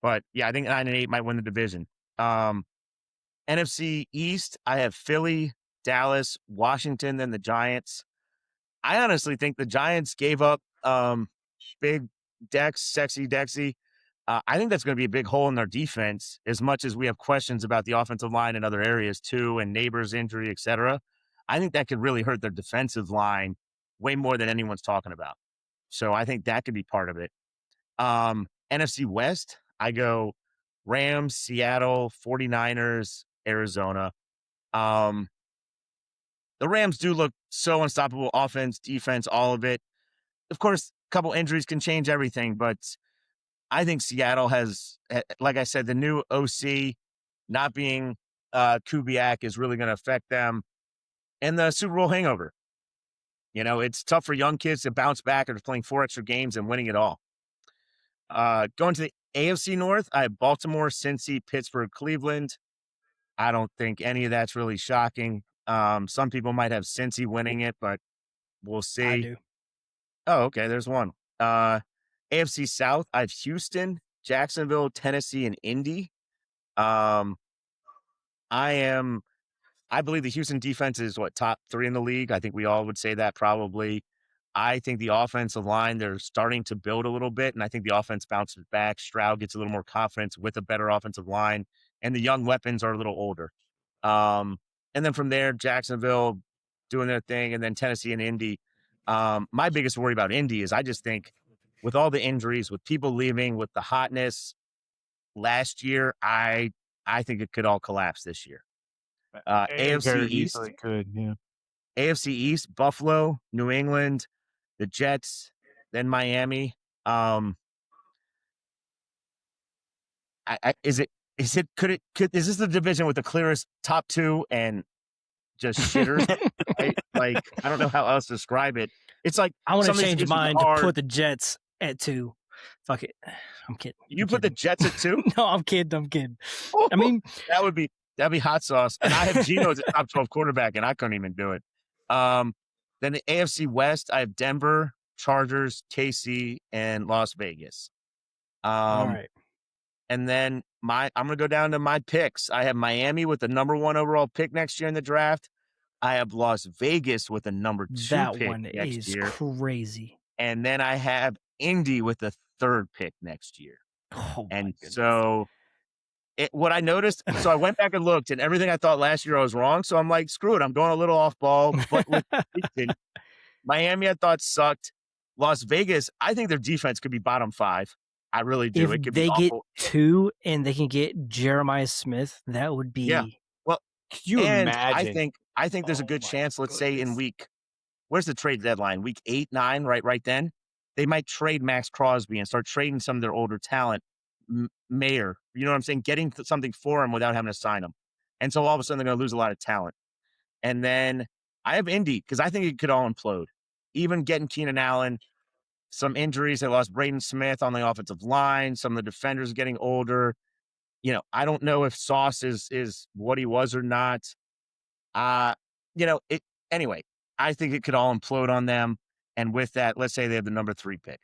But yeah, I think 9-8 might win the division. NFC East, I have Philly, Dallas, Washington, then the Giants. I honestly think the Giants gave up big sexy Dexy. I think that's going to be a big hole in their defense, as much as we have questions about the offensive line in other areas too, and Neighbors' injury, et cetera. I think that could really hurt their defensive line way more than anyone's talking about. So I think that could be part of it. NFC West, I go Rams, Seattle, 49ers, Arizona. The Rams do look so unstoppable, offense, defense, all of it. Of course, a couple injuries can change everything, but I think Seattle has, like I said, the new OC not being Kubiak is really going to affect them, and the Super Bowl hangover. It's tough for young kids to bounce back after playing 4 extra games and winning it all. Going to the AFC North, I have Baltimore, Cincy, Pittsburgh, Cleveland. I don't think any of that's really shocking. Some people might have Cincy winning it, but we'll I see. do. Oh, okay. There's one. AFC South, I have Houston, Jacksonville, Tennessee, and Indy. Um, I believe the Houston defense is top 3 in the league. I think we all would say that probably. I think the offensive line, they're starting to build a little bit, and I think the offense bounces back. Stroud gets a little more confidence with a better offensive line, and the young weapons are a little older. And then from there, Jacksonville doing their thing, and then Tennessee and Indy. My biggest worry about Indy is I just think with all the injuries, with people leaving, with the hotness last year, I think it could all collapse this year. It AFC very East, easily could, yeah. AFC East, Buffalo, New England, the Jets, then Miami. Is this the division with the clearest top 2 and just shitters? Right? Like, I don't know how else to describe it. It's like I want some to of these change divisions mine to are. put the Jets at 2. Fuck it. I'm kidding. You I'm put the kidding. Jets at 2? No, I'm kidding. I'm kidding. I mean, that'd be hot sauce. And I have Geno as a top 12 quarterback, and I couldn't even do it. Then the AFC West, I have Denver, Chargers, KC, and Las Vegas. all right. And then I'm gonna go down to my picks. I have Miami with the number 1 overall pick next year in the draft. I have Las Vegas with the number 2 That pick one next is year. crazy. And then I have Indy with the 3rd pick next year. Oh, my And goodness. so what I noticed, so I went back and looked, and everything I thought last year I was wrong. So I'm like, screw it. I'm going a little off ball. But with Miami, I thought sucked. Las Vegas, I think their defense could be bottom 5. I really do. If It could be they get awful. 2 and they can get Jeremiah Smith, that would Yeah. be. Well, Could you and imagine? I think there's a Oh good my chance, let's say in goodness. where's the trade deadline? Week 8, 9, right then? They might trade Max Crosby and start trading some of their older talent. Mayer, you know what I'm saying? Getting something for him without having to sign him. And so all of a sudden they're going to lose a lot of talent. And then I have Indy because I think it could all implode. Even getting Keenan Allen, some injuries. They lost Braden Smith on the offensive line. Some of the defenders getting older. I don't know if Sauce is what he was or not. It anyway, I think it could all implode on them. And with that, let's say they have the number 3 pick.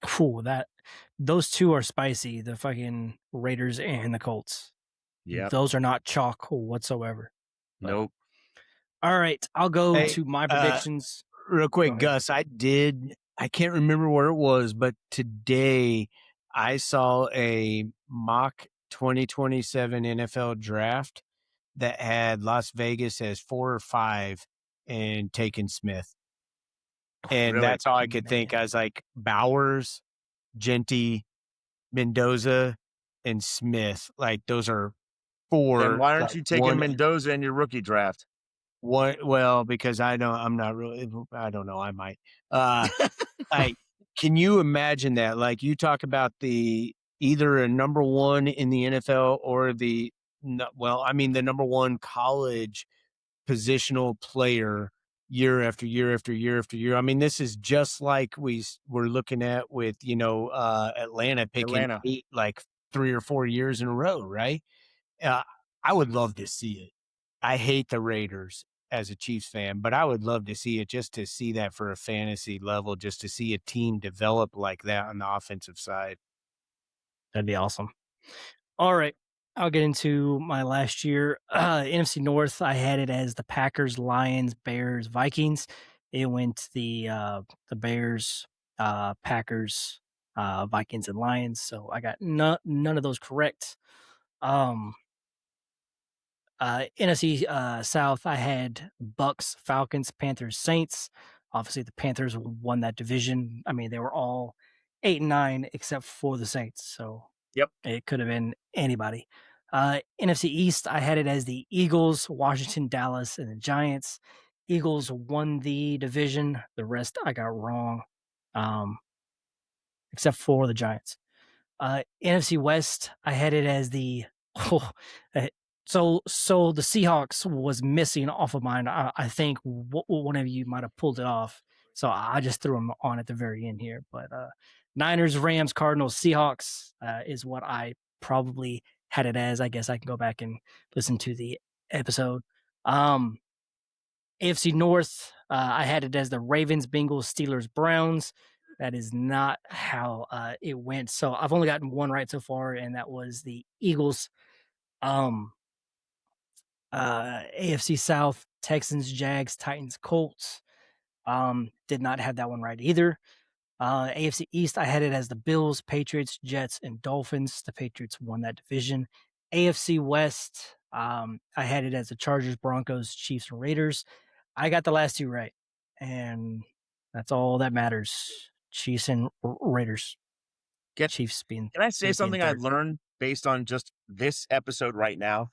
Cool. Those 2 are spicy. The fucking Raiders and the Colts. Yep. Those are not chalk whatsoever. But, Nope. all right. I'll go Hey, to my predictions. Real quick, ahead. Gus, I can't remember where it was, but today I saw a mock 2027 NFL draft that had Las Vegas as 4 or 5 and taken Smith. And Really? that's all I could think. I was like, Bowers, Genty, Mendoza, and Smith. Like, those are 4. Then why aren't like, you taking Mendoza in your rookie draft? Well, because I'm not really, I don't know. I might. Like, can you imagine that? Like, you talk about either a number 1 in the NFL or the number 1 college positional player year after year after year after year. I mean, this is just like we're looking at with, Atlanta picking Atlanta. 8, like 3 or 4 years in a row, right? Uh, I would love to see it. I hate the Raiders as a Chiefs fan, but I would love to see it just to see that for a fantasy level, just to see a team develop like that on the offensive side. That'd be awesome. All right. I'll get into my last year. NFC North, I had it as the Packers, Lions, Bears, Vikings. It went the Bears, Packers, Vikings, and Lions. So I got none of those correct. NFC South, I had Bucks, Falcons, Panthers, Saints. Obviously, the Panthers won that division. I mean, they were all 8 and 9 except for the Saints. So Yep. it could have been anybody. NFC East, I had it as the Eagles, Washington, Dallas, and the Giants. Eagles won the division. The rest I got wrong. except for the Giants. NFC West, I had it as the oh, so the Seahawks was missing off of mine. I think one of you might have pulled it off, so I just threw them on at the very end here. But Niners, Rams, Cardinals, Seahawks is what I probably had it as. I guess I can go back and listen to the episode. AFC North, I had it as the Ravens, Bengals, Steelers, Browns. That is not how it went. So I've only gotten one right so far, and that was the Eagles. Um, AFC South, Texans, Jags, Titans, Colts. Did not have that one right either. AFC East, I had it as the Bills, Patriots, Jets, and Dolphins. The Patriots won that division. AFC West, I had it as the Chargers, Broncos, Chiefs, and Raiders. I got the last two right, and that's all that matters. Chiefs and Raiders. Chiefs being. Can I say something I learned based on just this episode right now?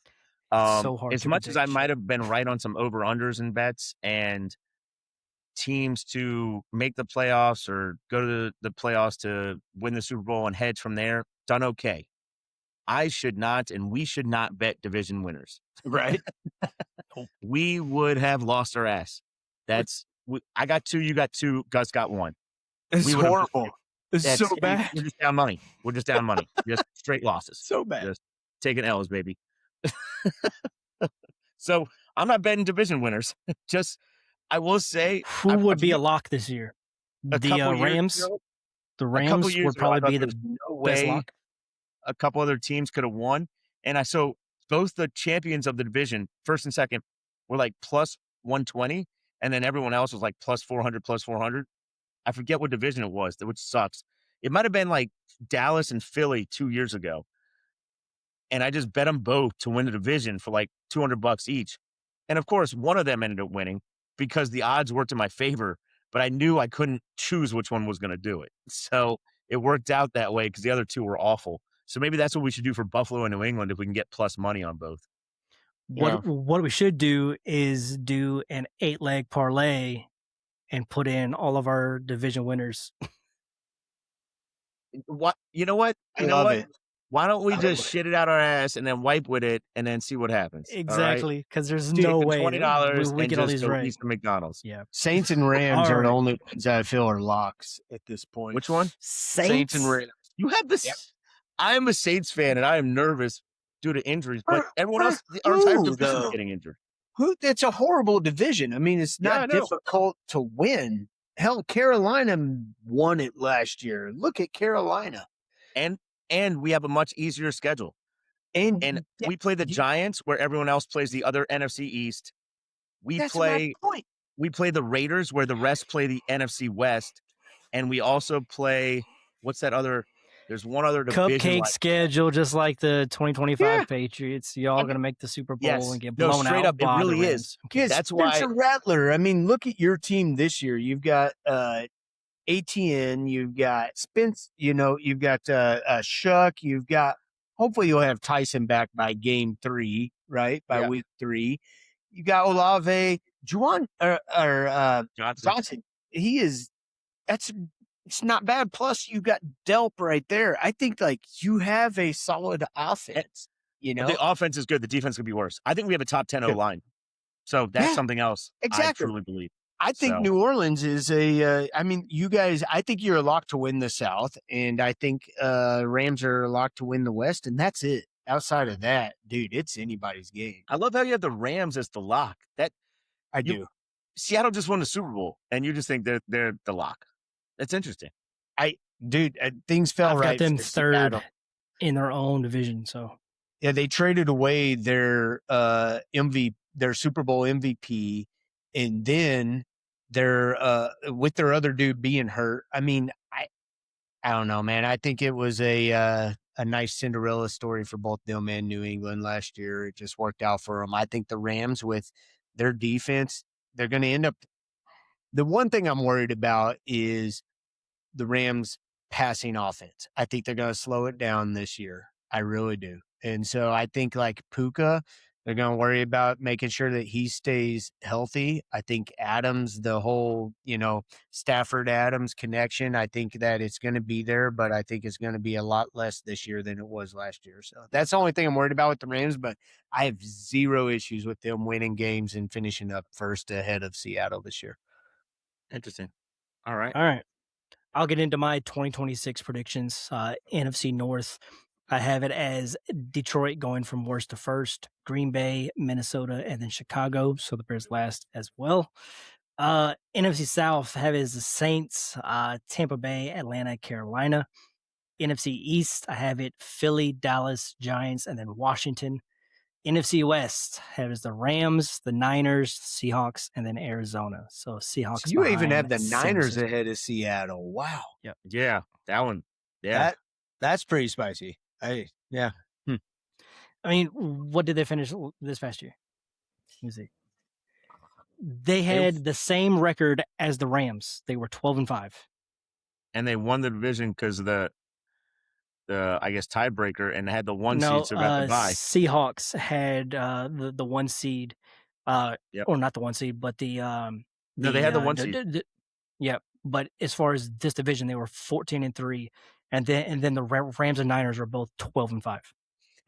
So hard. As much as I might have been right on some over-unders and bets and teams to make the playoffs or go to the playoffs to win the Super Bowl and hedge from there, done okay. I should not, and we should not bet division winners. Right. We would have lost our ass. I got 2, you got 2, Gus got 1. It's horrible. It's so bad. We're just down money. We're just down money. Just straight losses. So bad. Just taking L's, baby. So I'm not betting division winners. Just, I will say, who would be a lock this year? The Rams. The Rams would probably be the best lock. A couple other teams could have won, and so both the champions of the division, first and second, were like plus 120, and then everyone else was like plus 400, plus 400. I forget what division it was, which sucks. It might have been like Dallas and Philly 2 years ago. And I just bet them both to win the division for like $200 each. And of course, one of them ended up winning because the odds worked in my favor, but I knew I couldn't choose which one was going to do it. So it worked out that way because the other two were awful. So maybe that's what we should do for Buffalo and New England if we can get plus money on both. What we should do is do an 8-leg parlay and put in all of our division winners. What? You know what? I love it. Why don't we just shit it out our ass and then wipe with it and then see what happens? Exactly, because there's no way $20 we get all these right. Eat some McDonald's. Yeah, Saints and Rams are the only ones I feel are locks at this point. Which one? Saints and Rams. You have this. Yep. I am a Saints fan and I am nervous due to injuries, but everyone else, our entire division is getting injured. It's a horrible division. I mean, it's not difficult to win. Hell, Carolina won it last year. Look at Carolina. And we have a much easier schedule. And we play the Giants where everyone else plays the other NFC East. We play the Raiders where the rest play the NFC West. And we also play, what's that other? There's one other division. Cupcake schedule, just like the 2025 Patriots. Y'all going to make the Super Bowl and get blown out. Up, it really is. Okay. That's why. It's a rattler. I mean, look at your team this year. You've got ATN, you've got Spence, you've got Shuck, you've got, hopefully you'll have Tyson back by game 3, right? By week 3. You got Olave, Johnson. It's not bad. Plus you got Delp right there. I think like you have a solid offense, The offense is good. The defense could be worse. I think we have a top 10 O-line. So that's something else. Exactly. I truly believe. I think New Orleans is you guys, I think you're a lock to win the South, and I think Rams are a lock to win the West, and that's it. Outside of that, dude, it's anybody's game. I love how you have the Rams as the lock. I do. Seattle just won the Super Bowl, and you just think they're the lock. That's interesting. Things fell right. I've got them third in their own division, so. Yeah, they traded away their their Super Bowl MVP, and then they're with their other dude being hurt. I mean, I don't know, man. I think it was a nice Cinderella story for both them and New England last year. It just worked out for them. I think the Rams with their defense, they're going to end up. The one thing I'm worried about is the Rams passing offense. I think they're going to slow it down this year. I really do. And so I think like Puka, They're going to worry about making sure that he stays healthy. I think Adams, the whole, Stafford Adams connection, I think that it's going to be there, but I think it's going to be a lot less this year than it was last year. So that's the only thing I'm worried about with the Rams, but I have zero issues with them winning games and finishing up first ahead of Seattle this year. Interesting. All right. All right. I'll get into my 2026 predictions. NFC North, I have it as Detroit going from worst to first, Green Bay, Minnesota, and then Chicago. So the Bears last as well. NFC South, I have it as the Saints, Tampa Bay, Atlanta, Carolina. NFC East, I have it Philly, Dallas, Giants, and then Washington. NFC West has the Rams, the Niners, Seahawks, and then Arizona. So Seahawks. So you even have behind the San Niners Francisco. ahead of Seattle. Wow. Yeah, that one. Yeah. That's pretty spicy. Yeah. I mean, what did they finish this past year? Let me see. They had the same record as the Rams. They were 12-5. And they won the division because of the I guess tiebreaker, and had the one No, seed, so got the bye. Seahawks had the one seed, Yep. or not the one seed, but the No, they had the one seed. Yeah, but as far as this division, they were 14-3, and then the Rams and Niners were both 12-5.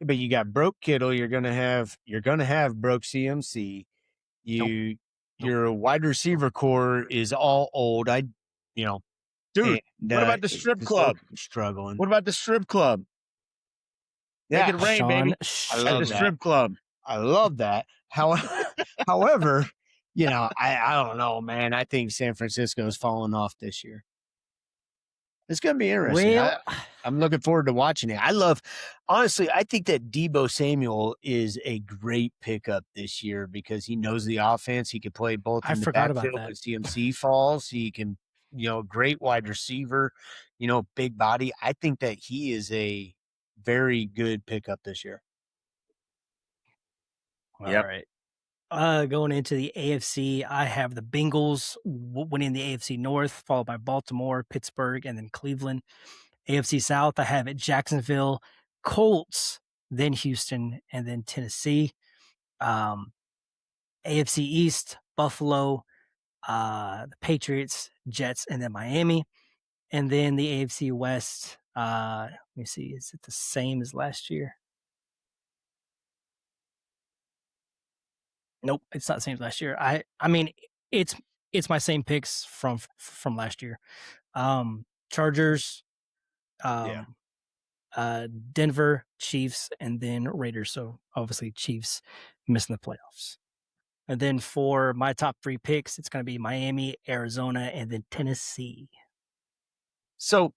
But you got broke Kittle. You're gonna have broke CMC. Your wide receiver core is all old. Dude, what about the strip club? Struggling. What about the strip club? Make it rain, baby. I At love the that. strip club. I love that. However, I don't know, man. I think San Francisco is falling off this year. It's going to be interesting. Well, I'm looking forward to watching it. Honestly, I think that Deebo Samuel is a great pickup this year because he knows the offense. He can play both in the backfield when CMC falls. He can, great wide receiver, big body. I think that he is a very good pickup this year. All right. Going into the AFC, I have the Bengals winning the AFC North, followed by Baltimore, Pittsburgh, and then Cleveland. AFC South, I have it Jacksonville, Colts, then Houston, and then Tennessee. AFC East, Buffalo, the Patriots, Jets, and then Miami. And then the AFC West, let me see, is it the same as last year? Nope, it's not the same as last year. I mean, it's my same picks from last year. Chargers, Denver, Chiefs, and then Raiders. So obviously Chiefs missing the playoffs. And then for my top 3 picks, it's going to be Miami, Arizona, and then Tennessee. So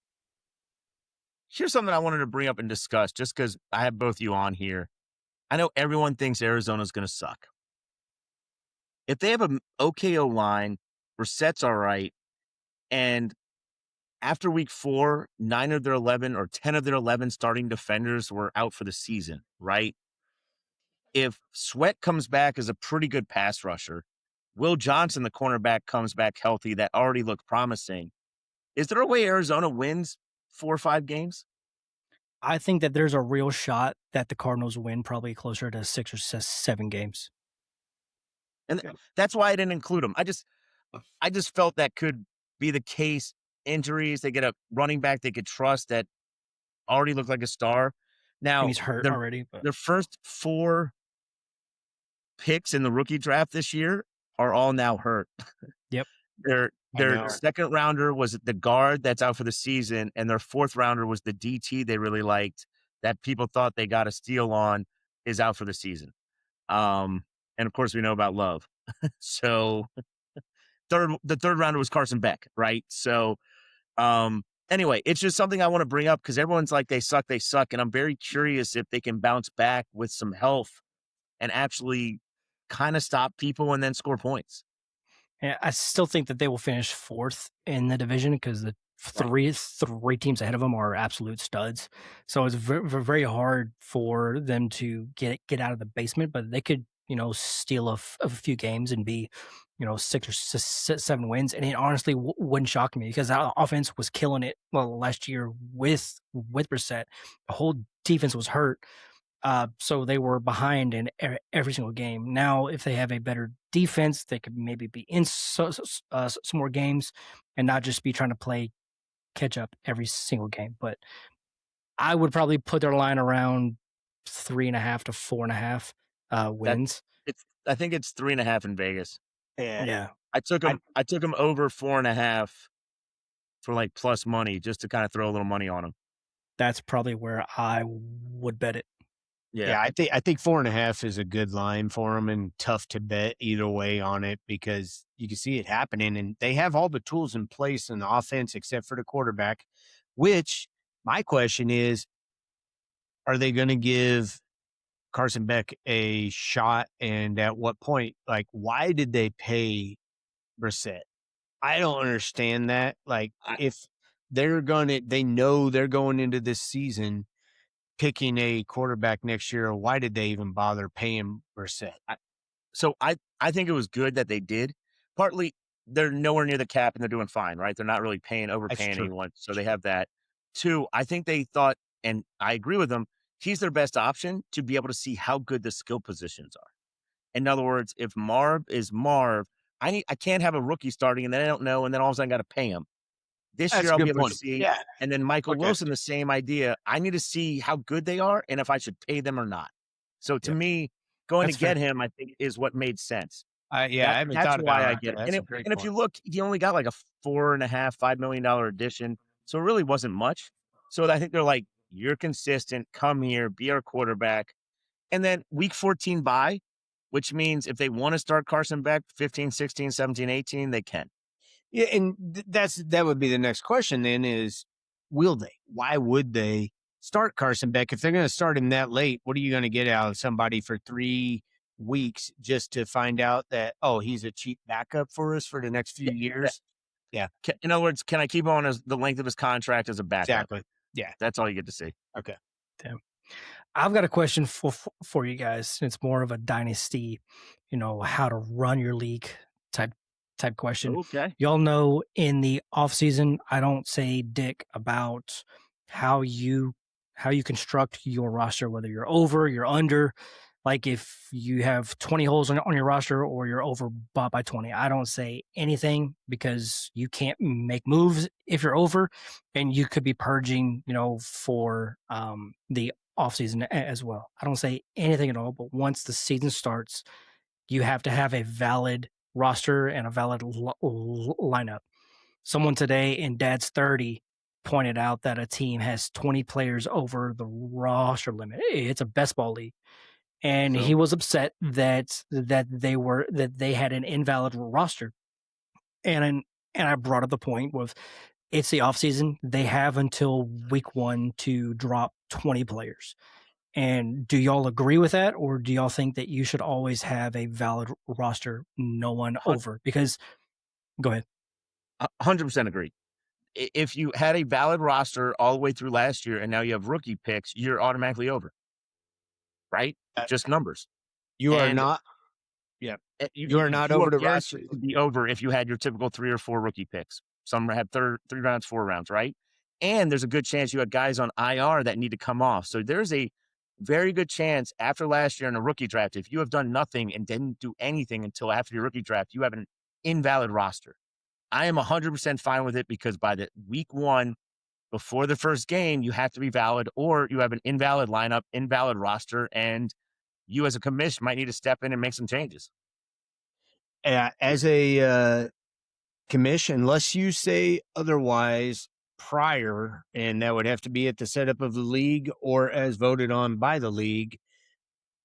here's something I wanted to bring up and discuss just because I have both you on here. I know everyone thinks Arizona's going to suck. If they have an okay O-line, Brissett's all right, and after week 4, 9 of their 11 or 10 of their 11 starting defenders were out for the season, right? If Sweat comes back as a pretty good pass rusher, Will Johnson, the cornerback, comes back healthy, that already looked promising. Is there a way Arizona wins 4 or 5 games? I think that there's a real shot that the Cardinals win probably closer to 6 or 7 games. And that's why I didn't include them. I just felt that could be the case. Injuries, they get a running back they could trust that already looked like a star. Now, and he's hurt already. Their first 4 picks in the rookie draft this year are all now hurt. Yep. Their second rounder was the guard that's out for the season, and their 4th rounder was the DT they really liked that people thought they got a steal on is out for the season. And of course we know about Love. So the third rounder was Carson Beck, right? So anyway, it's just something I want to bring up because everyone's like they suck. And I'm very curious if they can bounce back with some health and actually kind of stop people and then score points. Yeah, I still think that they will finish 4th in the division because the three teams ahead of them are absolute studs. So it's very, very hard for them to get out of the basement, but they could, steal a few games and be, 6 or 7 wins. And it honestly wouldn't shock me because our offense was killing it. Well, last year with Brissett, the whole defense was hurt. So they were behind in every single game. Now, if they have a better defense, they could maybe be in some more games and not just be trying to play catch up every single game. But I would probably put their line around 3.5 to 4.5 That wins. I think it's 3.5 in Vegas. Yeah. Yeah, I took him over 4.5 for like plus money just to kind of throw a little money on him. that's probably where I would bet it. Yeah, I think 4.5 is a good line for them, and tough to bet either way on it because you can see it happening, and they have all the tools in place in the offense except for the quarterback. Which my question is, are they going to give Carson Beck a shot? And at what point? Like, why did they pay Brissett? I don't understand that. Like, I, if they know they're going into this season picking a quarterback next year, why did they even bother paying Brissett? so I think it was good that they did. Partly they're nowhere near the cap and they're doing fine, right? They're not really That's overpaying true. anyone, so they have that. Two, I think they thought, and I agree with them, he's their best option to be able to see how good the skill positions are. In other words, if Marv is Marv, I can't have a rookie starting and then I don't know, and then all of a sudden I got to pay him. This That's year a I'll be good able to point. see, Yeah. and then Michael Okay. Wilson, the same idea. I need to see how good they are and if I should pay them or not. So to Yeah. me, going to That's fair. get him, I think, is what made sense. I haven't That's thought about why it I like get that. it. That's a great And if point. you look, he only got like a 4.5, $5 million addition. So it really wasn't much. So I think they're like, you're consistent, come here, be our quarterback. And then week 14 bye, which means if they want to start Carson Beck 15, 16, 17, 18, they can. Yeah, and that would be the next question then is, will they? Why would they start Carson Beck? If they're going to start him that late, what are you going to get out of somebody for 3 weeks just to find out that, oh, he's a cheap backup for us for the next few Yeah. years? Yeah, In other words, can I keep on as the length of his contract as a backup? exactly. Yeah. That's all you get to see. Okay. Damn. I've got a question for you guys. It's more of a dynasty, how to run your league type question. Okay. Y'all know in the off season, I don't say dick about how you construct your roster, whether you're over, you're under. Like if you have 20 holes on your roster or you're over by 20, I don't say anything because you can't make moves if you're over, and you could be purging, for the offseason as well. I don't say anything at all, but once the season starts, you have to have a valid roster and a valid lineup. Someone today in Dad's 30 pointed out that a team has 20 players over the roster limit. It's a best ball league. And he So was upset that they had an invalid roster. And I brought up the point with it's the offseason. They have until week 1 to drop 20 players. And do y'all agree with that, or do y'all think that you should always have a valid roster, no one over? Because go ahead. 100% agree. If you had a valid roster all the way through last year and now you have rookie picks, you're automatically over, right? Uh, Just numbers. You are And not. Yeah. you, You are you not you over are the guaranteed varsity. to be over if you had your typical 3 or 4 rookie picks. Some had 3 rounds, 4 rounds, right? And there's a good chance you had guys on IR that need to come off. So there's a very good chance after last year in a rookie draft, if you have done nothing and didn't do anything until after your rookie draft, you have an invalid roster. I am 100% fine with it because by the week 1, before the first game, you have to be valid or you have an invalid lineup, invalid roster, and you as a commission might need to step in and make some changes. As a commission, unless you say otherwise prior, and that would have to be at the setup of the league or as voted on by the league.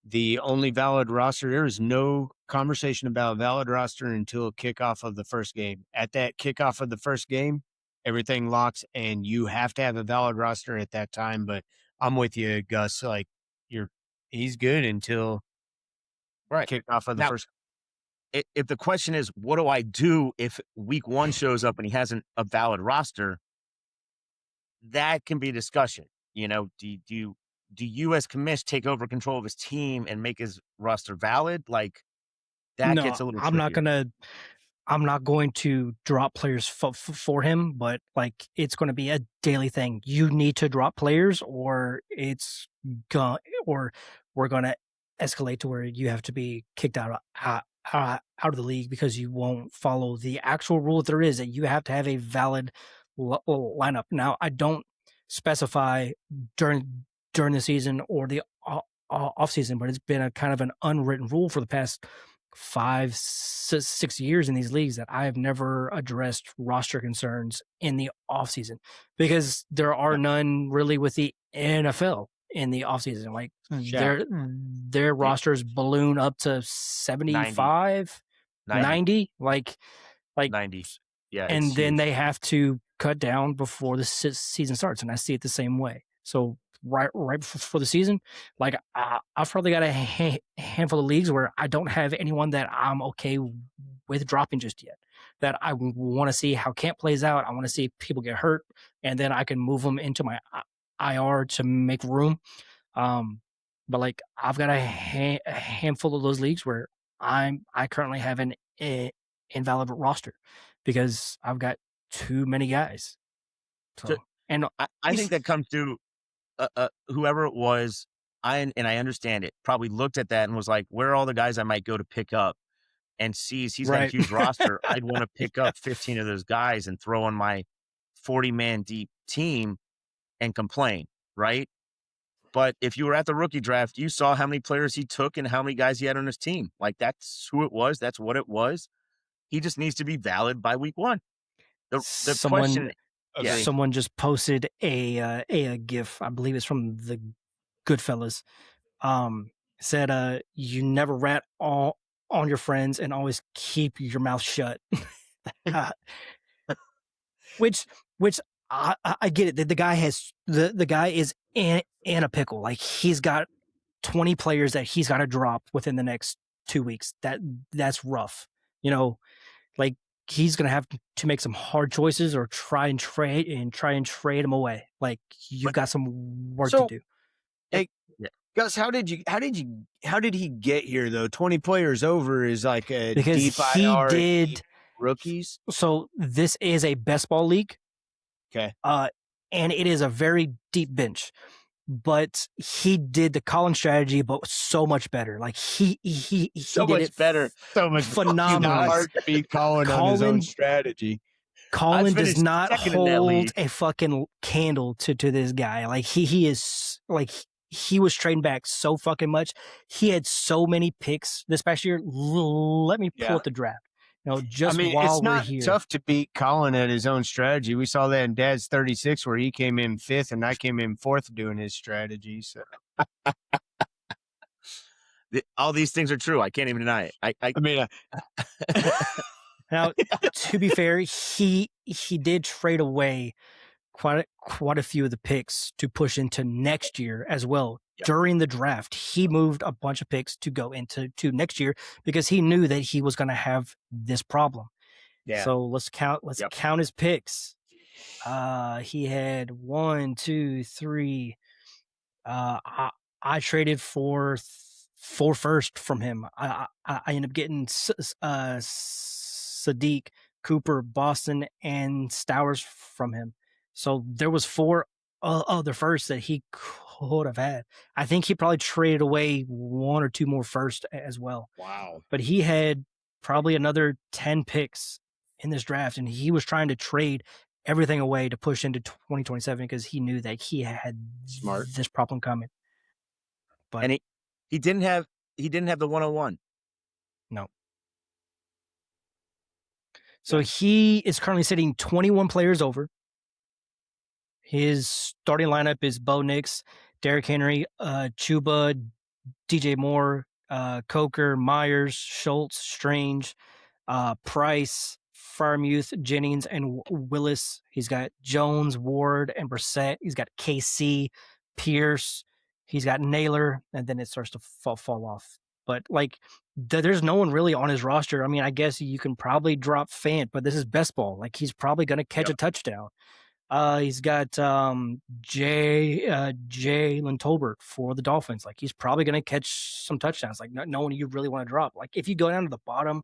The only valid roster, there is no conversation about a valid roster until kickoff of the first game. At that kickoff of the first game, everything locks and you have to have a valid roster at that time. But I'm with you, Gus. Like he's good until Right. kickoff of the Now, first. if the question is, what do I do if week 1 shows up and he hasn't a valid roster? That can be a discussion. Do you as commish take over control of his team and make his roster valid? Like that No, gets a little I'm not trickier. going to drop players for him, but like it's going to be a daily thing. You need to drop players, or or we're going to escalate to where you have to be kicked out of the league because you won't follow the actual rule that there is, that you have to have a valid lineup. Now, I don't specify during the season or the off season, but it's been a kind of an unwritten rule for the past 5-6 years in these leagues that I have never addressed roster concerns in the off season, because there are none really with the NFL in the offseason. Like their rosters balloon up to 75, 90, like 90. Yeah. and then they have to cut down before the season starts. And I see it the same way. So right before the season, like I've probably got a handful of leagues where I don't have anyone that I'm okay with dropping just yet, that I want to see how camp plays out. I want to see people get hurt, and then I can move them into my IR to make room. But like I've got a handful of those leagues where I currently have an invalid roster because I've got too many guys. So, and I think that comes to whoever it was. I understand it. Probably looked at that and was like, "Where are all the guys I might go to pick up?" And sees he's got a huge roster. I'd want to pick up 15 of those guys and throw on my 40-man deep team and complain, right? But if you were at the rookie draft, you saw how many players he took and how many guys he had on his team. Like, that's who it was. That's what it was. He just needs to be valid by week one. The question, someone just posted a GIF. I believe it's from the Goodfellas. Said, "You never rat on your friends and always keep your mouth shut." Which I get it. The guy has the guy is in a pickle. Like, he's got 20 players that he's got to drop within the next 2 weeks. That's rough. Like, he's going to have to make some hard choices or try and trade them away. Like, you've got some work to do. Hey, Gus, how did he get here though? 20 players over is like a because deep he IR did rookies. So this is a best ball league. Okay. And it is a very deep bench, but he did the Colin strategy, but so much better. Like he so did much it better, so much phenomenal. Hard to beat Colin on his own strategy. Colin does not hold a fucking candle to this guy. Like he is like, he was trading back so fucking much. He had so many picks this past year. Let me pull up the draft. Just while it's not we're here. tough to beat Colin at his own strategy. We saw that in Dad's 36, where he came in 5th and I came in 4th doing his strategy. So all these things are true. I can't even deny it. I mean, now, to be fair, he did trade away quite a few of the picks to push into next year as well. Yep. During the draft, he moved a bunch of picks to go into next year because he knew that he was going to have this problem. Yeah. So let's count his picks. He had 1, 2, 3. I traded for 4 first from him. I ended up getting Sadiq, Cooper, Boston, and Stowers from him. So there was 4 other firsts that he could have had. I think he probably traded away 1 or 2 more first as well. Wow. But he had probably another 10 picks in this draft, and he was trying to trade everything away to push into 2027 because he knew that he had this problem coming. But and he didn't have the 101. No. So he is currently sitting 21 players over. His starting lineup is Bo Nix, Derrick Henry, Chuba, DJ Moore, Coker, Myers, Schultz, Strange, Price, Freiermuth, Jennings, and Willis. He's got Jones, Ward, and Brissett. He's got KC, Pierce. He's got Naylor, and then it starts to fall off. But like, there's no one really on his roster. I mean, I guess you can probably drop Fant, but this is best ball. Like, he's probably going to catch a touchdown. He's got Jalen Tolbert for the Dolphins. Like, he's probably going to catch some touchdowns. Like, no one you really want to drop. Like, if you go down to the bottom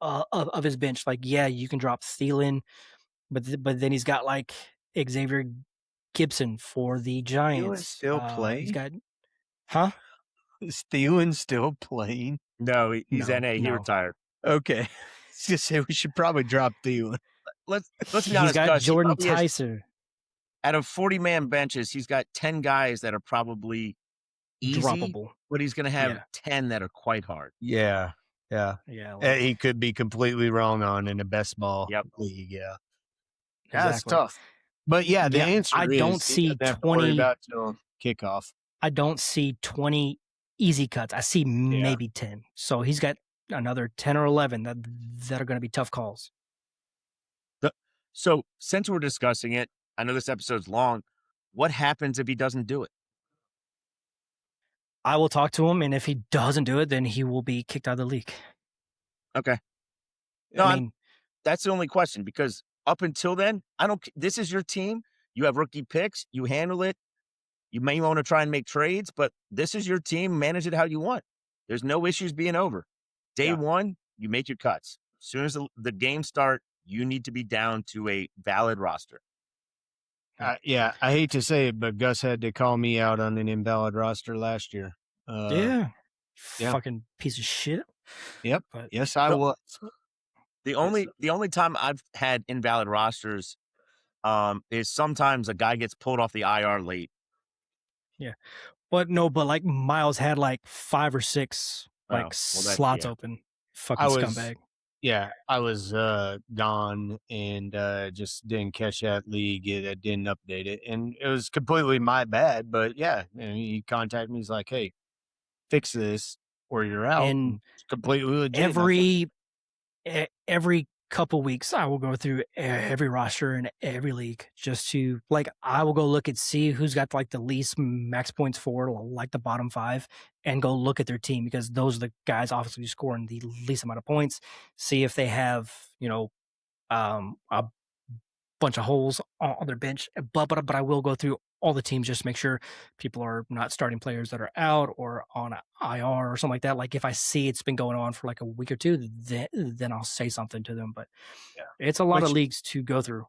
of his bench, like, yeah, you can drop Thielen, but then he's got like Xavier Gibson for the Giants. Still play? He's got Huh? Is Thielen still playing? No, he's No, NA. He no. retired. Okay. I was gonna say we should probably drop Thielen. Let's be He's honest, got Gus. He Jordan probably has Tyson, out of 40-man benches, he's got 10 guys that are probably easy, droppable. but he's going to have Yeah. 10 that are quite hard. Yeah. Yeah. Yeah, like, He could be completely wrong on in a best ball Yep. league. Yeah. That's exactly. tough. But yeah, the Yeah, answer I don't is he see doesn't have to worry 20 about till kickoff. I don't see 20 easy cuts. I see maybe 10. So he's got another 10 or 11 that are going to be tough calls. So since we're discussing it, I know this episode's long. What happens if he doesn't do it? I will talk to him, and if he doesn't do it, then he will be kicked out of the league. Okay. No, I mean, that's the only question because up until then, this is your team. You have rookie picks. You handle it. You may want to try and make trades, but this is your team. Manage it how you want. There's no issues being over. Day one, you make your cuts. As soon as the games start, you need to be down to a valid roster. Yeah, I hate to say it, but Gus had to call me out on an invalid roster last year. yeah. Yeah. Fucking piece of shit. Yep. But Yes, I was. The only time I've had invalid rosters is sometimes a guy gets pulled off the IR late. yeah. But no, but like Miles had like 5 or 6 like slots yeah. open. Fucking scumbag. Yeah, I was gone and just didn't catch that league. It didn't update it, and it was completely my bad. But yeah, he contacted me. He's like, "Hey, fix this, or you're out." And it's completely legit. every couple weeks, I will go through every roster in every league just to like I will go look and see who's got like the least max points for like the bottom 5 and go look at their team because those are the guys obviously scoring the least amount of points. See if they have a bunch of holes on their bench. But I will go through all the teams just to make sure people are not starting players that are out or on a IR or something like that. Like if I see it's been going on for like a week or two, then I'll say something to them. But it's a lot of leagues to go through.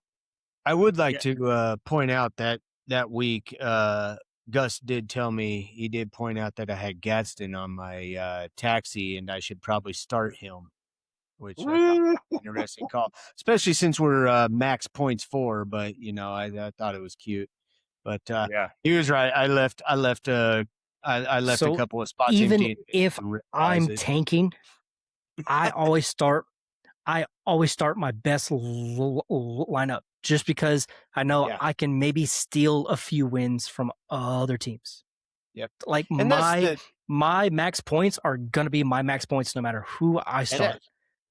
I would like to point out that week, Gus did tell me, he did point out that I had Gadsden on my taxi and I should probably start him, which I thought was an interesting call, especially since we're max points 4. But I thought it was cute. But he was right. I left a couple of spots even empty. If I'm tanking, I always start my best lineup just because I know I can maybe steal a few wins from other teams. Yep. Like and my max points are gonna be my max points no matter who I start.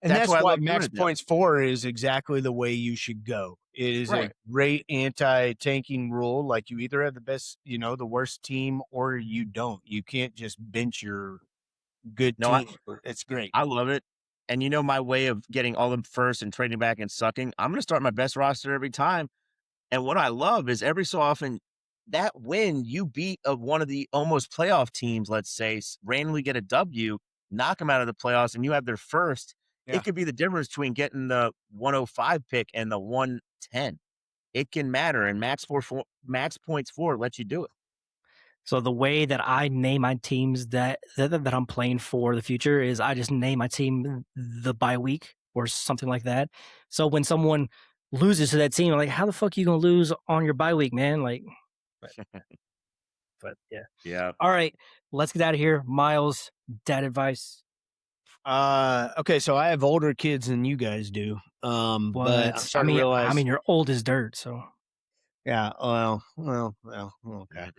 And that's why max points 4 is exactly the way you should go. It is a great anti-tanking rule. Like you either have the best, the worst team, or you don't. You can't just bench your good team. It's great. I love it. And my way of getting all them first and trading back and sucking, I'm going to start my best roster every time. And what I love is every so often that win, you beat one of the almost playoff teams, let's say, randomly get a W, knock them out of the playoffs, and you have their first. It could be the difference between getting the 105 pick and the 110. It can matter, and max points 4 lets you do it. So the way that I name my teams that I'm playing for the future is I just name my team the bye week or something like that. So when someone loses to that team, I'm like, how the fuck are you gonna lose on your bye week, man? Like, but yeah. All right, let's get out of here. Miles, dad advice. Okay, so I have older kids than you guys do. But I'm starting to realize. I mean, you're old as dirt, so. Yeah. Well. Okay.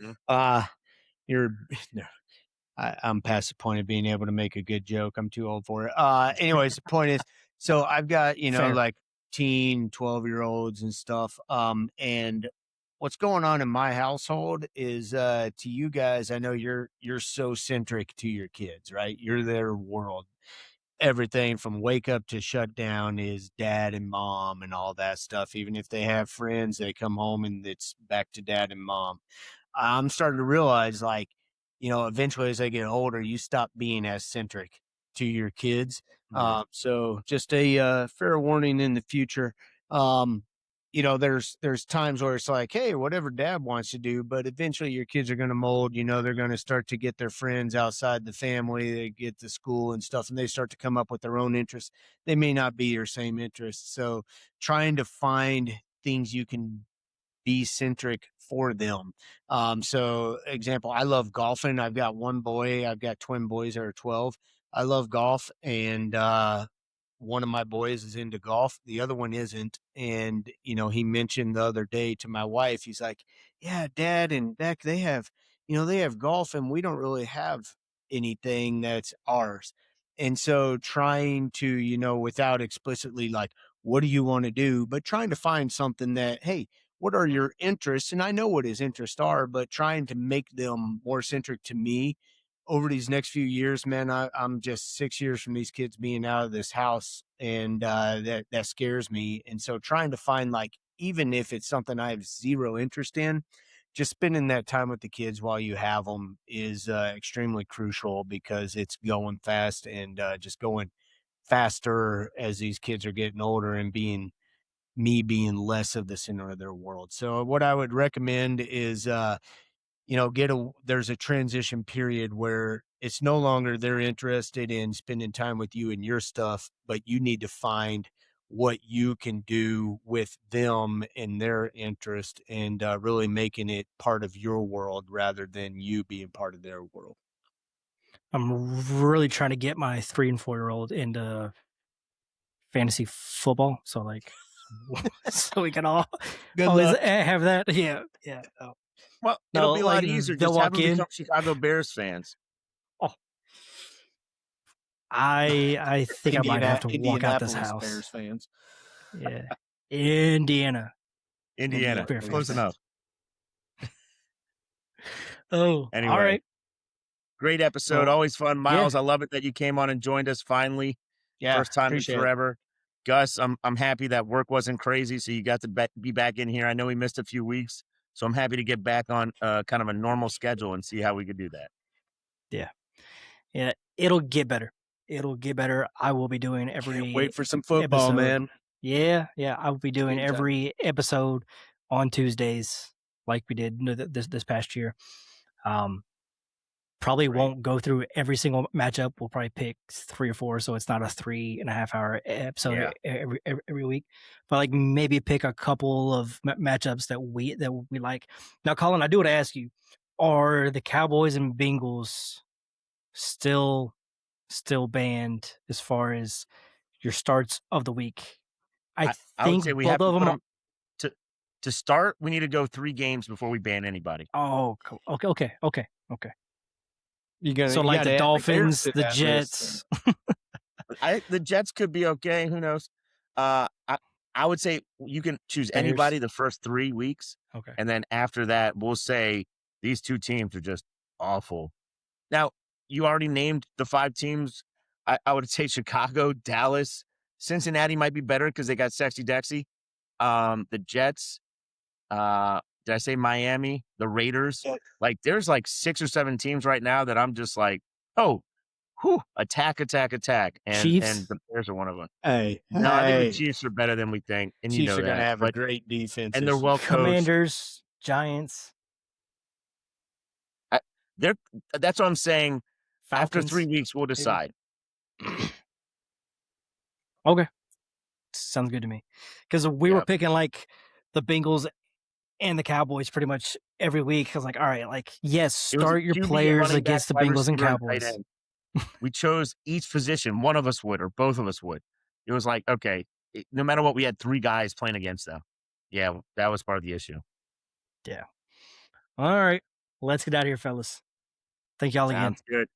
I'm past the point of being able to make a good joke. I'm too old for it. Anyways, the point is, so I've got like 12-year-olds and stuff. And what's going on in my household is to you guys, I know you're so centric to your kids, right? You're their world. Everything from wake up to shut down is dad and mom and all that stuff. Even if they have friends, they come home and it's back to dad and mom. I'm starting to realize, like, eventually as they get older, you stop being as centric to your kids. So just a fair warning in the future. there's times where it's like, hey, whatever dad wants to do, but eventually your kids are going to mold. They're going to start to get their friends outside the family. They get to school and stuff, and they start to come up with their own interests. They may not be your same interests, so trying to find things you can be centric for them. So example, I love golfing. I've got one boy. I've got twin boys that are 12. I love golf, and one of my boys is into golf. The other one isn't. And, he mentioned the other day to my wife, he's like, yeah, dad and Beck, they have golf and we don't really have anything that's ours. And so trying to, without explicitly like, what do you want to do? But trying to find something that, hey, what are your interests? And I know what his interests are, but trying to make them more centric to me over these next few years, man. I'm just 6 years from these kids being out of this house, and that scares me. And so trying to find, like, even if it's something I have zero interest in, just spending that time with the kids while you have them is extremely crucial, because it's going fast, and just going faster as these kids are getting older, and being less of the center of their world. So what I would recommend is, there's a transition period where it's no longer they're interested in spending time with you and your stuff, but you need to find what you can do with them and their interest, and really making it part of your world rather than you being part of their world. I'm really trying to get my 3 and 4-year-old into fantasy football. So like, so we can all Good always luck. have that. Yeah, yeah. Oh. Well, it'll No, be a like lot easier. they'll Just have walk them become in. Chicago Bears fans. Oh, I think I might have to walk out this Indianapolis house. Bears fans. Yeah, Indiana Indiana, Bear close fans. enough. Oh, all Anyway, right. great episode. Well, Always fun. yeah, Miles, I love it that you came on and joined us finally. Yeah, First time in appreciate it. forever. Gus, I'm happy that work wasn't crazy, so you got to be back in here. I know we missed a few weeks, so I'm happy to get back on kind of a normal schedule and see how we could do that. yeah, yeah. It'll get better. It'll get better. I will be doing Can't wait every for some football, episode. man. Yeah, yeah. I will be doing Game time. every episode on Tuesdays, like we did this past year. Probably Great. won't go through every single matchup. We'll probably pick 3 or 4, so it's not a 3.5 hour episode Yeah. every week. But like maybe pick a couple of matchups that we like. Now, Colin, I do want to ask you: are the Cowboys and Bengals still banned as far as your starts of the week? I I would think say we both have to of put them. them to start. We need to go 3 games before we ban anybody. Oh, cool. Okay. You So like gotta the add the Bears Dolphins, to the that list, Jets. The Jets could be okay. Who knows? I would say you can choose Bears. anybody the first 3 weeks, Okay. and then after that, we'll say these 2 teams are just awful. Now, you already named the 5 teams. I would say Chicago, Dallas, Cincinnati might be better because they got Sexy Dexy. The Jets, did I say Miami? The Raiders? Yeah. Like, there's like 6 or 7 teams right now that I'm just like, "Oh, whew, attack." And Chiefs. the Bears are one of them. Hey, No, I think the hey, Chiefs are better than we think, and you Chiefs know are gonna that. have a But great defense and they're this well year. coached. Commanders, Giants, I they're That's what I'm saying. After 3 Falcons. weeks, we'll maybe. decide. Okay. Sounds good to me. Because we were Yep. picking like the Bengals and the Cowboys pretty much every week. I was like, all right, like, yes, It was a start your QB, players running back, against the wide Bengals and receiver, and tight Cowboys. end. We chose each position. One of us would, or both of us would. It was like, okay, no matter what, we had 3 guys playing against them. Yeah, that was part of the issue. Yeah. All right. Let's get out of here, fellas. Thank y'all again. Sounds good.